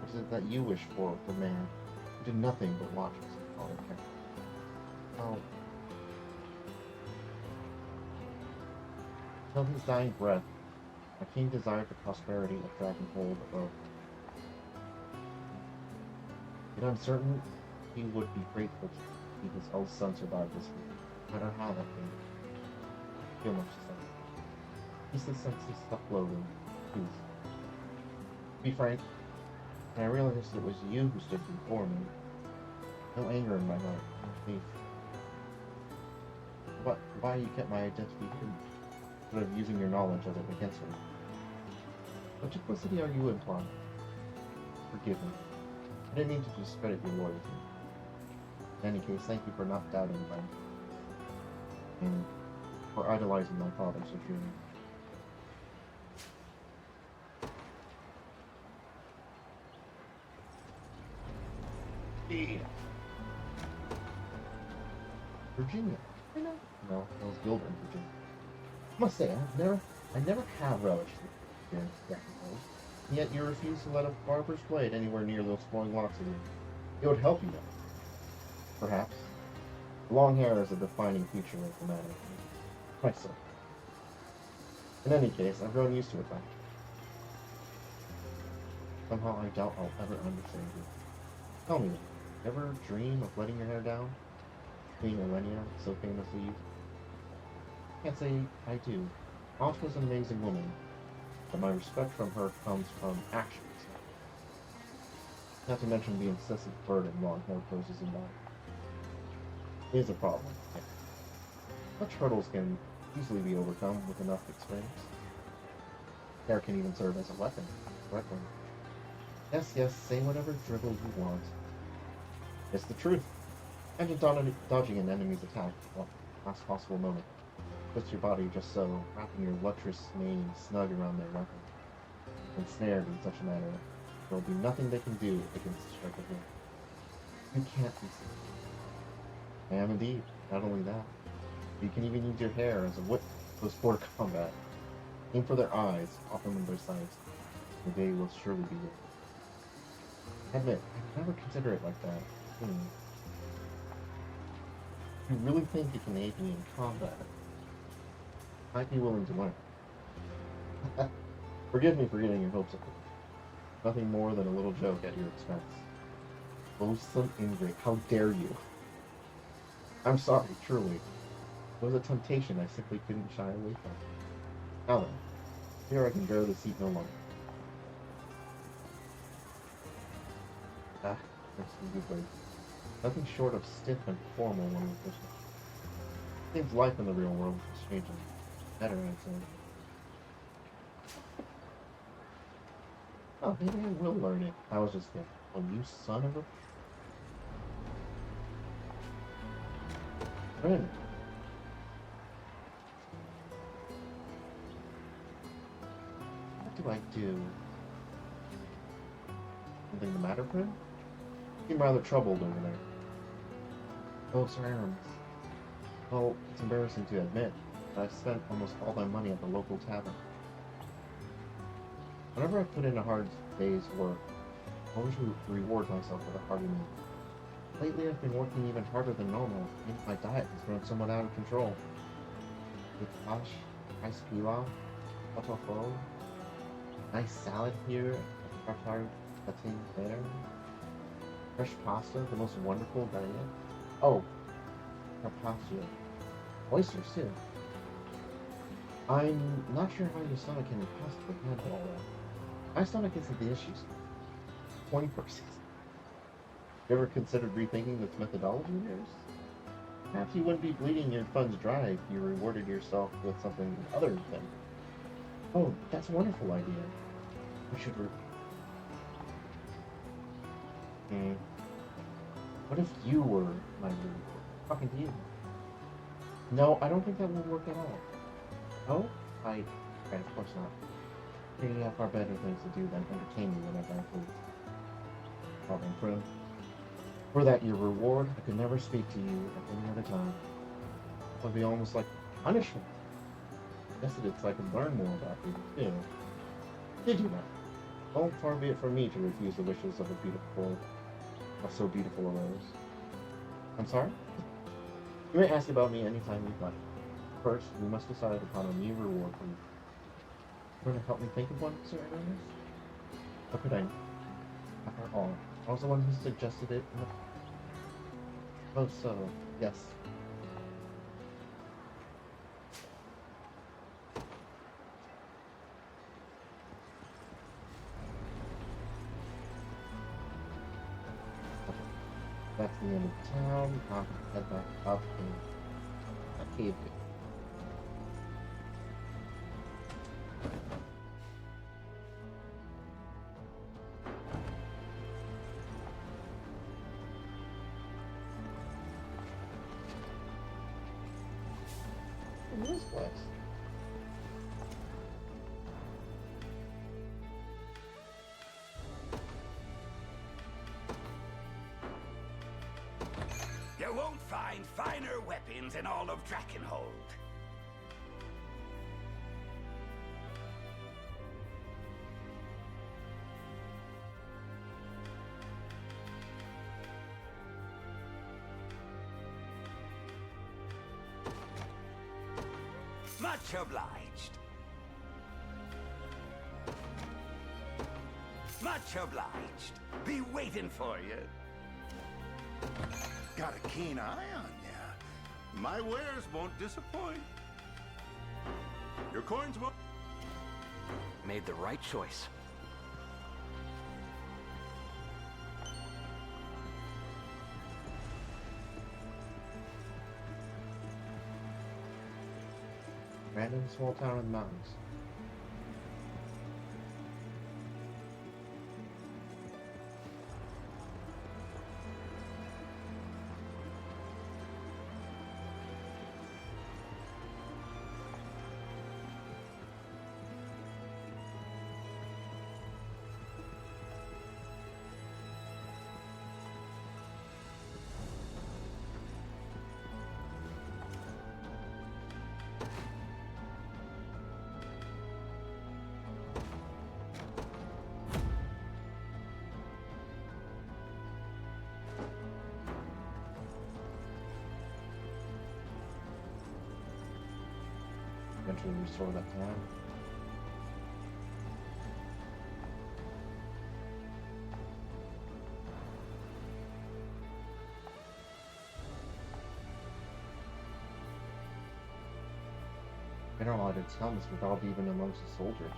What is it that you wish for the man who did nothing but watch his father care? Oh. Till his dying breath, my king desired the prosperity of Drakenhold above. Yet I'm certain he would be grateful to see his eldest son survive this week, no matter how that came. Feel much to say. He's the senses stuff loading, please. To be frank, when I realized it was you who stood before me, no anger in my heart, no faith. Why you kept my identity hidden, instead of using your knowledge of it against me? What duplicity are you implying? Forgive me. I didn't mean to discredit your loyalty. In any case, thank you for not doubting me, and for idolizing my father so truly. Virginia. I know. No, that was Gilbert in Virginia. I must say, I never have relished the Drakenhold. Yet you refuse to let a barber's blade anywhere near those flowing locks of you. It would help you though. Perhaps. Long hair is a defining feature of the matter. Myself. In any case, I've grown used to it now. Somehow I doubt I'll ever understand you. Tell me, ever dream of letting your hair down? Being Elenia so famously used? Can't say I do. Aunt was an amazing woman, but my respect from her comes from actions. Not to mention the incessant burden long hair poses in life. It is a problem. Such hurdles can easily be overcome with enough experience. Hair can even serve as a weapon. Correctly. Yes, say whatever drivel you want. It's the truth. Imagine dodging an enemy's attack at the last possible moment. Twist your body just so, wrapping your lustrous mane snug around their weapon. Ensnared in such a manner, there will be nothing they can do against the strike of him. You can't be safe. I am indeed. Not only that, you can even use your hair as a whip for sport combat. Aim for their eyes, often on their sides. The day will surely be yours. Admit, I never consider it like that. You really think you can aid me in combat? Might be willing to learn. Forgive me for getting your hopes up. Nothing more than a little joke at your expense. Loathsome ingrate, how dare you? I'm sorry, truly. It was a temptation I simply couldn't shy away from. Now then, here I can bear the seat no longer. There's some good ways. Nothing short of stiff and formal when we're fishing. Seems life in the real world is changing. Better, I'd say. Oh, maybe I will learn it. I was just kidding. Oh, you son of a... Friend. What do I do? Something the matter, friend? You seem rather troubled over there. Oh, sorry, well, it's embarrassing to admit, but I've spent almost all my money at the local tavern. Whenever I put in a hard day's work, I always reward myself with a hearty meal. Lately, I've been working even harder than normal, and my diet has grown somewhat out of control. With hash, rice pilaf, potafo, nice salad here, a tartare tatin there, fresh pasta, the most wonderful diet. Oh, carpaccio. Oysters, too. I'm not sure how your stomach can possibly handle all that. My stomach isn't the issue. 20%. You ever considered rethinking this methodology of yours? Perhaps you wouldn't be bleeding your funds dry if you rewarded yourself with something other than. Oh, that's a wonderful idea. We should. What if you were my reward? Talking to you. No, I don't think that will work at all. Oh? Right, of course not. We have far better things to do than entertain you whenever I please. Problem prune. For that, your reward, I could never speak to you at any other time. It would be almost like punishment. Yes, it is, so I can learn more about you, too. Did you know? Well, far be it from me to refuse the wishes of so beautiful a rose. I'm sorry? You may ask about me anytime you'd like. First, we must decide upon a new reward for you. You're going to help me think of one, Sir Ernest? How could I? After all, I was the one who suggested it. Oh, so, yes. That's the end of town. I'll head back up in a cave. This place. You won't find finer weapons in all of Drakenhold. Much obliged. Much obliged. Be waiting for you. Got a keen eye on ya. My wares won't disappoint. Your coins won't. Made the right choice. Random small town in the mountains. Eventually restore that town. General added helmets revolved even amongst the soldiers.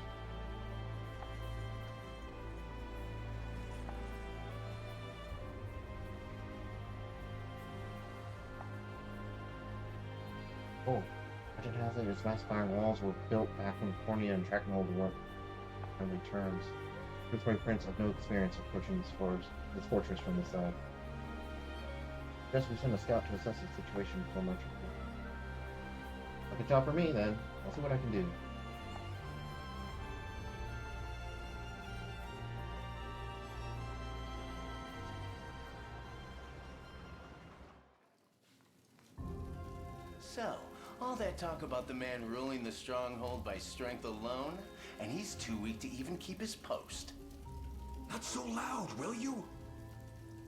Oh. Legend has it, its vast iron walls were built back when Cornea and Drakenhold weren't friendly terms. Truthfully, Prince had no experience approaching this fortress from this side. Guess we send a scout to assess the situation before much. Like a job for me, then. I'll see what I can do. So, all that talk about the man ruling the stronghold by strength alone, and he's too weak to even keep his post. Not so loud, will you?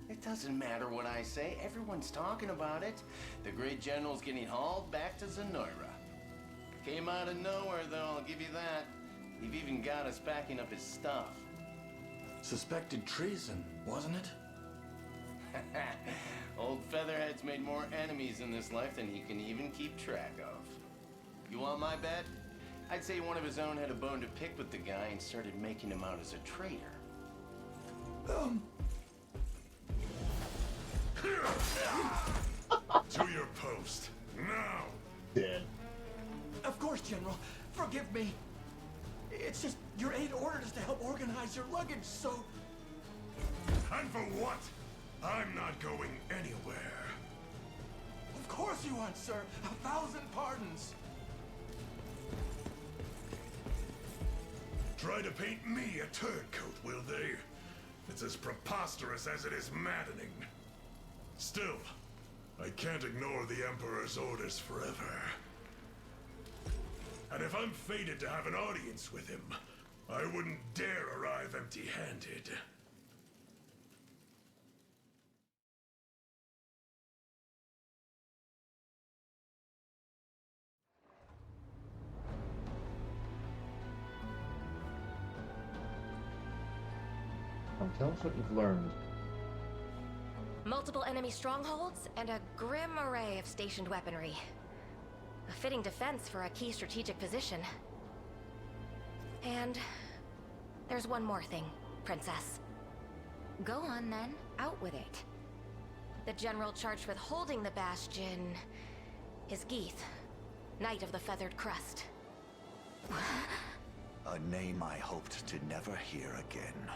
It doesn't matter what I say, everyone's talking about it. The great general's getting hauled back to Zenoira. Came out of nowhere, though, I'll give you that. You've even got us packing up his stuff. Suspected treason, wasn't it? Old Featherhead's made more enemies in this life than he can even keep track of. You want my bet? I'd say one of his own had a bone to pick with the guy and started making him out as a traitor. To your post. Now! Dead. Of course, General. Forgive me. It's just your aide ordered us to help organize your luggage, so... And for what? I'm not going anywhere. Of course you aren't, sir. 1,000 pardons. Try to paint me a turncoat, will they? It's as preposterous as it is maddening. Still, I can't ignore the Emperor's orders forever. And if I'm fated to have an audience with him, I wouldn't dare arrive empty-handed. Tell us what you've learned. Multiple enemy strongholds and a grim array of stationed weaponry. A fitting defense for a key strategic position. And there's one more thing, Princess. Go on then, out with it. The general charged with holding the bastion is Geeth, Knight of the Feathered Crest. A name I hoped to never hear again.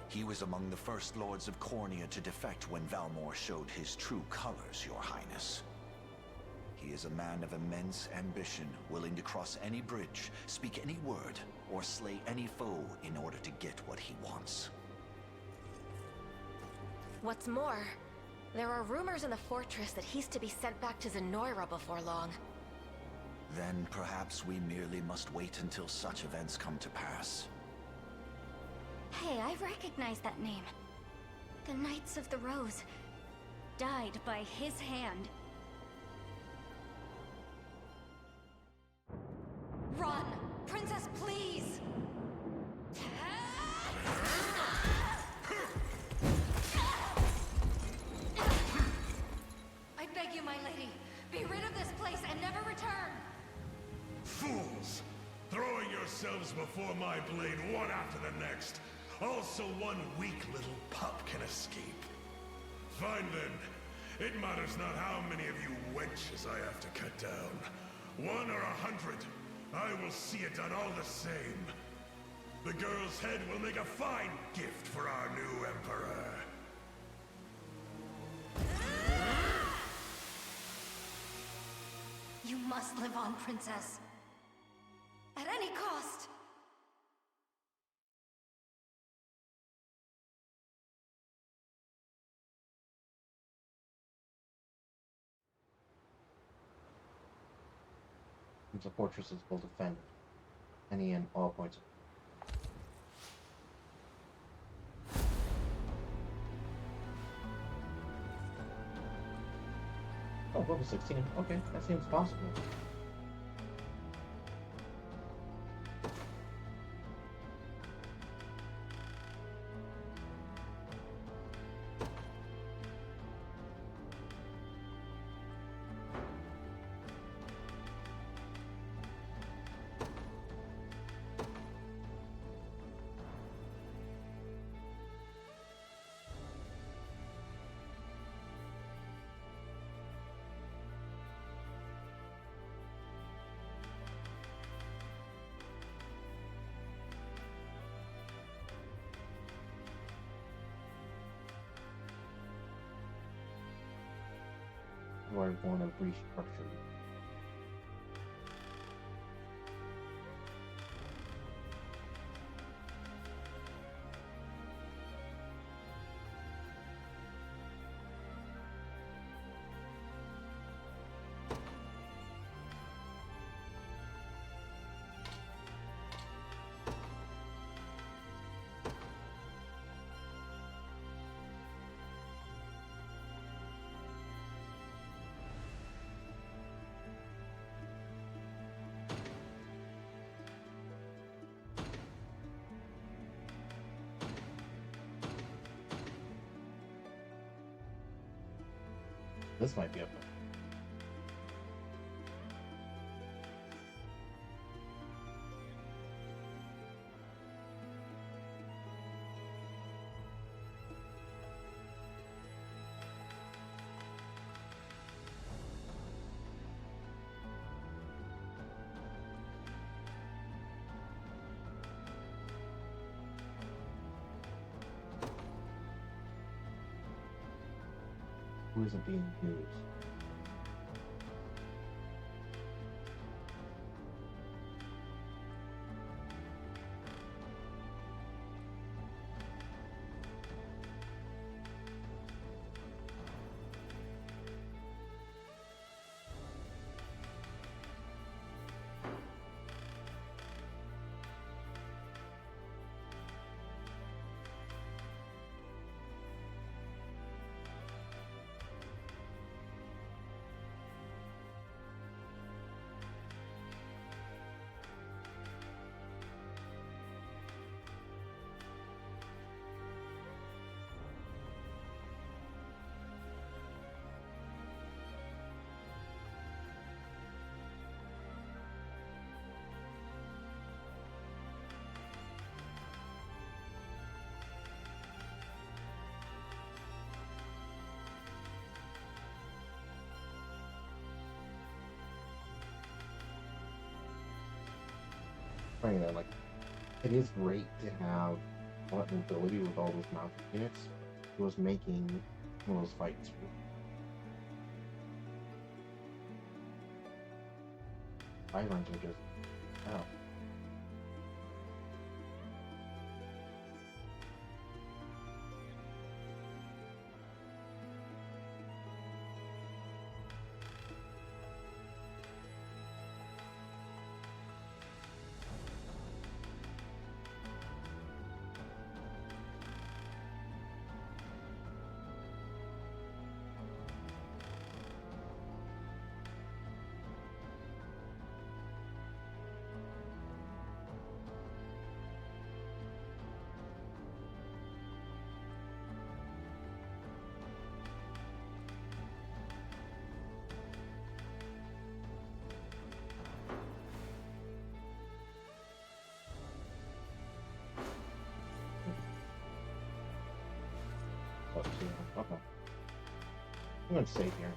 He was among the first lords of Cornea to defect when Valmor showed his true colors, Your Highness. He is a man of immense ambition, willing to cross any bridge, speak any word, or slay any foe in order to get what he wants. What's more, there are rumors in the fortress that he's to be sent back to Zenoira before long. Then perhaps we merely must wait until such events come to pass. Hey, I recognize that name. The Knights of the Rose died by his hand. Run! Princess, please! I beg you, my lady, be rid of this place and never return! Fools! Throwing yourselves before my blade one after the next. Also one weak little pup can escape. Fine then. It matters not how many of you wenches I have to cut down. 1 or 100. I will see it done all the same. The girl's head will make a fine gift for our new emperor. You must live on, Princess. At any cost! The fortress is well defended. Any and all points. Oh, level 16. Okay, that seems possible. Where I want to restructure. This might be up there. Who isn't being used? That, like, it is great to have that mobility with all those mounted units. It was making one of those fights. Irons are just out. Okay. I'm gonna save here.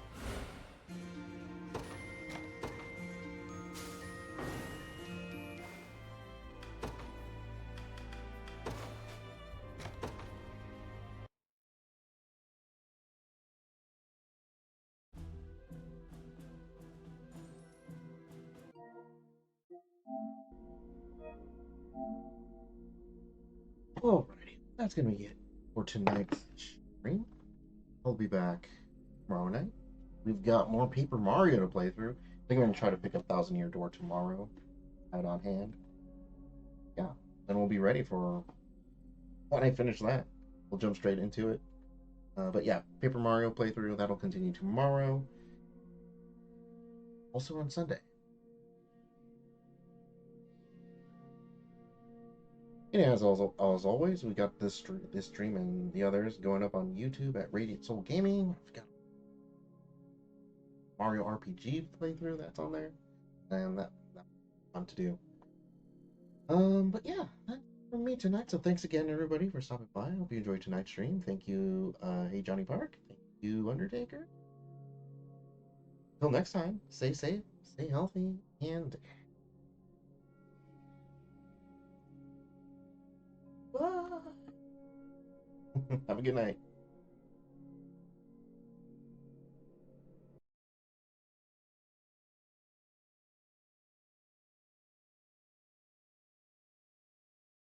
Alrighty, that's gonna be it for tonight's stream. I'll be back tomorrow night. We've got more Paper Mario to play through. I think I'm gonna try to pick up Thousand Year Door tomorrow, out on hand. Yeah, then we'll be ready for when I finish that. We'll jump straight into it. But yeah, Paper Mario playthrough that'll continue tomorrow. Also on Sunday. And as always, we got this stream and the others going up on YouTube at Radiant Soul Gaming. We've got Mario RPG playthrough that's on there, and that's fun to do. But yeah, that's from me tonight. So thanks again, everybody, for stopping by. I hope you enjoyed tonight's stream. Thank you, hey Johnny Park. Thank you, Undertaker. Until next time, stay safe, stay healthy, and bye. Have a good night.